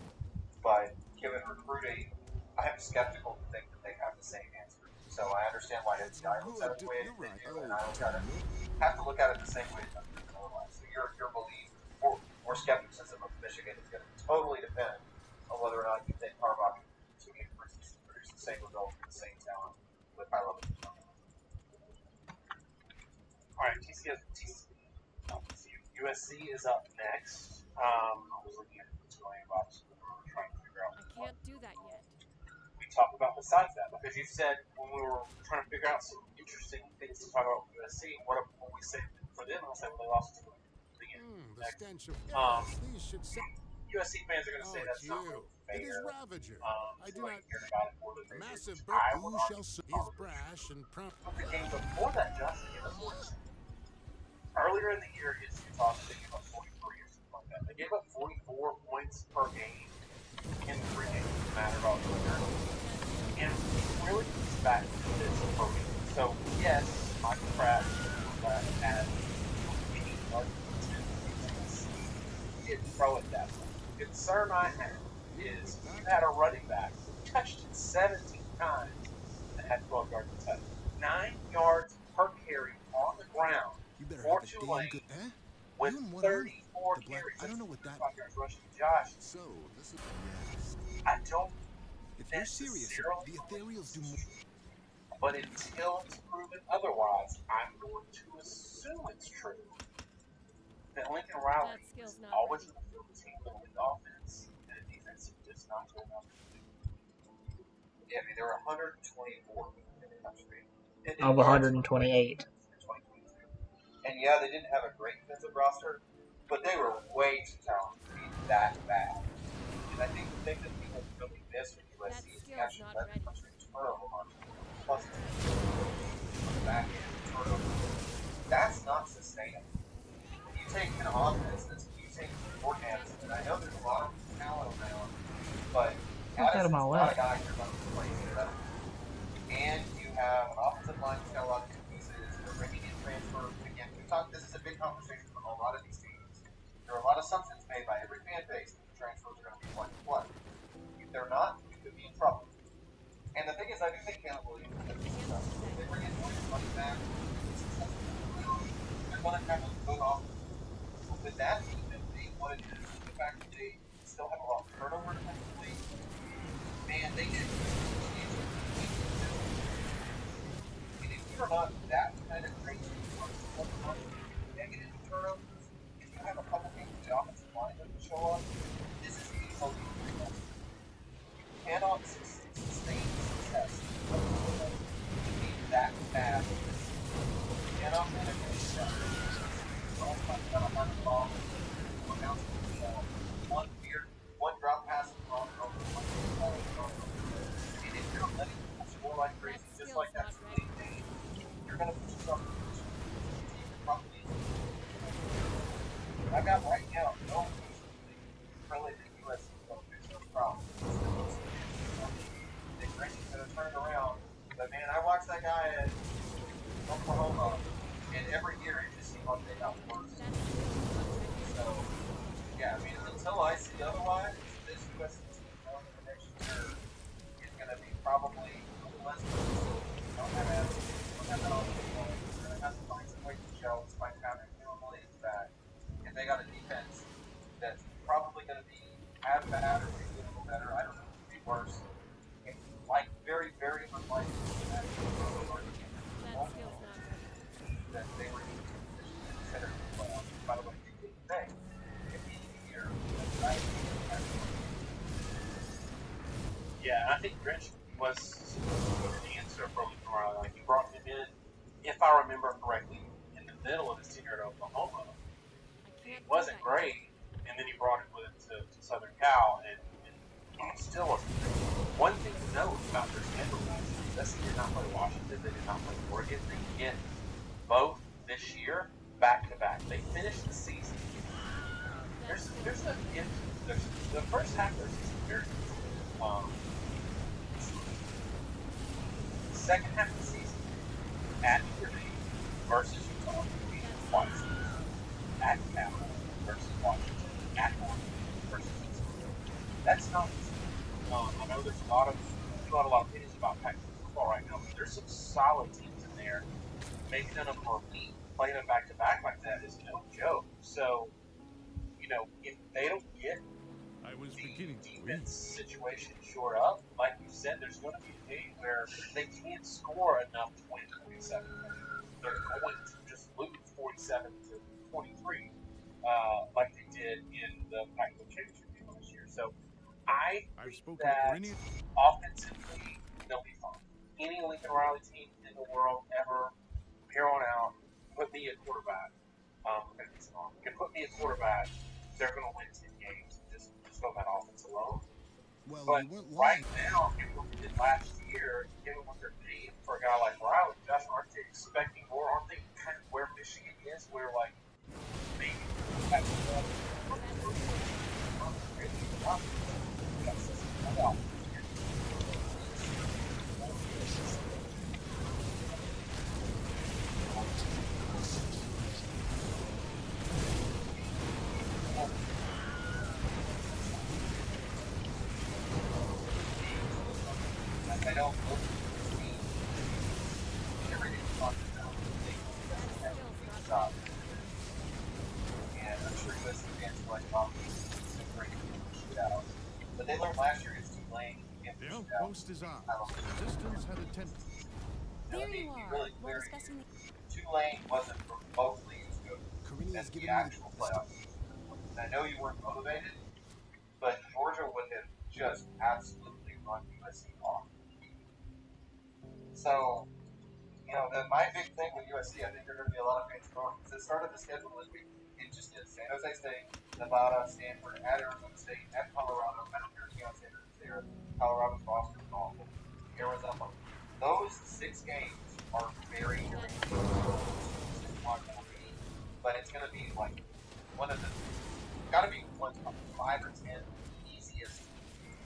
Speaker 12: but given recruiting, I am skeptical to think that they have the same answer. So I understand why
Speaker 7: That's
Speaker 12: I look at it the way
Speaker 7: You're right.
Speaker 12: they do,
Speaker 7: Oh,
Speaker 12: and I
Speaker 7: tell me.
Speaker 12: have to look at it the same way as otherwise. So your belief or skepticism of Michigan is going to totally depend on whether or not you think Harbaugh can continue to produce the same results with the same talent with high level of talent.
Speaker 11: All right, USC is up next. I was looking at the Tulane box when we were trying to figure out.
Speaker 3: I can't do that yet.
Speaker 11: We talked about besides that because you said when we were trying to figure out some interesting things to talk about with USC, what we say for them, I said, well, they lost to the
Speaker 7: The stench of these should say.
Speaker 11: USC fans are going to say that's not really fair.
Speaker 7: It is Ravager. I do not.
Speaker 11: Hear about it more than
Speaker 7: A
Speaker 11: they
Speaker 7: massive
Speaker 11: do.
Speaker 7: bird
Speaker 11: I would
Speaker 7: who
Speaker 11: argue
Speaker 7: shall see is brash and prompt.
Speaker 11: but the game before that, Josh, they gave up 42. Earlier in the year against Utah, they gave up 43 or something like that. They gave up 44 points per game in 3 games, no matter about the year. And it really comes back to this program. So, yes, Michael Pratt has 80 yards. He didn't throw it that way. The concern I have is you had a running back who touched it 17 times and had 12 yards of touch. 9 yards per carry on the ground for Tulane with 34 carries.
Speaker 7: I don't know what that.
Speaker 11: Rushing. Josh,
Speaker 7: So this is.
Speaker 11: I don't
Speaker 7: If you're serious, the ethereals do more.
Speaker 11: but until it's proven otherwise, I'm going to assume it's true that Lincoln Riley is always going to field the team with the offense and the defense is just not good enough.
Speaker 12: Yeah, I mean, there were 124 in the country.
Speaker 2: Of 128.
Speaker 12: And yeah, they didn't have a great defensive roster, but they were way too talented to be that bad. And I think the thing that people really miss with USC is they actually led the country in turnover margin. Plus, on the back end, turnover. That's not sustainable. When you take an offense that's using forehands, and I know there's a lot of talent around, but
Speaker 2: Get out of my way.
Speaker 12: not a guy you're going to play better. And you have an offensive line that's got a lot of good pieces. They're bringing in transfers. Again, this is a big conversation for a lot of these teams. There are a lot of assumptions made by every fan base that the transfers are going to be plug and play. If they're not, you could be in trouble. And the thing is, I do think Caleb Williams is going to be successful. If they bring in Williams running back, they're going to have a good offense. But with that defense being what it is, the fact that they still have a lot of turnover defensively, man, they did. And if you're not that kind of crazy, negative turnovers, if you have a couple games where the offensive line doesn't show up, this is the whole game. You cannot sustain success to be that bad. You cannot win a game. Don't find out about the ball. that guy at Oklahoma, and every year it just seemed like they got worse. So, yeah, I mean, until I see otherwise, this USC team going into next year is going to be probably a little less consistent. Don't have that. Don't have that offensive line. They're going to have to find some ways to gel despite having Williams back. And they got a defense that's probably going to be as bad or maybe a little better. I don't know. It could be worse. Like very, very unlikely that that they were in a position to consider the playoffs. By the way, they did say at the end of the year that
Speaker 11: Yeah, I think Grinch was an answer for Lincoln Riley. Like, he brought him in, if I remember correctly, in the middle of his tenure at Oklahoma. He wasn't great, and then he brought him with him to Southern Cal, and he still wasn't great. One thing to note about their schedule last year, USC did not play Washington, they did not play Oregon. They get both this year back to back. They finished the season. There's the first half of their season very good. Second half of the season at Purdue versus Utah, twice. At Cal versus Washington, at Oregon versus Utah. That's not. I know there's a lot of opinions about Pac-12 football right now, but there's some solid teams in there. Maybe none of them are elite. Playing them back to back like that is no joke. So, if they don't get the defense situation shored up, like you said, there's going to be a game where they can't score enough to win 27. They're going to just lose 47 to 23, like they did in the Pac-12 championship game last year. So, I think that offensively they'll be fine. Any Lincoln Riley team in the world ever, from here on out, put me a quarterback. Can put me a quarterback. They're going to win 10 games just on that offense alone.
Speaker 7: Well,
Speaker 11: but right now, given what we did last year, given what they're paying for a guy like Riley, Josh, aren't they expecting more? Aren't they kind of where Michigan is, where like maybe that's I don't look to me everything talking about and I'm sure USC fans are like, oh, it's a great shootout. But they learned last year against Tulane.
Speaker 7: The outpost is ours. Resistance had attempted.
Speaker 6: There you are. While discussing the
Speaker 12: Tulane wasn't remotely as good as the actual playoff. And I know you weren't motivated, but Georgia would have just absolutely run USC off. So, my big thing with USC, I think there are going to be a lot of fans going because it started the schedule this week. It just did San Jose State, Nevada, Stanford, at Arizona State, at Colorado. I don't care if Deion Sanders is there. Colorado's roster is awful. Arizona. Those 6 games are very but it's going to be like one of the, got to be one of 5 or 10 easiest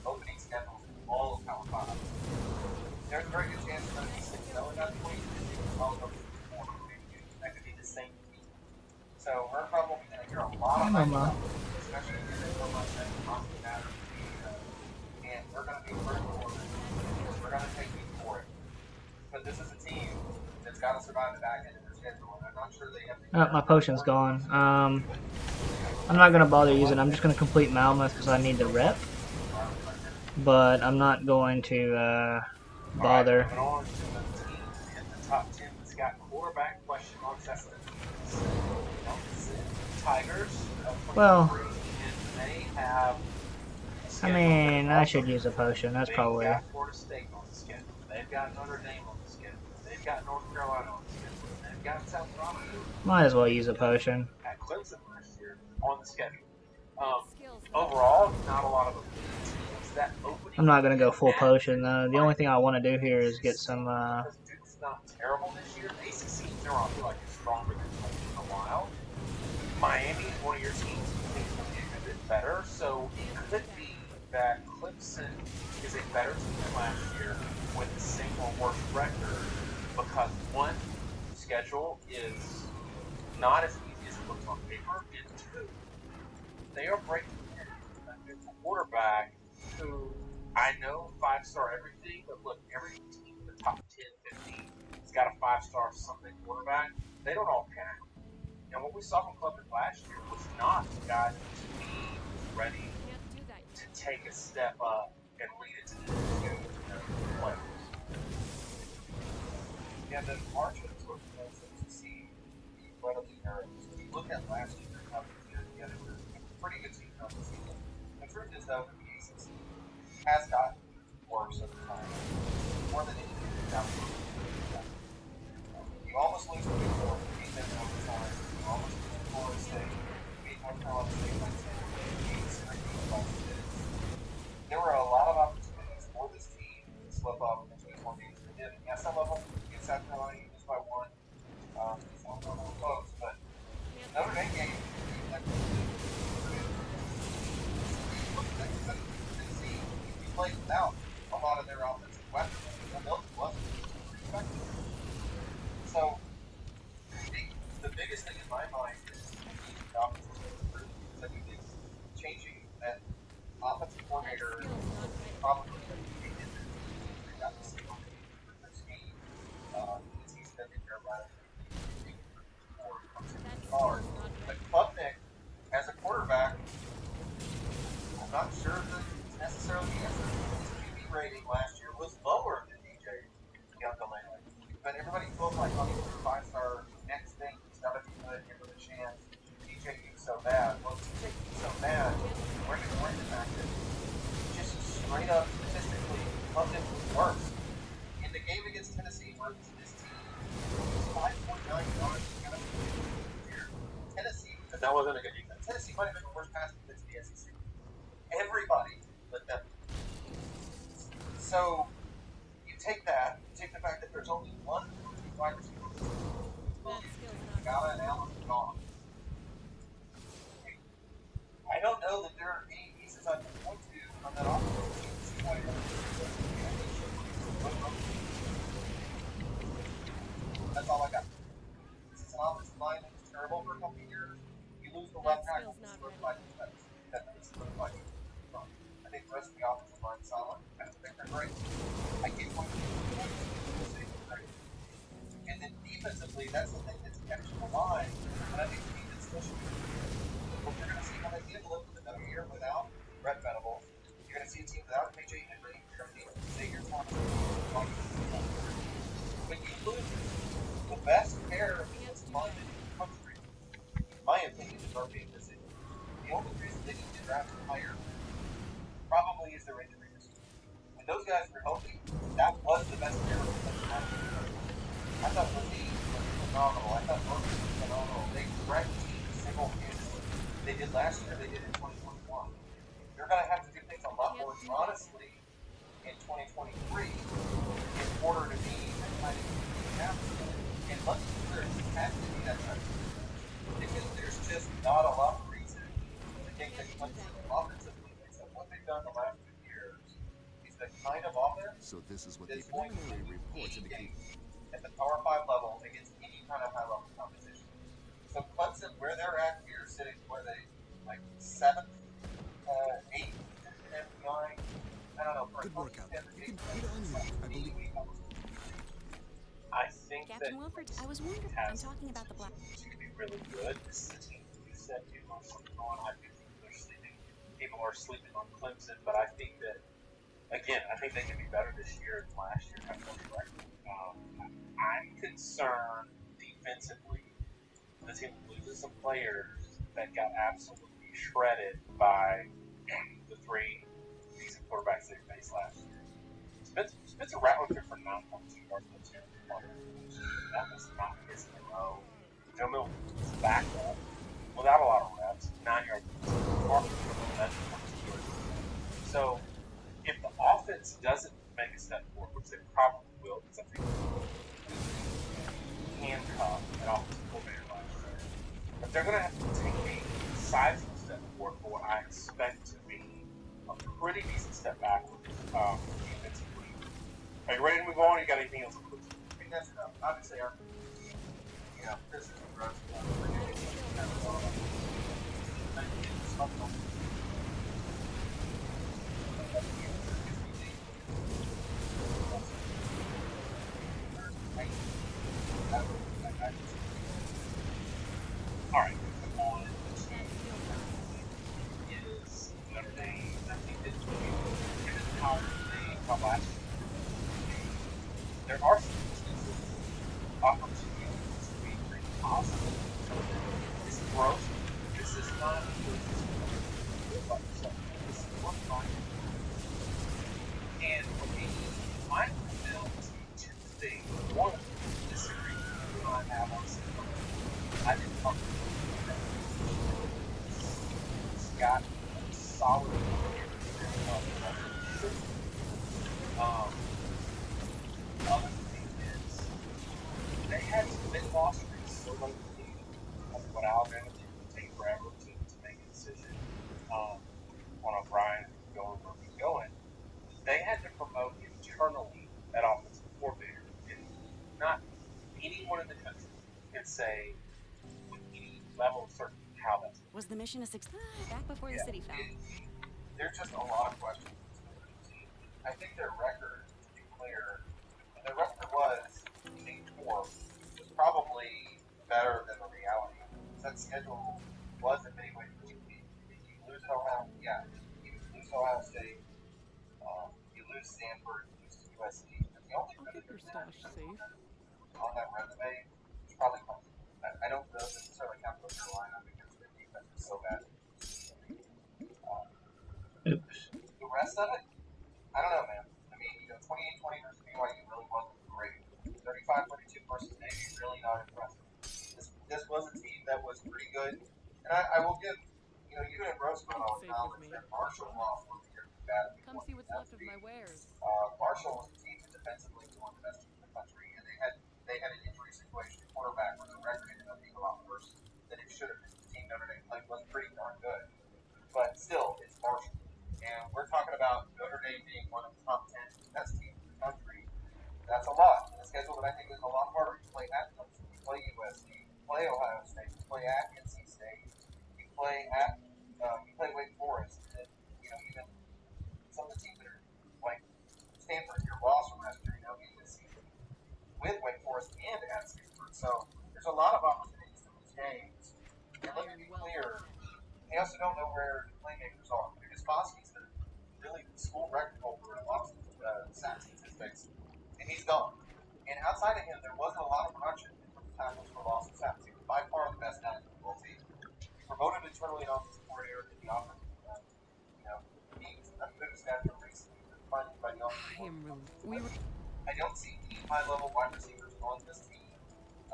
Speaker 12: opening schedules in all of Power 5. There's a very good chance it's going to be 6-0 at that point. That could be the same team. So we're probably going to hear a lot of especially if they come up and matter. And we're going to be rooting for it. We're going to take you for it. But this is a team that's got to survive the back end of their schedule, and I'm not sure they have the
Speaker 2: my potion's gone. I'm not going to bother using it. I'm just going to complete Malmuth because I need the rep. But I'm not going to bother.
Speaker 11: Moving on to the team in the top 10 that's got quarterback question marks. That's the Tigers.
Speaker 2: Well,
Speaker 11: and they have.
Speaker 2: I mean, I should use a potion. That's probably.
Speaker 11: They've got Florida State on the schedule. They've got Notre Dame on the schedule. They've got North Carolina on the schedule. They've got South Carolina.
Speaker 2: Might as well use a potion.
Speaker 11: At Clemson last year on the schedule. Overall, not a lot of that opening.
Speaker 2: I'm not gonna go full potion though. The only thing I want to do here is get some.
Speaker 11: Duke's not terrible this year. The ACC in general, I feel like it's stronger than in a while. Miami is one of your teams who thinks will be a bit better, so it could be that Clemson is a better team than last year with the same or worse record, because one, schedule is not as easy as it looks on paper, and two, they are breaking in a new quarterback who I know 5-star everything, but look, every team in the top 10, 15 has got a 5-star something quarterback. They don't all pan out. And what we saw from Clemson last year was not a guy that to me was ready
Speaker 3: Can't do that
Speaker 11: to
Speaker 3: yet.
Speaker 11: take a step up and lead it to the playoffs.
Speaker 12: Yeah, the margins for Clemson seem incredibly narrow. So when you look at last year and how they did, yeah, they were a pretty good team throughout the season. The truth is, though, the ACC has gotten worse over time. More than anything, it's gotten worse. You almost lose to Big 12, you beat them in overtime. You almost lose to Florida State, you beat North Carolina State by 10, you beat Syracuse by 6. There were a lot of opportunities for this team to slip up into as more games as they did. And yeah, some of them against South Carolina, you lose by 1. Some of them were close, but the Notre Dame game, that Tennessee, you played without a lot of their offensive weapons. Milton wasn't very effective. So, the biggest thing in my mind is the offensive coordinator, because I do think changing that offensive coordinator is probably going to be in there. They got to see on their scheme. He's been in there right hard. But Klubnik, as a quarterback, I'm not sure that it's necessarily the answer. His QB rating last year was lower than DJ Youngalain. But everybody feels like, oh, he's a 5-star. Next thing, he's got to be good, give him a chance. DJ U's so bad. Well, DJ U's so bad. We're going to back it. Just straight up statistically, Klubnik was worse. In the game against Tennessee, where this team was 5.9 yards here. Tennessee,
Speaker 11: But that wasn't a good defense.
Speaker 12: Tennessee might have been the worst pass defense in the SEC. Everybody but them. So you take that, you take the fact that there's only one wide receiver. Gala and Allen are gone. I don't know that there are any pieces I can point to on that offense. That's all I got. This is an offensive line that was terrible for a couple of years. You lose the left tackle, this solidifies defense. This solidifies defense. I think the rest of the offensive line is solid. I don't think they're great. I can't point to great. And then defensively, that's the thing that's catching the line. And I think the defense still should be. But you're going to see how they handle it with another year without Brett Venables. You're going to see a team without KJ Henry. You're going to see Xavier Thomas. When you lose the best pair of defensive linemen in the country, in my opinion, is our being this season. The only reason they didn't get drafted higher probably is their injury history. When those guys were healthy, that was the best pair of defensive linemen. I thought Levine was phenomenal. I thought Murphy was phenomenal. They dragged the team single-handedly. They did last year, they did in 2021. They're going to have to do things a lot more honestly in 2023 in order to be that kind of captain. And let's be clear, it has to be that kind of because there's just not a lot of reason to think that Clemson offensively, except what they've done the last 2 years, is the kind of offense
Speaker 4: So this is what the
Speaker 12: that's going to
Speaker 4: preliminary reports indicate.
Speaker 12: at the Power 5 level against any kind of high-level competition. So Clemson, where they're at here, sitting where they like 7th, 8th in FBI. I don't know. For
Speaker 4: Good workout. You can put on you, I believe.
Speaker 11: I think
Speaker 6: Captain
Speaker 11: that
Speaker 6: Wilford, I was wondering. I'm talking about the black.
Speaker 11: To be really good. This is a team you said people are sleeping on. I do think they're sleeping. People are sleeping on Clemson, but I think that again, I think they can be better this year than last year. I'm concerned defensively. The team loses some players that got absolutely shredded by the 3 decent quarterbacks they faced last year. Spencer Rattler threw for 9.2 yards per attempt. That was not his MO. Joe Milton was back up without a lot of reps, 9 yards per attempt. So if the offense doesn't make a step forward, which they probably will, because I think handcuffed at offensive coordinator last year, but they're going to have to take a sizable step forward for what I expect to be a pretty decent step backward defensively. Are you ready to move on? Or you got anything else?
Speaker 12: I mean, catching up. Obviously, our criticism grows.
Speaker 11: All right, come on. Is Notre Dame? I think that given how they come last year, there are some instances, opportunities to be pretty positive. This is gross. This is not good. This is what fine. And for me, my bill to Tuesday, one of the disagreements I have on system, I didn't come to got a solid other thing is they had some big loss rates so late in the game. That's what Alabama did take forever to make a decision on O'Brien and go where he's going. They had to promote internally that offensive coordinator. And not anyone in the country can say with any level of certainty how that's going.
Speaker 13: Was the mission a success? Back before the city fell.
Speaker 12: There's just a lot of questions. I think their record, to be clear, and their record was 8-4, was probably better than the reality. That schedule was in many ways really weak. You lose at Ohio, you lose Ohio State, you lose Stanford, you lose USC. And the only
Speaker 3: I'll keep your stash safe.
Speaker 12: on that resume is probably Clemson. I don't necessarily count North Carolina because their defense is so bad.
Speaker 2: Oops.
Speaker 12: The rest of it, I don't know, man. I mean, 28-20 versus BYU really wasn't great. 35-42 versus Navy, really not impressive. This was a team that was pretty good. And I will give, you and Rosemont all acknowledge that Marshall lost one year bad.
Speaker 3: Come see what's left of my wares.
Speaker 12: Marshall was a team that defensively was one of the best teams in the country, and they had an injury situation at quarterback where the record ended up being a lot worse than it should have been. The team Notre Dame played was pretty darn good. But still, it's Marshall. And we're talking about Notre Dame being one of the top 10 best teams in the country. That's a lot. And a schedule that I think is a lot harder. You play at Clemson, you play USC, you play Ohio State, you play at NC State, you play Wake Forest, and even some of the teams that are like Stanford, your loss from last year, in this season with Wake Forest and at Stanford. So there's a lot of opportunities to lose games. And let me be clear, they also don't know where the playmakers are. Because Bosky's the really school record holder in lots of sack statistics, and he's gone. And outside of him, there wasn't a lot of production in terms of tackles for loss of sacks. He was by far the best tackle on the whole team. He promoted internally an offensive coordinator to the offensive he's a good stature recently. I don't see any high-level wide receivers on this team.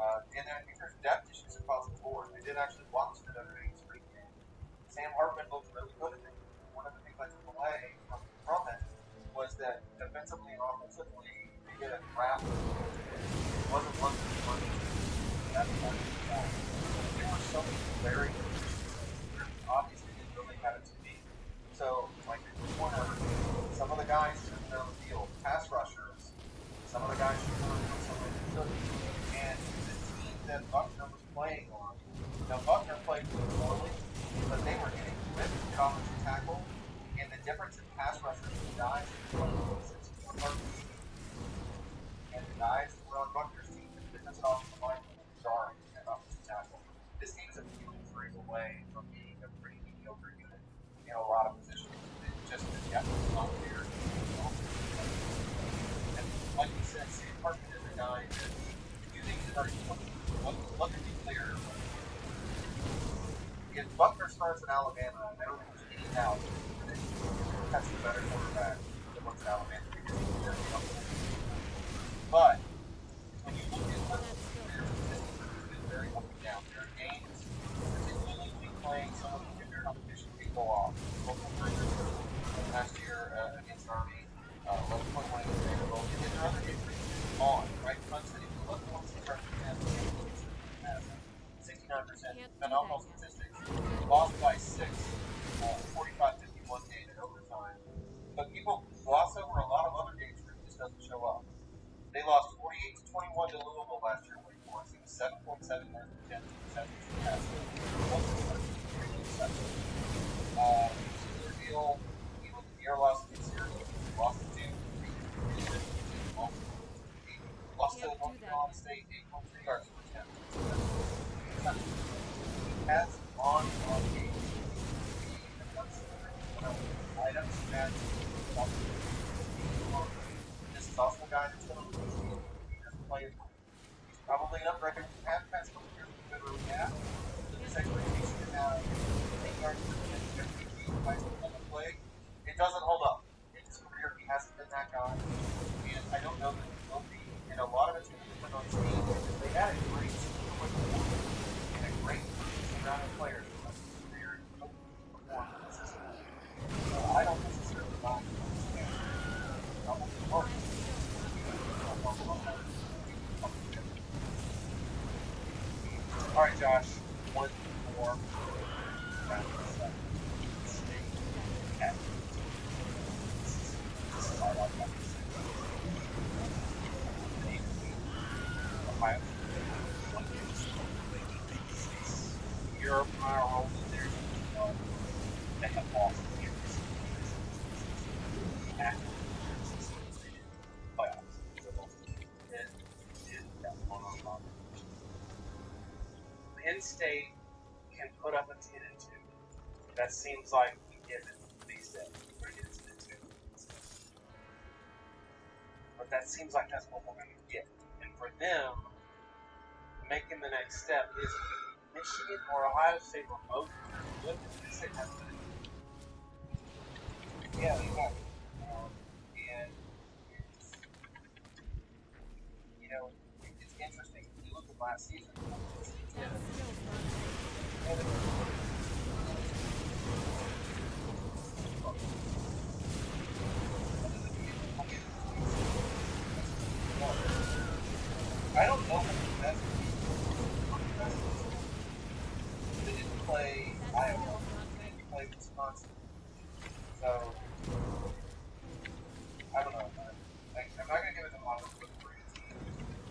Speaker 12: And I think there's depth issues across the board. I did actually watch the Notre Dame spring game. Sam Hartman looked really good at it. One of the things I took away from it was that defensively and offensively, they did a draft. It wasn't one that was that's part of the point. There were so many glaring issues. Obviously, didn't really have it to be. So, like the corner, some of the guys shooting down the field, pass rushers, some of the guys shooting on some of the shouldn't. And the team that Buckner was playing on, Buckner played poorly, but they were getting ripped at offensive tackle, and the difference in pass rushers and guys and the guys that were on Buckner's team, the difference in offensive line was jarring at offensive tackle. This team is a few injuries away from being a pretty mediocre unit in a lot of positions. Just the depth is not there. And like you said, Sam Hartman is a guy that you think is already let me be clear. If Buckner starts in Alabama, I don't think there's any doubt that that's the better quarterback than what's in Alabama. But when you look at what their statistics have been very up and down. Their games, particularly when playing some of the junior competition, people off. Last year against Army, 11.1 against Vanderbilt, and then their other games on, right? Clemson, if you look at Clemson's record has 69%, been almost statistics, lost by 6, 45-51 game in overtime. But people gloss over a lot of other games Ohio State 8.3 yards per attempt. He has on game. Items that this is also a guy that's going to lose. He doesn't play as much. He's probably an upgrade from the past couple of years we could really have. So this expectation to have 8 yards per attempt every week by the play, it doesn't hold up. In his career, he hasn't been that guy. And I don't know that he will be. And a lot of it's going to depend on speed because they had a great super quick and a great surrounding players for much of his career and really performed consistently. So I don't necessarily buy him. All right, Josh. One more. Your role in there. They have lost playoffs. Penn State can put up a 10-2. That seems like we give it these days. We're going to get 10-2. But that seems like that's what we're going to get. And for them, making the next step is Michigan or Ohio State or both good. Penn State has been. Yeah, they have. And it's, it's interesting. If you look at last season, I don't know what the best they didn't play Iowa. They didn't play Wisconsin. So, I don't know. I'm not going to give it an honor for the great team.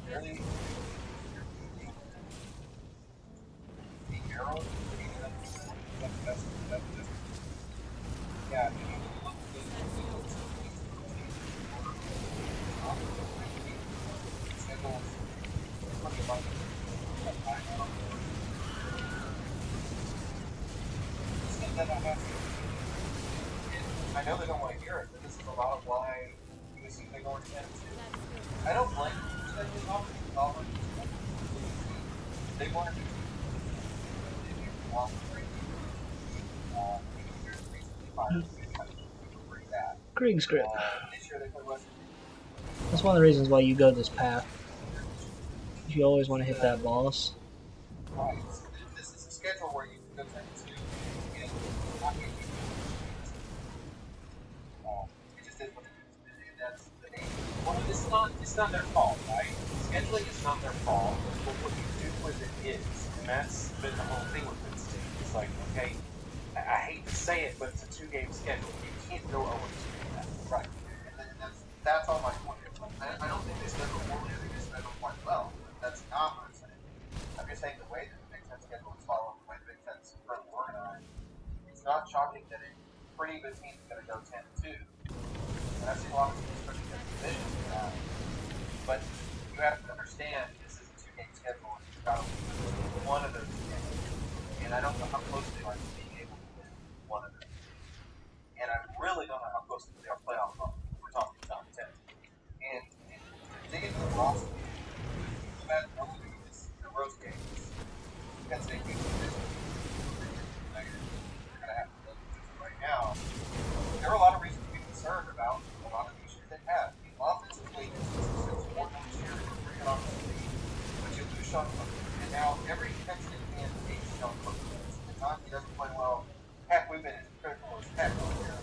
Speaker 12: Really, the arrows, yeah, I mean, look at the schedules. I know they don't want to hear it, but this is a lot of why you assume they're going to 10-2. I don't blame them for scheduling off. They wanted to
Speaker 2: Green script. That's one of the reasons why you go this path. You always want to hit that boss.
Speaker 12: Right. So this is a schedule where you can go 10-2 and not get it just is what it is. And that's the name. Well, it's not their fault, right? Scheduling is not their fault. But what you do with it is, and that's been the whole thing with Penn State. It's like, okay, I hate to say it, but it's a 2-game schedule. You can't go 0-2 in that. Right. And that's all my point. I don't think they schedule poorly. I think they schedule quite well. That's not what I'm saying. I'm just saying the way that the Big Ten schedule is followed, the way the Big Ten is currently organized, it's not shocking that a pretty good team is going to go 10-2. And I've seen a lot of teams pushing their division for that. But you have to understand this is a 2-game schedule, and you've got to win one of those games. And I don't know how close they are to being able to win one of them. And I really don't know how close they are playoff run. We're talking top 10. And to dig into the roster, the bad early is the road games. Penn State beats Michigan. They're going to have to look at it right now. There are a lot of reasons to be concerned about a lot of the issues they have. The offensively, it's more than this year. It's pretty good offensively. But you lose Sean Cook. And now every Penn State fan hates Sean Cook. The time he doesn't play well. Heck, we've been as critical as heck over here.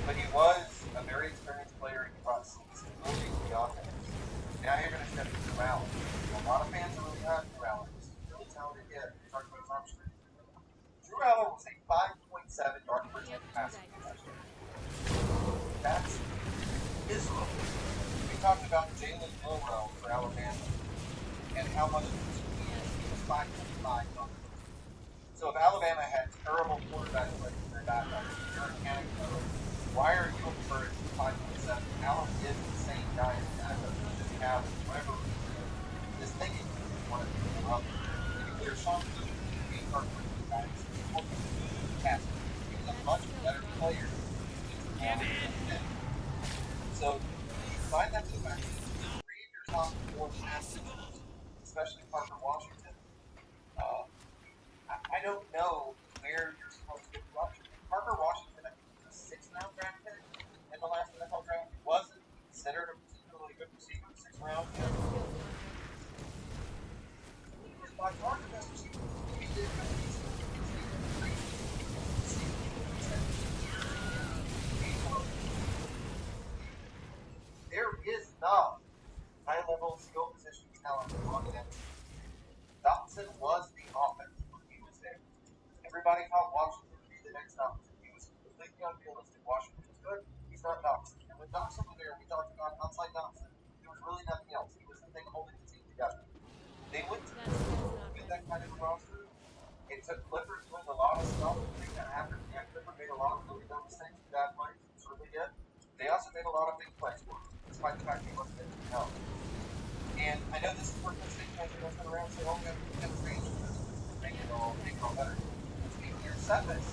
Speaker 12: But he was a very experienced player. He brought some stability to the offense. Now you're going to step into Drew Allen. A lot of fans are really high on Drew Allen. He's a really talented kid. We talked about his arm strength. Drew Allen was a 5.7 yard per attempt passing touchdown. That's miserable. We talked about Jalen Milroe for Alabama and how much he was 5.5 yards. So if Alabama had terrible quarterback play for their backup, you're a panic mode. Why are you encouraged to 5.7? Allen is the same guy as backup. You just have whatever have to go back and read your top four passengers, especially Parker Washington. I don't know where you're supposed to get Washington. Parker Washington, I think, was a sixth-round draft pick in the last NFL draft. He wasn't considered a particularly good receiver in the sixth round. You know? He was by far the best receiver. He did have a decent there is not high-level skill position talent on that team. Dotson was the offense when he was there. Everybody thought Washington would be the next Dotson. He was completely unrealistic. Washington was good. He's not Dotson. And when Dotson was there, we talked about outside Dotson. There was really nothing else. He was the thing holding the team together. They went to get that kind of a roster. It took Clifford doing a lot of stuff to make that happen. Yeah, Clifford made a lot of really dumb mistakes with bad plays. He certainly did. They also made a lot of big plays for him, despite the fact he wasn't able to help. And I know this is where Penn State fans are going to turn around and say, oh, we have to change this to make it all better. Let's be clear, Cephas,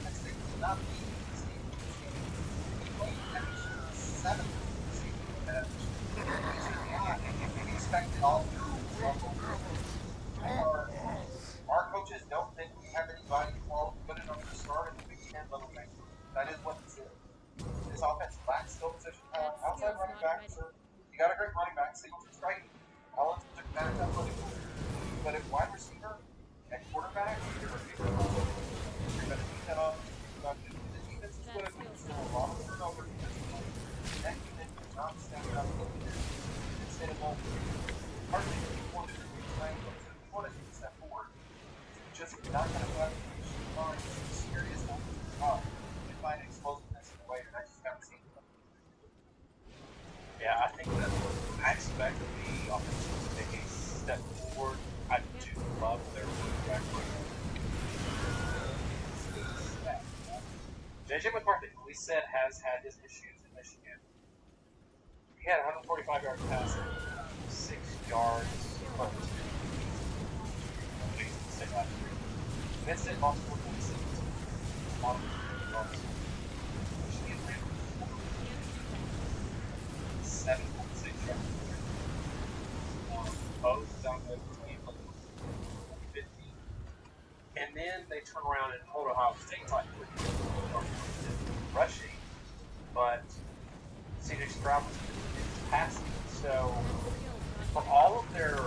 Speaker 12: Penn State did not beat this team. He played extra seventh receiver for that. These are not expected all level. Our coaches don't think we have anybody good enough to start at the Big Ten level next year. That is what this is. This offense lacks skill position talent. Outside running back, sure. You got a great running back, Singleton's great. Collins is a back athletic. But at wide receiver, at quarterback, you're going to need that offensive production. And the defense is going to consume a lot of turnovers defensively. That unit is not stepping up to the instead of hardly any one of the playing folks that want to take a step forward. Just not going to have to find serious offensive power and find explosiveness in a way that I just haven't seen.
Speaker 11: Yeah, I think that I expect the offense to take a step forward. I do love their quarterback. JJ McCarthy, we said, has had his issues in Michigan. He had 145 yards passing, 6 yards per last year. Vincent lost 4.6. Michigan ran 7.6 yards. Both down the team 50. And then they turn around and hold Ohio State like 3 rushing, but CJ Stroud was passing. So for all of their,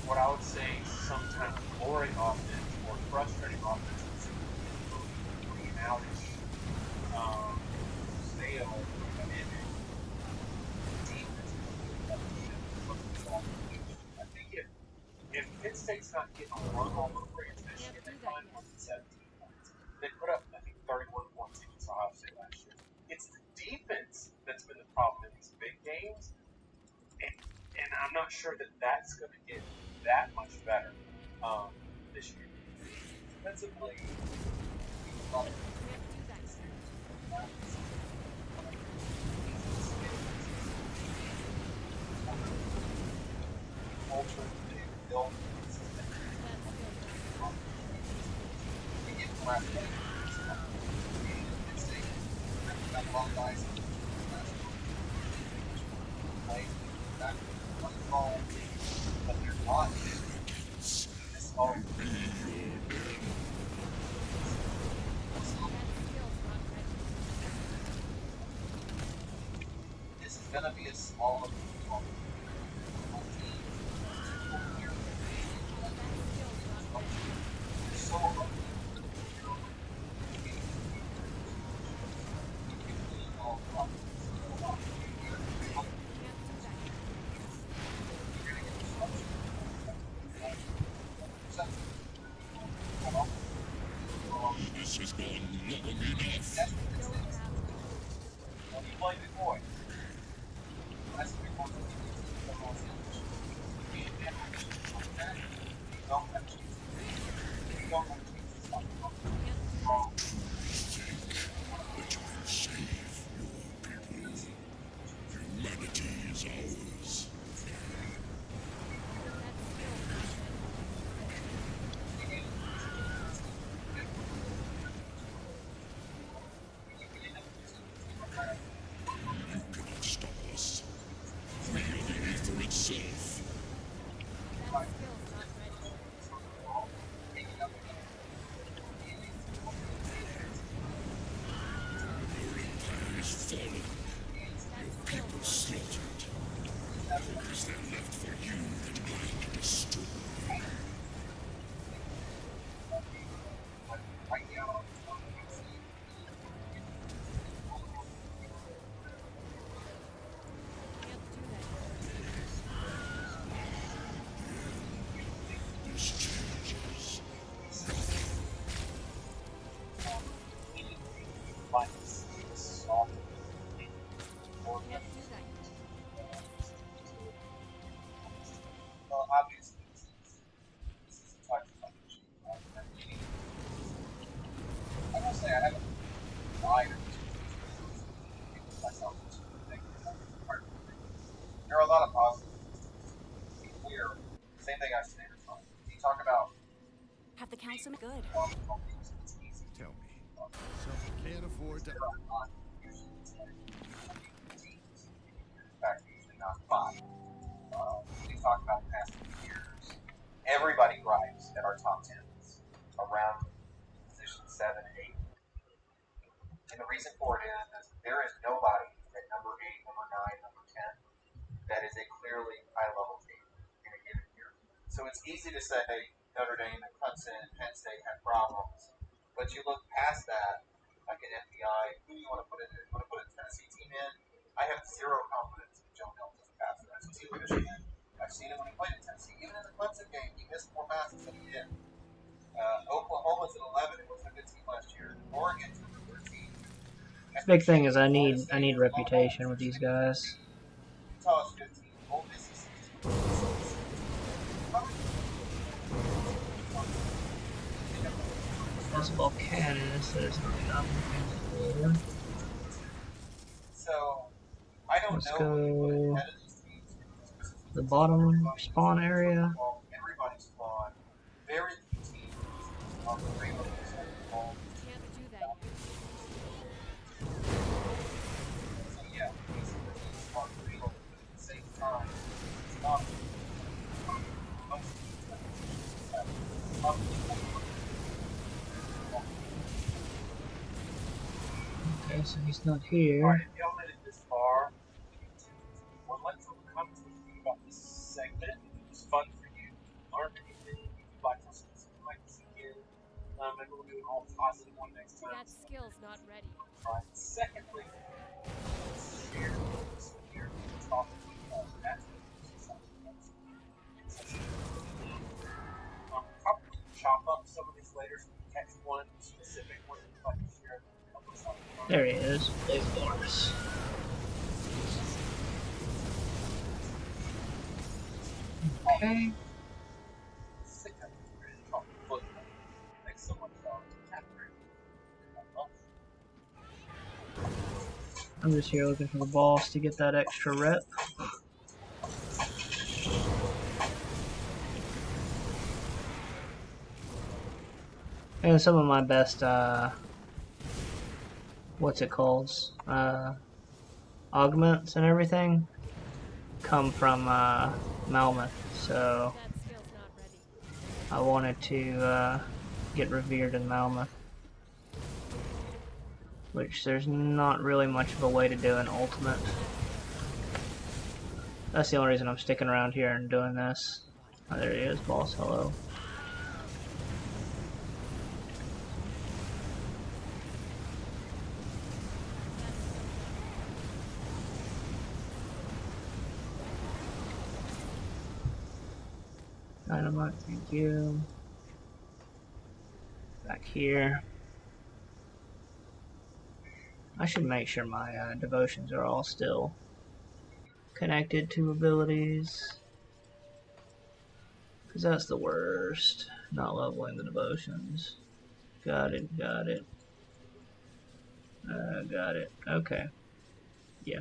Speaker 11: what I would say, sometimes boring offense or frustrating offense, really out-ish, stale, I think if Penn State's not getting a run all over it, Michigan, they find 17 points. They put up, I think, 31 points against Ohio State last year. It's the defense that's been the problem in these big games, and I'm not sure that that's going to get that much better this year. Defensively, culture they build. They get last got a lot of guys play back ball, but they're not this all. This is gonna be a small team.
Speaker 4: This has gone long enough.
Speaker 12: When you play Big Boy, that's the Big Boy. You don't have a chance. You don't have a chance.
Speaker 4: Is there left for you that I can destroy?
Speaker 12: Right now,
Speaker 3: Can't do that.
Speaker 4: This changes.
Speaker 3: Can't do that.
Speaker 12: well, obviously, this is the type of competition. I will say I haven't lied or myself into thinking about it. There are a lot of positives. To be clear, same thing I say every time. You talk about
Speaker 13: Have the council good.
Speaker 12: it's easy.
Speaker 4: Tell me, someone can't afford to.
Speaker 12: There are not usually 10 teams. In fact, usually not 5. We talk about the past few years. Everybody gripes at our top 10s around position 7 and 8. And the reason for it is there is nobody at number 8, number 9, number 10 that is a clearly high level team in a given year. So it's easy to say Notre Dame and Clemson and Penn State have problems. But you look past that, like an FBI, who do you want to put in there? You want to put a Tennessee team in? I have zero confidence in Joe Milton's pass rush. I've seen Michigan. I've seen him when he played at Tennessee. Even in the Clemson game, he missed more passes than he did. Oklahoma's at 11. It was a good team last year. Oregon's number 13.
Speaker 2: Big thing is I need reputation with these guys.
Speaker 12: Utah's 15. Ole Miss is 16.
Speaker 2: This volcanoes, there's nothing for.
Speaker 12: So I don't
Speaker 2: Let's
Speaker 12: know
Speaker 2: go the bottom spawn area.
Speaker 12: Everybody spawn. Very few teams on the radar.
Speaker 3: Can't do that yet.
Speaker 12: So yeah, these teams are real, but at the same time, it's not. Most
Speaker 2: Okay, so he's not here.
Speaker 11: Alright, if y'all made it this far, would like to comment something about this segment. If it was fun for you, learn anything, if you'd like to see something like this again, maybe we'll do an all positive one next time.
Speaker 3: That skill's not ready.
Speaker 11: Right. Secondly, share this here and talk about that. Probably chop up some of these later so we can catch one specific one that we'd like to share.
Speaker 2: There he is, Dave Morris. Okay. I'm just here looking for the boss to get that extra rep. And some of my best, what's it called? Augments and everything come from Malmouth, so I wanted to get revered in Malmouth, which there's not really much of a way to do an ultimate. That's the only reason I'm sticking around here and doing this. Oh, there he is, boss, hello. Dynamite, thank you. Back here. I should make sure my devotions are all still connected to abilities. Because that's the worst. Not leveling the devotions. Got it, got it. Got it. Okay. Yeah.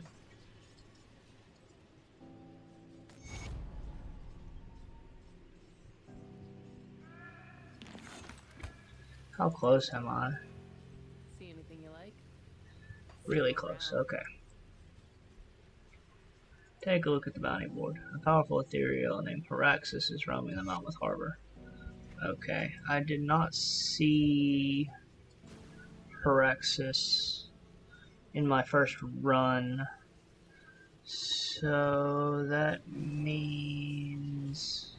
Speaker 2: How close am I?
Speaker 3: See anything you like?
Speaker 2: Really close, okay. Take a look at the bounty board. A powerful ethereal named Paraxis is roaming the Malmouth Harbor. Okay, I did not see Paraxis in my first run, So that means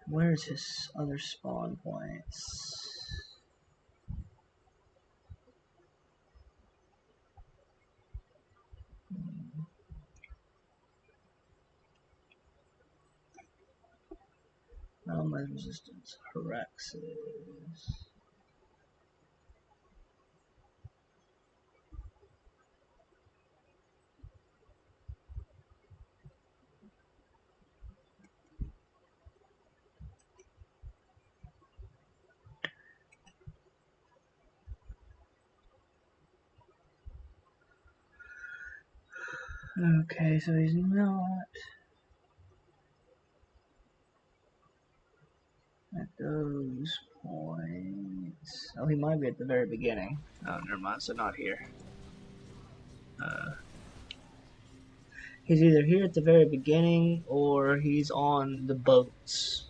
Speaker 2: where's his other spawn points? My resistance, Haraxes. Okay, so he's not at those points. Oh, he might be at the very beginning. Oh, never mind, so not here. He's either here at the very beginning or he's on the boats.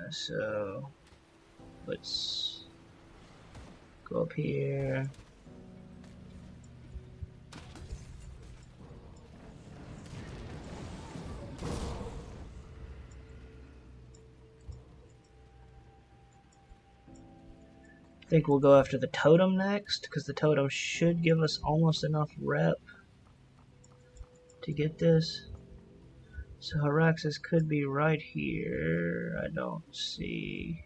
Speaker 2: So let's go up here. I think we'll go after the totem next, because the totem should give us almost enough rep to get this. So Haraxes could be right here. I don't see.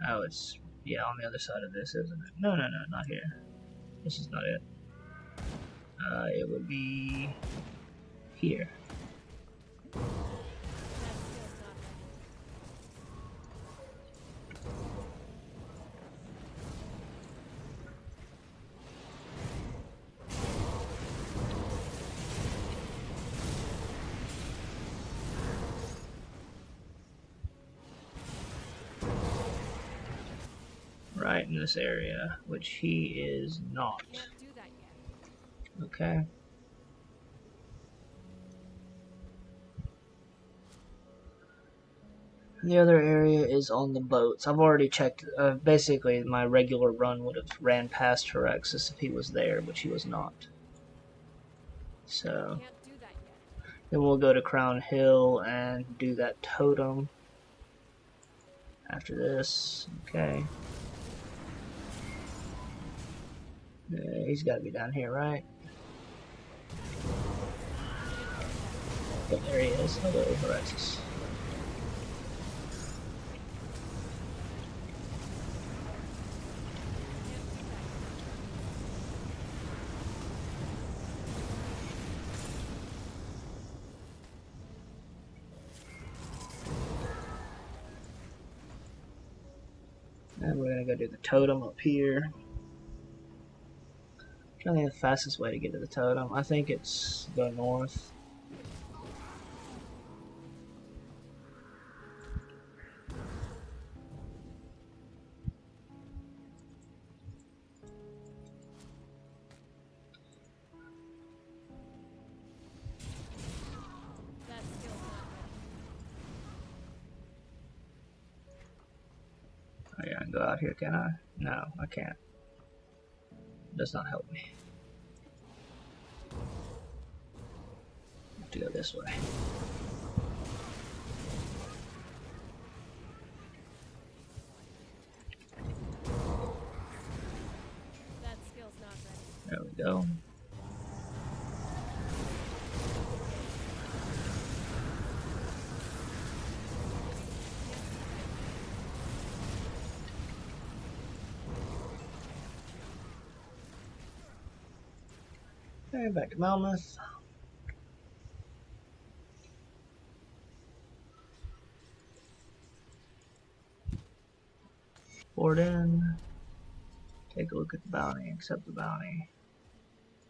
Speaker 2: Oh, it's, yeah, on the other side of this, isn't it? No, not here. This is not it. It would be here. Right in this area, which he is not.
Speaker 3: Can't do that yet.
Speaker 2: Okay. The other area is on the boats. I've already checked. Basically, my regular run would have ran past Haraxes if he was there, but he was not. So
Speaker 3: Can't do that yet.
Speaker 2: then we'll go to Crown Hill and do that totem after this. Okay. He's got to be down here, right? Oh, there he is. Hello, Haraxes. And we're gonna go do the totem up here. I'm trying to think of the fastest way to get to the totem. I think it's go north.
Speaker 3: That skill's not ready.
Speaker 2: Oh, yeah, I can go out here, can I? No, I can't. It does not help me. I have to go this way.
Speaker 3: That skill's not ready.
Speaker 2: There we go. Okay, back to Melmoth. Board in. Take a look at the bounty. Accept the bounty.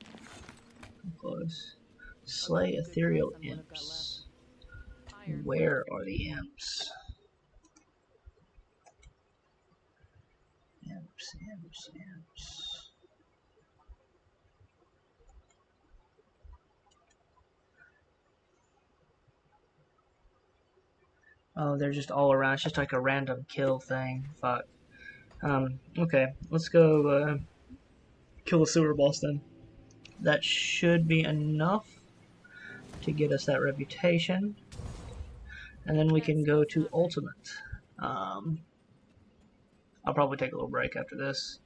Speaker 2: Come close. Slay ethereal imps. Where are the imps? Imps. Oh, they're just all around. It's just like a random kill thing. Fuck. Okay, let's go kill the sewer boss then. That should be enough to get us that reputation. And then we can go to Ultimate. I'll probably take a little break after this.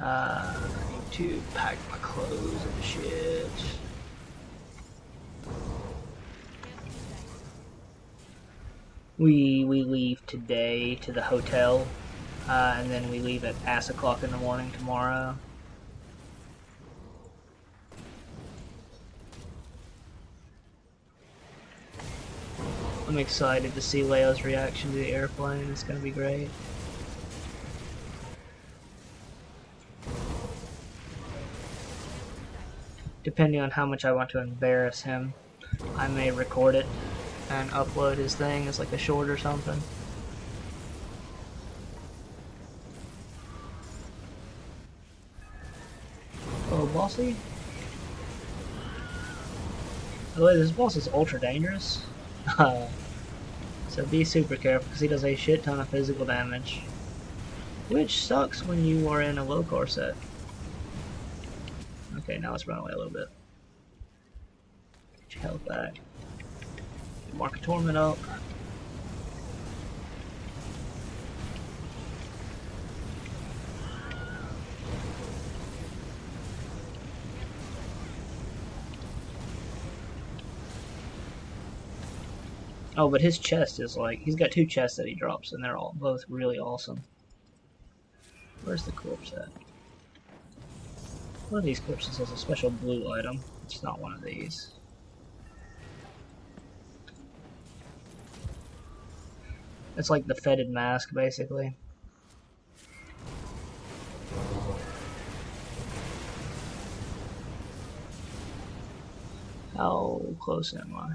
Speaker 2: I need to pack my clothes and shit. We leave today to the hotel, and then we leave at ass o'clock in the morning tomorrow. I'm excited to see Leo's reaction to the airplane. It's gonna be great. Depending on how much I want to embarrass him, I may record it and upload his thing as like a short or something. Oh, bossy? By the way, this boss is ultra dangerous. So be super careful because he does a shit ton of physical damage. Which sucks when you are in a low core set. Okay, now let's run away a little bit. Get your health back. Mark a torment up. Oh, but his chest is like, he's got 2 chests that he drops, and they're all both really awesome. Where's the corpse at? One of these corpses has a special blue item. It's not one of these. It's like the fetid mask, basically. How close am I?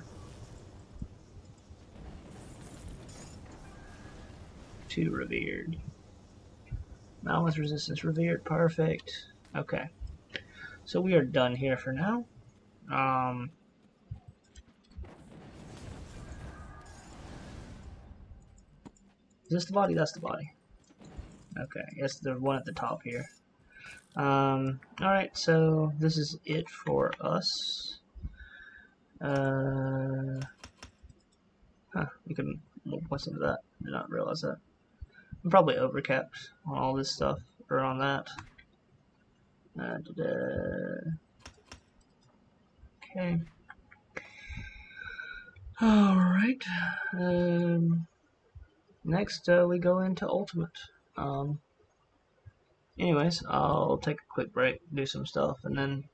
Speaker 2: To revered. Malice resistance revered. Perfect. Okay. So we are done here for now. Is this the body? That's the body. Okay, yes, the one at the top here. Alright, so this is it for us. We can more points into that. Did not realize that. I'm probably overcapped on all this stuff, or on that. Okay. Alright. Next, we go into Ultimate. Anyways, I'll take a quick break, do some stuff, and then